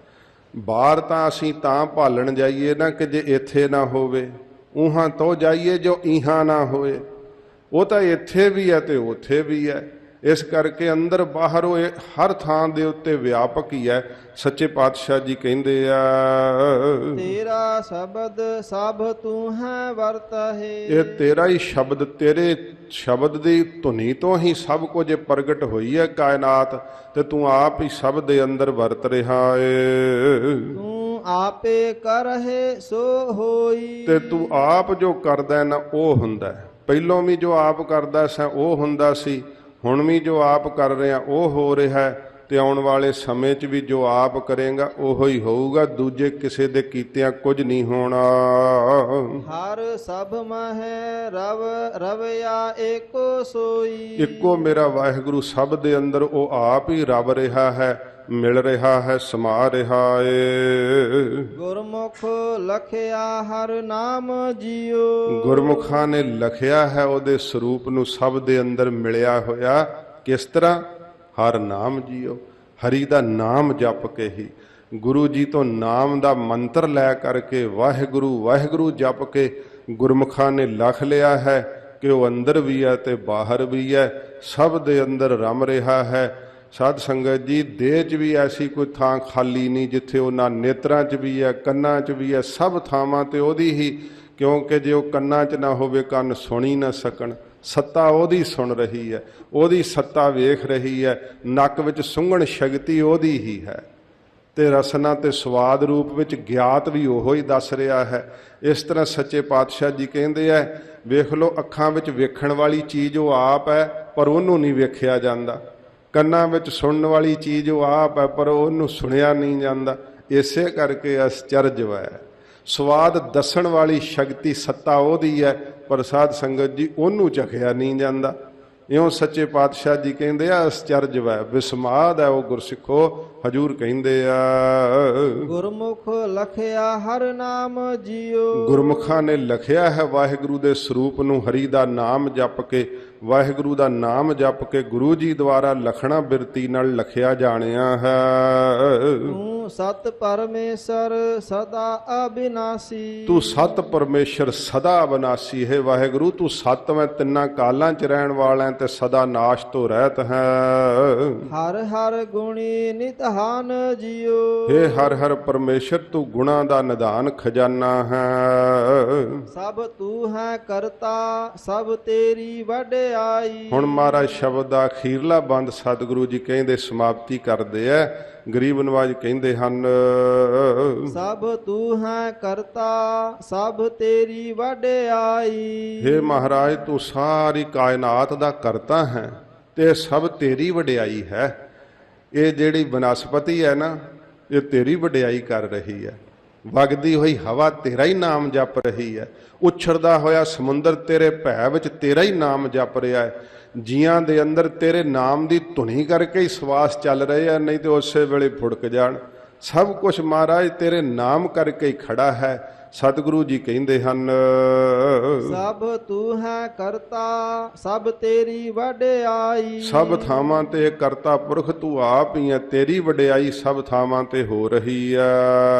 ਬਾਹਰ ਤਾਂ ਅਸੀਂ ਤਾਂ ਭਾਲਣ ਜਾਈਏ ਨਾ ਕਿ ਜੇ ਇੱਥੇ ਨਾ ਹੋਵੇ, ਉਹਾਂ ਤੋਂ ਜਾਈਏ ਜੋ ਇਹਾਂ ਨਾ ਹੋਏ। ਉਹ ਤਾਂ ਇੱਥੇ ਵੀ ਹੈ ਤੇ ਉੱਥੇ ਵੀ ਹੈ। ਇਸ ਕਰਕੇ ਅੰਦਰ ਬਾਹਰ ਉਹ ਹਰ ਥਾਂ ਦੇ ਉੱਤੇ ਵਿਆਪਕ ਹੀ ਹੈ। ਸੱਚੇ ਪਾਤਸ਼ਾਹ ਜੀ ਕਹਿੰਦੇ ਆ ਤੇਰਾ ਸ਼ਬਦ ਸਭ ਤੂੰ ਹੈ ਵਰਤਹਿ। ਇਹ ਤੇਰਾ ਹੀ ਸ਼ਬਦ, ਤੇਰੇ ਸ਼ਬਦ ਦੀ ਧੁਨੀ ਤੋਂ ਹੀ ਸਭ ਕੁਝ ਪ੍ਰਗਟ ਹੋਈ ਹੈ ਕਾਇਨਾਤ, ਤੇ ਤੂੰ ਆਪ ਹੀ ਸਭ ਦੇ ਅੰਦਰ ਵਰਤ ਰਿਹਾ ਏ। ਤੂੰ ਆਪੇ ਕਰਹਿ ਸੋ ਹੋਈ। ਤੇ ਤੂੰ ਆਪ ਜੋ ਕਰਦਾ ਨਾ ਉਹ ਹੁੰਦਾ। ਪਹਿਲੋਂ ਵੀ ਜੋ ਆਪ ਕਰਦਾ ਸੀ ਉਹ ਹੁੰਦਾ ਸੀ, ਹੁਣ ਵੀ ਜੋ ਆਪ ਕਰ ਰਿਹਾ ਉਹ ਹੋ ਰਿਹਾ, ਤੇ ਆਉਣ ਵਾਲੇ ਸਮੇਂ 'ਚ ਵੀ ਜੋ ਆਪ ਕਰੇਗਾ ਉਹੋ ਹੀ ਹੋਊਗਾ। ਦੂਜੇ ਕਿਸੇ ਦੇ ਕੀਤਿਆਂ ਕੁਝ ਨਹੀਂ ਹੋਣਾ। ਹਰ ਸਭ ਮਹਿ ਰਵਿਆ ਏਕੋ ਸੋਈ। ਇੱਕੋ ਮੇਰਾ ਵਾਹਿਗੁਰੂ ਸਭ ਦੇ ਅੰਦਰ ਉਹ ਆਪ ਹੀ ਰਵ ਰਿਹਾ ਹੈ, ਮਿਲ ਰਿਹਾ ਹੈ, ਸਮਾ ਰਿਹਾ ਏ। ਗੁਰਮੁਖ ਲਖਿਆ ਹਰ ਨਾਮ ਜਿਉ। ਗੁਰਮੁਖਾਂ ਨੇ ਲਖਿਆ ਹੈ ਉਹਦੇ ਸਰੂਪ ਨੂੰ, ਸਭ ਦੇ ਅੰਦਰ ਮਿਲਿਆ ਹੋਇਆ। ਕਿਸ ਤਰ੍ਹਾਂ? ਹਰ ਨਾਮ ਜੀਓ, ਹਰੀ ਦਾ ਨਾਮ ਜਪ ਕੇ ਹੀ, ਗੁਰੂ ਜੀ ਤੋਂ ਨਾਮ ਦਾ ਮੰਤਰ ਲੈ ਕਰਕੇ ਵਾਹਿਗੁਰੂ ਵਾਹਿਗੁਰੂ ਜਪ ਕੇ ਗੁਰਮੁਖਾਂ ਨੇ ਲਖ ਲਿਆ ਹੈ ਕਿ ਉਹ ਅੰਦਰ ਵੀ ਹੈ ਤੇ ਬਾਹਰ ਵੀ ਹੈ, ਸਭ ਦੇ ਅੰਦਰ ਰਮ ਰਿਹਾ ਹੈ। ਸਾਧ ਸੰਗਤ ਜੀ ਦੇਹ 'ਚ ਵੀ ਐਸੀ ਕੋਈ ਥਾਂ ਖਾਲੀ ਨਹੀਂ ਜਿੱਥੇ ਉਹਨਾਂ ਨੇਤਰਾਂ 'ਚ ਵੀ ਹੈ, ਕੰਨਾਂ 'ਚ ਵੀ ਹੈ, ਸਭ ਥਾਵਾਂ ਤੇ ਉਹਦੀ ਹੀ। ਕਿਉਂਕਿ ਜੇ ਉਹ ਕੰਨਾਂ 'ਚ ਨਾ ਹੋਵੇ ਕੰਨ ਸੁਣ ਹੀ ਨਾ ਸਕਣ। ਸੱਤਾ ਉਹਦੀ ਸੁਣ ਰਹੀ ਹੈ, ਉਹਦੀ ਸੱਤਾ ਵੇਖ ਰਹੀ ਹੈ। ਨੱਕ ਵਿੱਚ ਸੁੰਘਣ ਸ਼ਕਤੀ ਉਹਦੀ ਹੀ ਹੈ, ਤੇ ਰਸਨਾ ਤੇ ਸਵਾਦ ਰੂਪ ਵਿੱਚ ਗਿਆਤ ਵੀ ਉਹੋ ਹੀ ਦੱਸ ਰਿਹਾ ਹੈ। ਇਸ ਤਰ੍ਹਾਂ ਸੱਚੇ ਪਾਤਸ਼ਾਹ ਜੀ ਕਹਿੰਦੇ ਆ, ਵੇਖ ਲਓ ਅੱਖਾਂ ਵਿੱਚ ਵੇਖਣ ਵਾਲੀ ਚੀਜ਼ ਉਹ ਆਪ ਹੈ ਪਰ ਉਹਨੂੰ ਨਹੀਂ ਵੇਖਿਆ ਜਾਂਦਾ। ਕੰਨਾਂ ਵਿੱਚ ਸੁਣਨ ਵਾਲੀ ਚੀਜ਼ ਉਹ ਆਪ ਹੈ ਪਰ ਉਹਨੂੰ ਸੁਣਿਆ ਨਹੀਂ ਜਾਂਦਾ। ਇਸੇ ਕਰਕੇ ਅਸਚਰਜ ਹੈ। ਸਵਾਦ ਦੱਸਣ ਵਾਲੀ ਸ਼ਕਤੀ ਸੱਤਾ ਉਹਦੀ ਹੈ ਪਰ ਸਾਧ ਸੰਗਤ ਜੀ ਉਹਨੂੰ ਚਖਿਆ ਨਹੀਂ ਜਾਂਦਾ। ਇਉਂ ਸੱਚੇ ਪਾਤਸ਼ਾਹ ਜੀ ਕਹਿੰਦੇ ਆ ਅਸਚਰਜ ਹੈ, ਵਿਸਮਾਦ ਹੈ ਉਹ ਗੁਰਸਿੱਖੋ। ਹਜੂਰ ਕਹਿੰਦੇ ਆ ਗੁਰਮੁਖ ਲਖਿਆ ਹਰ ਨਾਮ ਜਿਉ। ਗੁਰਮੁਖਾਂ ਨੇ ਲਖਿਆ ਹੈ ਵਾਹਿਗੁਰੂ ਦੇ ਸਰੂਪ ਨੂੰ, ਹਰੀ ਦਾ ਨਾਮ ਜਪ ਕੇ, ਵਾਹਿਗੁਰੂ ਦਾ ਨਾਮ ਜਪ ਕੇ ਗੁਰੂ ਜੀ ਦੁਆਰਾ ਲਖਣਾ ਬਿਰਤੀ ਨਾਲ ਲਖਿਆ ਜਾਣਿਆ ਹੈ। ਤੂੰ ਤੂੰ ਸਤ ਪਰਮੇਸ਼ਰ ਸਦਾ ਅਬਿਨਾਸੀ। ਤੂੰ ਸਤ ਪਰਮੇਸ਼ਰ ਸਦਾ ਅਬਿਨਾਸੀ ਹੈ। ਵਾਹਿਗੁਰੂ ਤੂੰ ਸਤਵੇਂ ਤਿੰਨਾਂ ਕਾਲਾਂ 'ਚ ਰਹਿਣ ਵਾਲਾ ਹੈ ਤੇ ਸਦਾ ਨਾਸ਼ ਤੋਂ ਰਹਿਤ ਹੈ। ਹਰ ਹਰ ਗੁਣੀ ਨਿਧਾਨ ਜਿਉ। ਹੇ ਹਰ ਹਰ ਪਰਮੇਸ਼ਰ ਤੂੰ ਗੁਣਾਂ ਦਾ ਨਿਧਾਨ ਖਜ਼ਾਨਾ ਹੈ। ਸਭ ਤੂੰ ਹੈ ਕਰਤਾ ਸਭ ਤੇਰੀ ਵਡਿਆਈ। ਹੁਣ ਮਹਾਰਾਜ ਸ਼ਬਦ ਦਾ ਅਖੀਰਲਾ ਬੰਦ ਸਤਿਗੁਰੂ ਜੀ ਕਹਿੰਦੇ ਸਮਾਪਤੀ ਕਰਦੇ ਐ। ਗਰੀਬ ਨਵਾਜ ਕਹਿੰਦੇ ਹਨ, ਸਭ ਤੂੰ ਹੈ ਕਰਤਾ ਸਭ ਤੇਰੀ ਵਡਿਆਈ। ਹੇ ਮਹਾਰਾਜ ਤੂੰ ਸਾਰੀ ਕਾਇਨਾਤ ਦਾ ਕਰਤਾ ਹੈ ਤੇ ਸਭ ਤੇਰੀ ਵਡਿਆਈ ਹੈ। ਇਹ ਜਿਹੜੀ ਬਨਸਪਤੀ ਹੈ ਨਾ, ਇਹ ਤੇਰੀ ਵਡਿਆਈ ਕਰ ਰਹੀ ਹੈ। ਵਗਦੀ ਹੋਈ ਹਵਾ ਤੇਰਾ ਹੀ ਨਾਮ ਜਪ ਰਹੀ ਹੈ। ਉਛੜਦਾ ਹੋਇਆ ਸਮੁੰਦਰ ਤੇਰੇ ਭੈ ਵਿੱਚ ਤੇਰਾ ਹੀ ਨਾਮ ਜਪ ਰਿਹਾ ਹੈ। ਜੀਆਂ ਦੇ ਅੰਦਰ ਤੇਰੇ ਨਾਮ ਦੀ ਧੁਨੀ ਕਰਕੇ ਹੀ ਸਵਾਸ ਚੱਲ ਰਹੇ ਆ, ਨਹੀਂ ਤੇ ਉਸੇ ਵੇਲੇ ਫੁੜਕ ਜਾਣ। ਸਭ ਕੁਝ ਮਹਾਰਾਜ ਤੇਰੇ ਨਾਮ ਕਰਕੇ ਹੀ ਖੜਾ ਹੈ। ਸਤਿਗੁਰੂ ਜੀ ਕਹਿੰਦੇ ਹਨ, ਸਭ ਤੂੰ ਹੈ ਕਰਤਾ ਸਭ ਤੇਰੀ ਵਡਿਆਈ। ਸਭ ਥਾਵਾਂ ਤੇ ਕਰਤਾ ਪੁਰਖ ਤੂੰ ਆਪ ਹੀ ਹੈ। ਤੇਰੀ ਵਡਿਆਈ ਸਭ ਥਾਵਾਂ ਤੇ ਹੋ ਰਹੀ ਹੈ।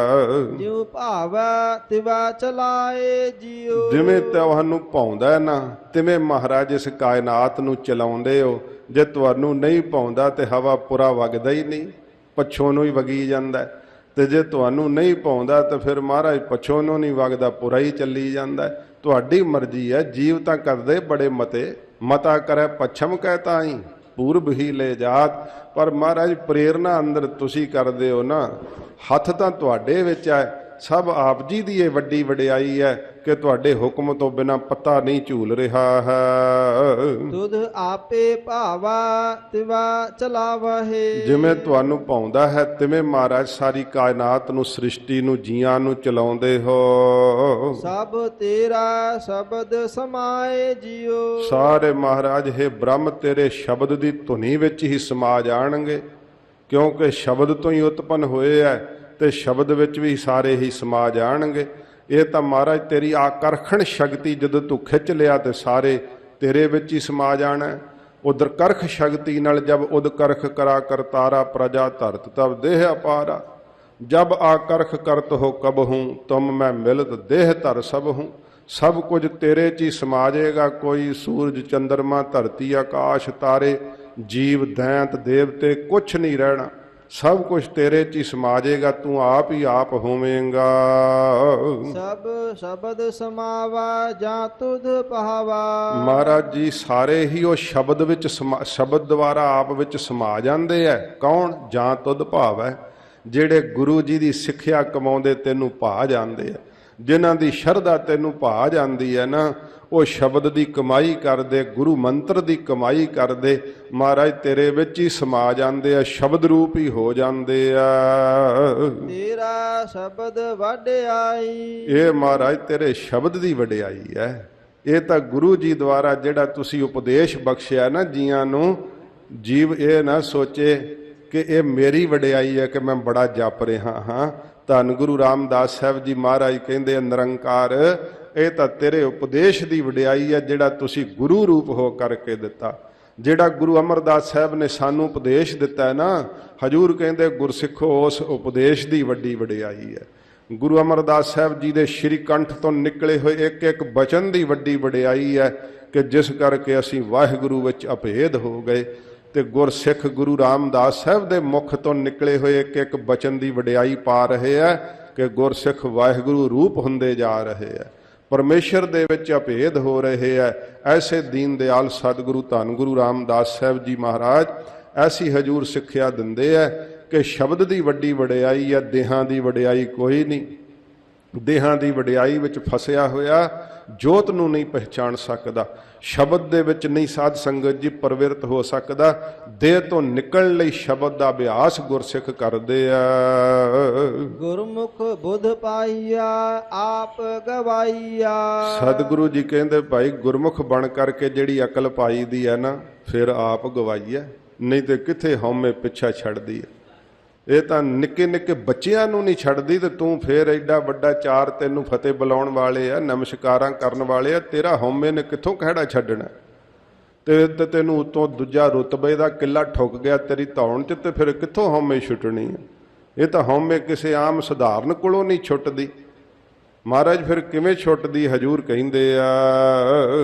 ਜਿਉ ਭਾਵੈ ਤਿਵਾ ਚਲਾਏ ਜਿਉ। ਜਿਵੇਂ ਤੁਹਾਨੂੰ ਭਾਉਂਦਾ ਨਾ ਤਿਵੇਂ ਮਹਾਰਾਜ ਇਸ ਕਾਇਨਾਤ ਨੂੰ ਚਲਾਉਂਦੇ ਹੋ। ਜੇ ਤੁਹਾਨੂੰ ਨਹੀਂ ਭਾਉਂਦਾ ਤੇ ਹਵਾ ਪੁਰਾ ਵਗਦਾ ਹੀ ਨਹੀਂ, ਪੱਛੋਂ ਨੂੰ ਹੀ ਵਗੀ ਜਾਂਦਾ। ਤੇ ਜੇ ਤੁਹਾਨੂੰ ਨਹੀਂ ਭਾਉਂਦਾ ਤਾਂ ਫਿਰ ਮਹਾਰਾਜ ਪੱਛੋਂ ਨੂੰ ਨਹੀਂ ਵਗਦਾ, ਪੁਰਾ ਹੀ ਚੱਲੀ ਜਾਂਦਾ। ਤੁਹਾਡੀ ਮਰਜ਼ੀ ਹੈ। ਜੀਵ ਤਾਂ ਕਰਦੇ ਬੜੇ ਮਤੇ, ਮਤਾ ਕਰੇ ਪੱਛਮ ਕਹਿ ਤਾਈ ਪੂਰਬ ਹੀ ਲੈ ਜਾਤ। ਪਰ ਮਹਾਰਾਜ ਪ੍ਰੇਰਨਾ ਅੰਦਰ ਤੁਸੀਂ ਕਰਦੇ ਹੋ ਨਾ, ਹੱਥ ਤਾਂ ਤੁਹਾਡੇ ਵਿੱਚ ਹੈ। ਸਭ ਆਪ ਜੀ ਦੀ ਇਹ ਵੱਡੀ ਵਡਿਆਈ ਹੈ ਕਿ ਤੁਹਾਡੇ ਹੁਕਮ ਤੋਂ ਬਿਨਾਂ ਪਤਾ ਨਹੀਂ ਝੂਲ ਰਿਹਾ ਹੈ। ਤੁਧ ਆਪੇ ਭਾਵਾ ਤਿਵਾ ਚਲਾਵਹਿ। ਜਿਵੇਂ ਤੁਹਾਨੂੰ ਭਾਉਂਦਾ ਹੈ ਤਿਵੇਂ ਮਹਾਰਾਜ ਸਾਰੀ ਕਾਇਨਾਤ ਨੂੰ, ਸ੍ਰਿਸ਼ਟੀ ਨੂੰ, ਜੀਆਂ ਨੂੰ ਚਲਾਉਂਦੇ ਹੋ। ਸਭ ਤੇਰਾ ਸ਼ਬਦ ਸਮਾਏ ਜਿਉ। ਸਾਰੇ ਮਹਾਰਾਜ ਹੈ ਬ੍ਰਹਮ ਤੇਰੇ ਸ਼ਬਦ ਦੀ ਧੁਨੀ ਵਿੱਚ ਹੀ ਸਮਾ ਜਾਣਗੇ, ਕਿਉਂਕਿ ਸ਼ਬਦ ਤੋਂ ਹੀ ਉਤਪੰਨ ਹੋਏ ਹੈ ਤੇ ਸ਼ਬਦ ਵਿੱਚ ਵੀ ਸਾਰੇ ਹੀ ਸਮਾ ਜਾਣਗੇ। ਇਹ ਤਾਂ ਮਹਾਰਾਜ ਤੇਰੀ ਆਕਰਖਣ ਸ਼ਕਤੀ, ਜਦੋਂ ਤੂੰ ਖਿੱਚ ਲਿਆ ਤੇ ਸਾਰੇ ਤੇਰੇ ਵਿੱਚ ਹੀ ਸਮਾ ਜਾਣਾ। ਉਧਰ ਕਰਖ ਸ਼ਕਤੀ ਨਾਲ ਜਬ ਉਦਕਰਖ ਕਰਾ ਕਰਤਾਰਾ ਪ੍ਰਜਾ ਧਰਤ ਤਬ ਦੇਹ ਅਪਾਰਾ। ਜਬ ਆਕਰਖ ਕਰਤ ਹੋ ਕਬ ਹੂੰ ਤੁਮ ਮੈਂ ਮਿਲਤ ਦੇਹ ਧਰ ਸਭ ਹੂੰ। ਸਭ ਕੁਝ ਤੇਰੇ 'ਚ ਹੀ ਸਮਾ ਜਾਏਗਾ। ਕੋਈ ਸੂਰਜ ਚੰਦਰਮਾ ਧਰਤੀ ਆਕਾਸ਼ ਤਾਰੇ ਜੀਵ ਦੈਂਤ ਦੇਵਤੇ ਕੁਛ ਨਹੀਂ ਰਹਿਣਾ। ਸਭ ਕੁਝ ਤੇਰੇ 'ਚ ਹੀ ਸਮਾ ਜਾਏਗਾ। ਤੂੰ ਆਪ ਹੀ ਆਪ ਹੋਵੇਂਗਾ। ਸਭ ਸ਼ਬਦ ਸਮਾਵਾ ਜਾਂ ਤੁਧ ਪਾਵਾ। ਮਹਾਰਾਜ ਜੀ ਸਾਰੇ ਹੀ ਉਹ ਸ਼ਬਦ ਵਿੱਚ ਸ਼ਬਦ ਦੁਆਰਾ ਆਪ ਵਿੱਚ ਸਮਾ ਜਾਂਦੇ ਐ। ਕੌਣ? ਜਾਂ ਤੁਧ ਭਾਵੈ। ਜਿਹੜੇ ਗੁਰੂ ਜੀ ਦੀ ਸਿੱਖਿਆ ਕਮਾਉਂਦੇ ਤੈਨੂੰ ਭਾ ਜਾਂਦੇ ਆ, ਜਿਨ੍ਹਾਂ ਦੀ ਸ਼ਰਧਾ ਤੈਨੂੰ ਭਾ ਜਾਂਦੀ ਹੈ ਨਾ, ਉਹ ਸ਼ਬਦ ਦੀ ਕਮਾਈ ਕਰਦੇ, ਗੁਰੂ ਮੰਤਰ ਦੀ ਕਮਾਈ ਕਰਦੇ। ਮਹਾਰਾਜ ਤੇਰੇ ਵਿੱਚ ਹੀ ਸਮਾ ਜਾਂਦੇ ਆ, ਸ਼ਬਦ ਰੂਪ ਹੀ ਹੋ ਜਾਂਦੇ ਆ। ਤੇਰਾ ਸ਼ਬਦ ਵਡਿਆਈ। ਇਹ ਮਹਾਰਾਜ ਤੇਰੇ ਸ਼ਬਦ ਦੀ ਵਡਿਆਈ ਹੈ। ਇਹ ਤਾਂ ਗੁਰੂ ਜੀ ਦੁਆਰਾ ਜਿਹੜਾ ਤੁਸੀਂ ਉਪਦੇਸ਼ ਬਖਸ਼ਿਆ ਨਾ ਜੀਆਂ ਨੂੰ, ਜੀਵ ਇਹ ਨਾ ਸੋਚੇ ਕਿ ਇਹ ਮੇਰੀ ਵਡਿਆਈ ਹੈ ਕਿ ਮੈਂ ਬੜਾ ਜਪ ਰਿਹਾ ਹਾਂ। ਧੰਨ ਗੁਰੂ ਰਾਮਦਾਸ ਸਾਹਿਬ ਜੀ ਮਹਾਰਾਜ ਕਹਿੰਦੇ ਨਿਰੰਕਾਰ, ਇਹ ਤਾਂ ਤੇਰੇ ਉਪਦੇਸ਼ ਦੀ ਵਡਿਆਈ ਹੈ ਜਿਹੜਾ ਤੁਸੀਂ ਗੁਰੂ ਰੂਪ ਹੋ ਕਰਕੇ ਦਿੱਤਾ। ਜਿਹੜਾ ਗੁਰੂ ਅਮਰਦਾਸ ਸਾਹਿਬ ਨੇ ਸਾਨੂੰ ਉਪਦੇਸ਼ ਦਿੱਤਾ ਹੈ ਨਾ, ਹਜੂਰ ਕਹਿੰਦੇ ਗੁਰਸਿੱਖੋ ਉਸ ਉਪਦੇਸ਼ ਦੀ ਵੱਡੀ ਵਡਿਆਈ ਹੈ। ਗੁਰੂ ਅਮਰਦਾਸ ਸਾਹਿਬ ਜੀ ਦੇ ਸ਼੍ਰੀ ਕੰਠ ਤੋਂ ਨਿਕਲੇ ਹੋਏ ਇੱਕ ਇੱਕ ਬਚਨ ਦੀ ਵੱਡੀ ਵਡਿਆਈ ਹੈ ਕਿ ਜਿਸ ਕਰਕੇ ਅਸੀਂ ਵਾਹਿਗੁਰੂ ਵਿੱਚ ਅਭੇਦ ਹੋ ਗਏ। ਤੇ ਗੁਰਸਿੱਖ ਗੁਰੂ ਰਾਮਦਾਸ ਸਾਹਿਬ ਦੇ ਮੁਖ ਤੋਂ ਨਿਕਲੇ ਹੋਏ ਇੱਕ ਇੱਕ ਬਚਨ ਦੀ ਵਡਿਆਈ ਪਾ ਰਹੇ ਹੈ ਕਿ ਗੁਰਸਿੱਖ ਵਾਹਿਗੁਰੂ ਰੂਪ ਹੁੰਦੇ ਜਾ ਰਹੇ ਹੈ, ਪਰਮੇਸ਼ਰ ਦੇ ਵਿੱਚ ਅਭੇਦ ਹੋ ਰਹੇ ਹੈ। ਐਸੇ ਦੀਨ ਦਿਆਲ ਸਤਿਗੁਰੂ ਧੰਨ ਗੁਰੂ ਰਾਮਦਾਸ ਸਾਹਿਬ ਜੀ ਮਹਾਰਾਜ ਐਸੀ ਹਜੂਰ ਸਿੱਖਿਆ ਦਿੰਦੇ ਹੈ ਕਿ ਸ਼ਬਦ ਦੀ ਵੱਡੀ ਵਡਿਆਈ ਹੈ, ਦੇਹਾਂ ਦੀ ਵਡਿਆਈ ਕੋਈ ਨਹੀਂ। ਦੇਹਾਂ ਦੀ ਵਡਿਆਈ ਵਿੱਚ ਫਸਿਆ ਹੋਇਆ ਜੋਤ ਨੂੰ ਨਹੀਂ ਪਹਿਚਾਣ ਸਕਦਾ। ਸ਼ਬਦ ਦੇ ਵਿੱਚ ਨਹੀਂ ਸਾਧ ਸੰਗਤ ਜੀ ਪ੍ਰਵਿਰਤ ਹੋ ਸਕਦਾ। ਦੇਹ ਤੋਂ ਨਿਕਲਣ ਲਈ ਸ਼ਬਦ ਦਾ ਅਭਿਆਸ ਗੁਰਸਿੱਖ ਕਰਦੇ ਆ। ਗੁਰਮੁਖ ਬੁੱਧ ਪਾਈਆ ਆਪ ਗਵਾਈਆ। ਸਤਿਗੁਰੂ ਜੀ ਕਹਿੰਦੇ ਭਾਈ ਗੁਰਮੁਖ ਬਣ ਕਰਕੇ ਜਿਹੜੀ ਅਕਲ ਪਾਈ ਦੀ ਹੈ ਨਾ, ਫਿਰ ਆਪ ਗਵਾਈ ਹੈ, ਨਹੀਂ ਤੇ ਕਿੱਥੇ ਹਉਮੈ ਪਿੱਛਾ ਛੱਡਦੀ ਹੈ। ਇਹ ਤਾਂ ਨਿੱਕੇ ਨਿੱਕੇ ਬੱਚਿਆਂ ਨੂੰ ਨਹੀਂ ਛੱਡਦੀ ਤੇ ਤੂੰ ਫੇਰ ਐਡਾ ਵੱਡਾ ਚਾਰ ਤੈਨੂੰ ਫਤਿਹ ਬੁਲਾਉਣ ਵਾਲੇ ਆ, ਨਮਸਕਾਰਾਂ ਕਰਨ ਵਾਲੇ ਆ, ਤੇਰਾ ਹਉਮੈ ਨੇ ਕਿੱਥੋਂ ਖਹਿੜਾ ਛੱਡਣਾ। ਤੇ ਤੈਨੂੰ ਉਤੋਂ ਦੂਜਾ ਰੁਤਬੇ ਦਾ ਕਿੱਲਾ ਠੁੱਕ ਗਿਆ ਤੇਰੀ ਧੌਣ 'ਚ, ਤੇ ਫਿਰ ਕਿੱਥੋਂ ਹਉਮੈ ਛੁੱਟਣੀ ਹੈ। ਇਹ ਤਾਂ ਹਉਮੈ ਕਿਸੇ ਆਮ ਸਧਾਰਨ ਕੋਲੋਂ ਨਹੀਂ ਛੁੱਟਦੀ। ਮਹਾਰਾਜ ਫਿਰ ਕਿਵੇਂ ਛੁੱਟਦੀ? ਹਜੂਰ ਕਹਿੰਦੇ ਆ,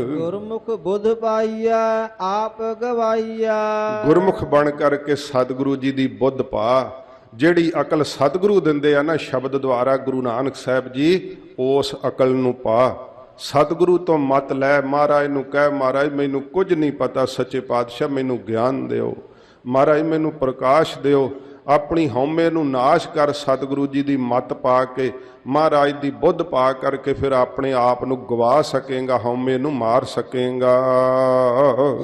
ਗੁਰਮੁਖ ਬੁੱਧ ਪਾਈਆ ਆਪ ਗਵਾਈਆ। ਗੁਰਮੁਖ ਬਣ ਕਰਕੇ ਸਤਿਗੁਰੂ ਜੀ ਦੀ ਬੁੱਧ ਪਾ। ਜਿਹੜੀ ਅਕਲ ਸਤਿਗੁਰੂ ਦਿੰਦੇ ਆ ਨਾ ਸ਼ਬਦ ਦੁਆਰਾ, ਗੁਰੂ ਨਾਨਕ ਸਾਹਿਬ ਜੀ ਉਸ ਅਕਲ ਨੂੰ ਪਾ। ਸਤਿਗੁਰੂ ਤੋਂ ਮਤ ਲੈ। ਮਹਾਰਾਜ ਨੂੰ ਕਹਿ, ਮਹਾਰਾਜ ਮੈਨੂੰ ਕੁਝ ਨਹੀਂ ਪਤਾ, ਸੱਚੇ ਪਾਤਸ਼ਾਹ ਮੈਨੂੰ ਗਿਆਨ ਦਿਓ, ਮਹਾਰਾਜ ਮੈਨੂੰ ਪ੍ਰਕਾਸ਼ ਦਿਓ। ਆਪਣੀ ਹਉਮੈ ਨੂੰ ਨਾਸ਼ ਕਰ। ਸਤਿਗੁਰੂ ਜੀ ਦੀ ਮਤ ਪਾ ਕੇ, ਮਹਾਰਾਜ ਦੀ ਬੁੱਧ ਪਾ ਕਰਕੇ ਫਿਰ ਆਪਣੇ ਆਪ ਨੂੰ ਗਵਾ ਸਕੇਗਾ, ਹਉਮੈ ਨੂੰ ਮਾਰ ਸਕੇਗਾ।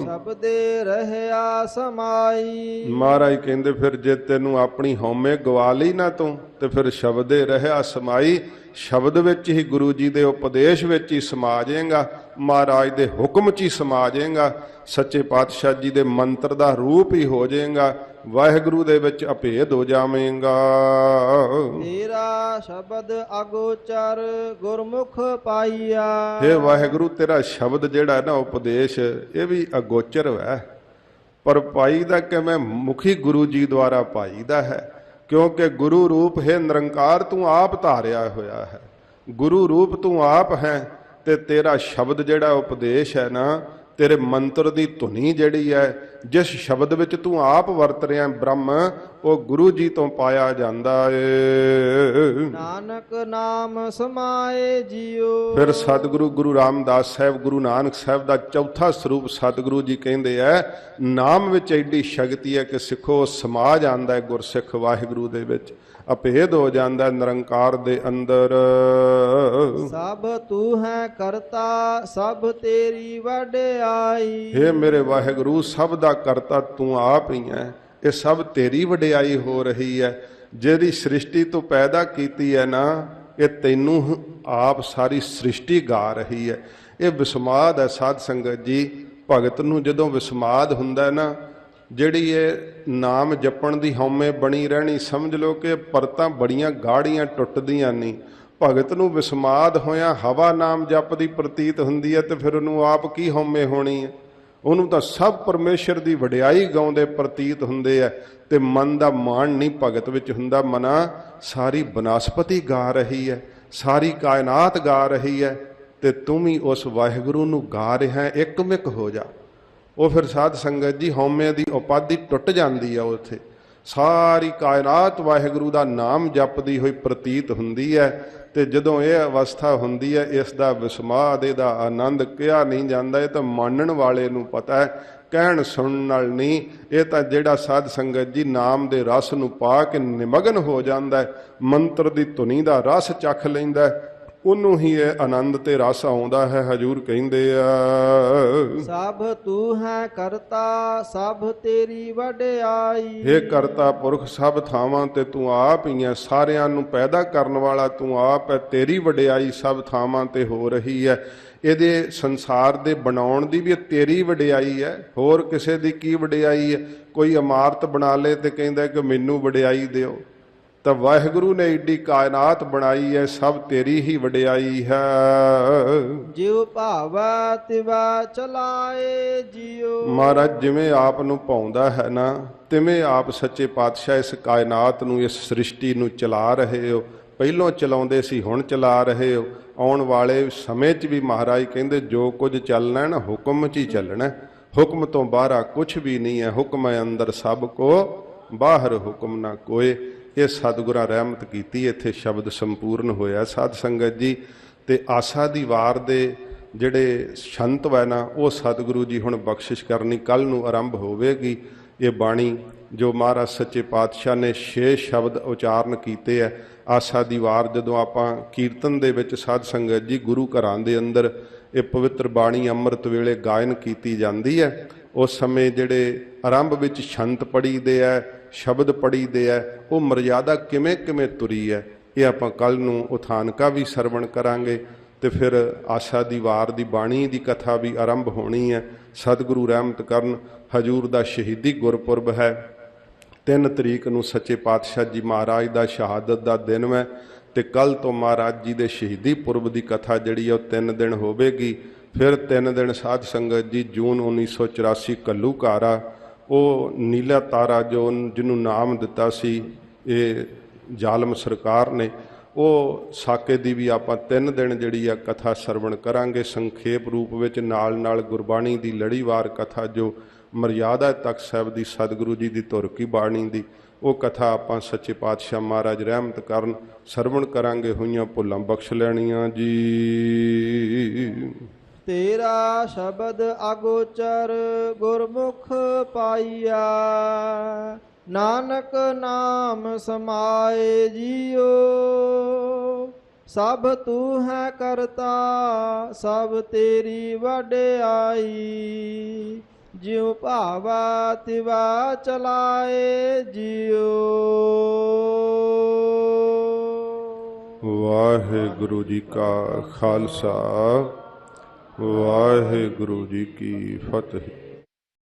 ਸਬਦੇ ਰਹਿਆ ਸਮਾਈ। ਮਹਾਰਾਜ ਕਹਿੰਦੇ ਫਿਰ ਜੇ ਤੈਨੂੰ ਆਪਣੀ ਹਉਮੈ ਗਵਾ ਲਈ ਨਾ ਤੂੰ, ਤੇ ਫਿਰ ਸ਼ਬਦੇ ਰਹਿਆ ਸਮਾਈ। ਸ਼ਬਦ ਵਿੱਚ ਹੀ, ਗੁਰੂ ਜੀ ਦੇ ਉਪਦੇਸ਼ ਵਿੱਚ ਹੀ ਸਮਾ ਜਾਏਗਾ, ਮਹਾਰਾਜ ਦੇ ਹੁਕਮ 'ਚ ਹੀ ਸਮਾ ਜਾਏਗਾ, ਸੱਚੇ ਪਾਤਸ਼ਾਹ ਜੀ ਦੇ ਮੰਤਰ ਦਾ ਰੂਪ ਹੀ ਹੋ ਜਾਏਗਾ, ਵਾਹਿਗੁਰੂ ਦੇ ਵਿੱਚ ਅਭੇਦ ਹੋ ਜਾਵੇਂਗਾ। ਤੇਰਾ ਸ਼ਬਦ ਅਗੋਚਰ ਗੁਰਮੁਖ ਪਾਈਆ। ਇਹ ਵਾਹਿਗੁਰੂ ਤੇਰਾ ਸ਼ਬਦ ਜਿਹੜਾ ਨਾ ਉਪਦੇਸ਼, ਇਹ ਵੀ ਅਗੋਚਰ ਹੈ, ਪਰ ਪਾਈ ਦਾ ਕਿਵੇਂ? ਮੁਖੀ ਗੁਰੂ ਜੀ ਦੁਆਰਾ ਪਾਈ ਦਾ ਹੈ, ਕਿਉਂਕਿ ਗੁਰੂ ਰੂਪ ਹੈ ਨਿਰੰਕਾਰ, ਤੂੰ ਆਪ ਧਾਰਿਆ ਹੋਇਆ ਹੈ, ਗੁਰੂ ਰੂਪ ਤੂੰ ਆਪ ਹੈ। ਤੇ ਤੇਰਾ ਸ਼ਬਦ ਜਿਹੜਾ ਉਪਦੇਸ਼ ਹੈ ਨਾ, ਤੇਰੇ ਮੰਤਰ ਦੀ ਧੁਨੀ ਜਿਹੜੀ ਹੈ, ਜਿਸ ਸ਼ਬਦ ਵਿੱਚ ਤੂੰ ਆਪ ਵਰਤ ਰਿਹਾ ਬ੍ਰਹਮ, ਉਹ ਗੁਰੂ ਜੀ ਤੋਂ ਪਾਇਆ ਜਾਂਦਾ ਏ। ਨਾਨਕ ਨਾਮ ਸਮਾਏ ਜਿਉ। ਫਿਰ ਸਤਿਗੁਰੂ ਗੁਰੂ ਰਾਮਦਾਸ ਸਾਹਿਬ, ਗੁਰੂ ਨਾਨਕ ਸਾਹਿਬ ਦਾ ਚੌਥਾ ਸਰੂਪ ਸਤਿਗੁਰੂ ਜੀ ਕਹਿੰਦੇ ਆ, ਨਾਮ ਵਿੱਚ ਐਡੀ ਸ਼ਕਤੀ ਹੈ ਕਿ ਸਿੱਖੋ ਸਮਾ ਜਾਂਦਾ ਹੈ ਗੁਰਸਿੱਖ ਵਾਹਿਗੁਰੂ ਦੇ ਵਿੱਚ, ਅਭੇਦ ਹੋ ਜਾਂਦਾ ਨਿਰੰਕਾਰ ਦੇ ਅੰਦਰ। ਸਭ ਤੂੰ ਹੈ ਕਰਤਾ ਸਭ ਤੇਰੀ ਵਡਿਆਈ। ਹੇ ਮੇਰੇ ਵਾਹਿਗੁਰੂ, ਸਭ ਦਾ ਕਰਤਾ ਤੂੰ ਆਪ ਹੀ ਹੈ, ਇਹ ਸਭ ਤੇਰੀ ਵਡਿਆਈ ਹੋ ਰਹੀ ਹੈ। ਜਿਹੜੀ ਸ੍ਰਿਸ਼ਟੀ ਤੋਂ ਪੈਦਾ ਕੀਤੀ ਹੈ ਨਾ, ਇਹ ਤੈਨੂੰ ਆਪ ਸਾਰੀ ਸ੍ਰਿਸ਼ਟੀ ਗਾ ਰਹੀ ਹੈ। ਇਹ ਵਿਸਮਾਦ ਹੈ ਸਾਧ ਸੰਗਤ ਜੀ। ਭਗਤ ਨੂੰ ਜਦੋਂ ਵਿਸਮਾਦ ਹੁੰਦਾ ਨਾ, ਜਿਹੜੀ ਇਹ ਨਾਮ ਜਪਣ ਦੀ ਹਉਮੈ ਬਣੀ ਰਹਿਣੀ, ਸਮਝ ਲਓ ਕਿ ਪਰਤਾਂ ਬੜੀਆਂ ਗਾੜੀਆਂ ਟੁੱਟਦੀਆਂ ਨਹੀਂ। ਭਗਤ ਨੂੰ ਵਿਸਮਾਦ ਹੋਇਆ ਹਵਾ ਨਾਮ ਜਪਦੀ ਪ੍ਰਤੀਤ ਹੁੰਦੀ ਹੈ, ਤੇ ਫਿਰ ਉਹਨੂੰ ਆਪ ਕੀ ਹਉਮੈ ਹੋਣੀ ਹੈ? ਉਹਨੂੰ ਤਾਂ ਸਭ ਪਰਮੇਸ਼ਰ ਦੀ ਵਡਿਆਈ ਗਾਉਂਦੇ ਪ੍ਰਤੀਤ ਹੁੰਦੇ ਆ, ਤੇ ਮਨ ਦਾ ਮਾਣ ਨਹੀਂ ਭਗਤ ਵਿੱਚ ਹੁੰਦਾ। ਮਨਾ ਸਾਰੀ ਬਨਸਪਤੀ ਗਾ ਰਹੀ ਹੈ, ਸਾਰੀ ਕਾਇਨਾਤ ਗਾ ਰਹੀ ਹੈ, ਤੇ ਤੂੰ ਵੀ ਉਸ ਵਾਹਿਗੁਰੂ ਨੂੰ ਗਾ ਰਿਹਾ। ਇੱਕਮਿਕ ਹੋ ਜਾ। ਉਹ ਫਿਰ ਸਾਧ ਸੰਗਤ ਜੀ ਹਉਮੈ ਦੀ ਉਪਾਧੀ ਟੁੱਟ ਜਾਂਦੀ ਆ। ਉੱਥੇ ਸਾਰੀ ਕਾਇਨਾਤ ਵਾਹਿਗੁਰੂ ਦਾ ਨਾਮ ਜਪਦੀ ਹੋਈ ਪ੍ਰਤੀਤ ਹੁੰਦੀ ਹੈ। ਤੇ ਜਦੋਂ ਇਹ ਅਵਸਥਾ ਹੁੰਦੀ ਹੈ, ਇਸ ਦਾ ਵਿਸਮਾਦ, ਇਹਦਾ ਆਨੰਦ ਕਿਹਾ ਨਹੀਂ ਜਾਂਦਾ। ਇਹ ਤਾਂ ਮੰਨਣ ਵਾਲੇ ਨੂੰ ਪਤਾ ਹੈ, ਕਹਿਣ ਸੁਣਨ ਨਾਲ ਨਹੀਂ। ਇਹ ਤਾਂ ਜਿਹੜਾ ਸਾਧ ਸੰਗਤ ਜੀ ਨਾਮ ਦੇ ਰਸ ਨੂੰ ਪਾ ਕੇ ਨਿਮਗਨ ਹੋ ਜਾਂਦਾ ਹੈ, ਮੰਤਰ ਦੀ ਧੁਨੀ ਦਾ ਰਸ ਚੱਖ ਲੈਂਦਾ, ਉਹਨੂੰ ਹੀ ਇਹ ਆਨੰਦ ਤੇ ਰਸ ਆਉਂਦਾ ਹੈ। ਹਜੂਰ ਕਹਿੰਦੇ ਆ, ਸਭ ਤੂੰ ਹੈ ਕਰਤਾ ਸਭ ਤੇਰੀ ਵਡਿਆਈ। ਹੇ ਕਰਤਾ ਪੁਰਖ, ਸਭ ਥਾਵਾਂ ਤੇ ਤੂੰ ਆਪ ਹੀ ਹੈ, ਸਾਰਿਆਂ ਨੂੰ ਪੈਦਾ ਕਰਨ ਵਾਲਾ ਤੂੰ ਆਪ ਹੈ। ਤੇਰੀ ਵਡਿਆਈ ਸਭ ਥਾਵਾਂ ਤੇ ਹੋ ਰਹੀ ਹੈ। ਇਹਦੇ ਸੰਸਾਰ ਦੇ ਬਣਾਉਣ ਦੀ ਵੀ ਤੇਰੀ ਵਡਿਆਈ ਹੈ, ਹੋਰ ਕਿਸੇ ਦੀ ਕੀ ਵਡਿਆਈ ਹੈ? ਕੋਈ ਇਮਾਰਤ ਬਣਾ ਲੇ ਤੇ ਕਹਿੰਦਾ ਕਿ ਮੈਨੂੰ ਵਡਿਆਈ ਦਿਓ, ਤਾਂ ਵਾਹਿਗੁਰੂ ਨੇ ਏਡੀ ਕਾਇਨਾਤ ਬਣਾਈ ਹੈ, ਸਭ ਤੇਰੀ ਹੀ ਵਡਿਆਈ ਹੈ। ਜਿਉ ਭਾਵੈ ਤਿਵੈ ਚਲਾਏ ਜਿਉ। ਮਹਾਰਾਜ ਜਿਵੇਂ ਆਪ ਨੂੰ ਭਾਉਂਦਾ ਹੈ ਨਾ, ਤਿਵੇਂ ਆਪ ਸੱਚੇ ਪਾਤਸ਼ਾਹ ਇਸ ਕਾਇਨਾਤ ਨੂੰ, ਇਸ ਸ੍ਰਿਸ਼ਟੀ ਨੂੰ ਚਲਾ ਰਹੇ ਹੋ। ਪਹਿਲੋਂ ਚਲਾਉਂਦੇ ਸੀ, ਹੁਣ ਚਲਾ ਰਹੇ ਹੋ। ਆਉਣ ਵਾਲੇ ਸਮੇਂ 'ਚ ਵੀ ਮਹਾਰਾਜ ਕਹਿੰਦੇ ਜੋ ਕੁਝ ਚੱਲਣਾ ਨਾ, ਹੁਕਮ 'ਚ ਹੀ ਚੱਲਣਾ, ਹੁਕਮ ਤੋਂ ਬਾਹਰ ਕੁਛ ਵੀ ਨਹੀਂ ਹੈ। ਹੁਕਮ ਹੈ ਅੰਦਰ ਸਭ ਕੋ, ਬਾਹਰ ਹੁਕਮ ਨਾ ਕੋਏ। ਇਹ ਸਤਿਗੁਰਾਂ ਰਹਿਮਤ ਕੀਤੀ, ਇੱਥੇ ਸ਼ਬਦ ਸੰਪੂਰਨ ਹੋਇਆ ਸਾਧ ਸੰਗਤ ਜੀ। ਤੇ ਆਸਾ ਦੀ ਵਾਰ ਦੇ ਜਿਹੜੇ ਸ਼ੰਤ ਹੈ ਨਾ, ਉਹ ਸਤਿਗੁਰੂ ਜੀ ਹੁਣ ਬਖਸ਼ਿਸ਼ ਕਰਨੀ, ਕੱਲ ਨੂੰ ਆਰੰਭ ਹੋਵੇਗੀ। ਇਹ ਬਾਣੀ ਜੋ ਮਹਾਰਾਜ ਸੱਚੇ ਪਾਤਸ਼ਾਹ ਨੇ 6 ਸ਼ਬਦ ਉਚਾਰਨ ਕੀਤੇ ਹੈ, ਆਸਾ ਦੀ ਵਾਰ ਜਦੋਂ ਆਪਾਂ ਕੀਰਤਨ ਦੇ ਵਿੱਚ ਸਾਧ ਸੰਗਤ ਜੀ ਗੁਰੂ ਘਰਾਂ ਦੇ ਅੰਦਰ ਇਹ ਪਵਿੱਤਰ ਬਾਣੀ ਅੰਮ੍ਰਿਤ ਵੇਲੇ ਗਾਇਨ ਕੀਤੀ ਜਾਂਦੀ ਹੈ, ਉਸ ਸਮੇਂ ਜਿਹੜੇ ਆਰੰਭ ਵਿੱਚ ਛੰਤ ਪੜ੍ਹੀਦੇ ਹੈ, ਸ਼ਬਦ ਪੜ੍ਹੀਦੇ ਹੈ, ਉਹ ਮਰਜ਼ਾਦਾ ਕਿਵੇਂ ਕਿਵੇਂ ਤੁਰੀ ਹੈ, ਇਹ ਆਪਾਂ ਕੱਲ ਨੂੰ ਉਥਾਨਕਾ ਵੀ ਸਰਵਣ ਕਰਾਂਗੇ। ਤੇ ਫਿਰ ਆਸਾ ਦੀ ਵਾਰ ਦੀ ਬਾਣੀ ਦੀ ਕਥਾ ਵੀ ਆਰੰਭ ਹੋਣੀ ਹੈ। ਸਤਿਗੁਰੂ ਰਹਿਮਤ ਕਰਨ। ਹਜੂਰ ਦਾ ਸ਼ਹੀਦੀ ਗੁਰਪੁਰਬ ਹੈ, 3 ਤਰੀਕ ਨੂੰ ਸੱਚੇ ਪਾਤਸ਼ਾਹ ਜੀ ਮਹਾਰਾਜ ਦਾ ਸ਼ਹਾਦਤ ਦਾ ਦਿਨ ਹੈ, ਤੇ ਕੱਲ ਤੋਂ ਮਹਾਰਾਜ ਜੀ ਦੇ ਸ਼ਹੀਦੀ ਪੁਰਬ ਦੀ ਕਥਾ ਜਿਹੜੀ ਹੈ ਉਹ 3 ਦਿਨ ਹੋਵੇਗੀ। ਫਿਰ 3 ਦਿਨ ਸਾਧ ਸੰਗਤ ਜੀ ਜੂਨ 1984 ਘੱਲੂਘਾਰਾ, ਉਹ ਨੀਲਾ ਤਾਰਾ ਜੋ ਜਿਹਨੂੰ ਨਾਮ ਦਿੱਤਾ ਸੀ, ਇਹ ਜ਼ਾਲਮ ਸਰਕਾਰ ਨੇ। ਉਹ ਸਾਕੇ ਦੀ ਵੀ ਆਪਾਂ 3 ਦਿਨ ਜਿਹੜੀ ਆ ਕਥਾ ਸਰਵਣ ਕਰਾਂਗੇ ਸੰਖੇਪ ਰੂਪ ਵਿੱਚ, ਨਾਲ ਨਾਲ ਗੁਰਬਾਣੀ ਦੀ ਲੜੀਵਾਰ ਕਥਾ ਜੋ ਮਰਿਆਦਾ ਤਖਤ ਸਾਹਿਬ ਦੀ ਸਤਿਗੁਰੂ ਜੀ ਦੀ ਧੁਰ ਕੀ ਬਾਣੀ ਦੀ, ਉਹ ਕਥਾ ਆਪਾਂ ਸੱਚੇ ਪਾਤਸ਼ਾਹ ਮਹਾਰਾਜ ਰਹਿਮਤ ਕਰਨ ਸਰਵਣ ਕਰਾਂਗੇ। ਹੋਈਆਂ ਭੁੱਲਾਂ ਬਖਸ਼ ਲੈਣੀਆਂ ਜੀ। ਤੇਰਾ ਸ਼ਬਦ ਅਗੋਚਰ ਗੁਰਮੁਖ ਪਾਈਆ, ਨਾਨਕ ਨਾਮ ਸਮਾਏ ਜੀਓ। ਸਭ ਤੂੰ ਹੈ ਕਰਤਾ ਸਭ ਤੇਰੀ ਵਡਿਆਈ, ਜਿਉ ਭਾਵਾ ਤਿਵਾ ਚਲਾਏ ਜੀਓ। ਵਾਹਿਗੁਰੂ ਜੀ ਕਾ ਖਾਲਸਾ, ਵਾਹਿਗੁਰੂ ਜੀ ਕੀ ਫਤਿਹ।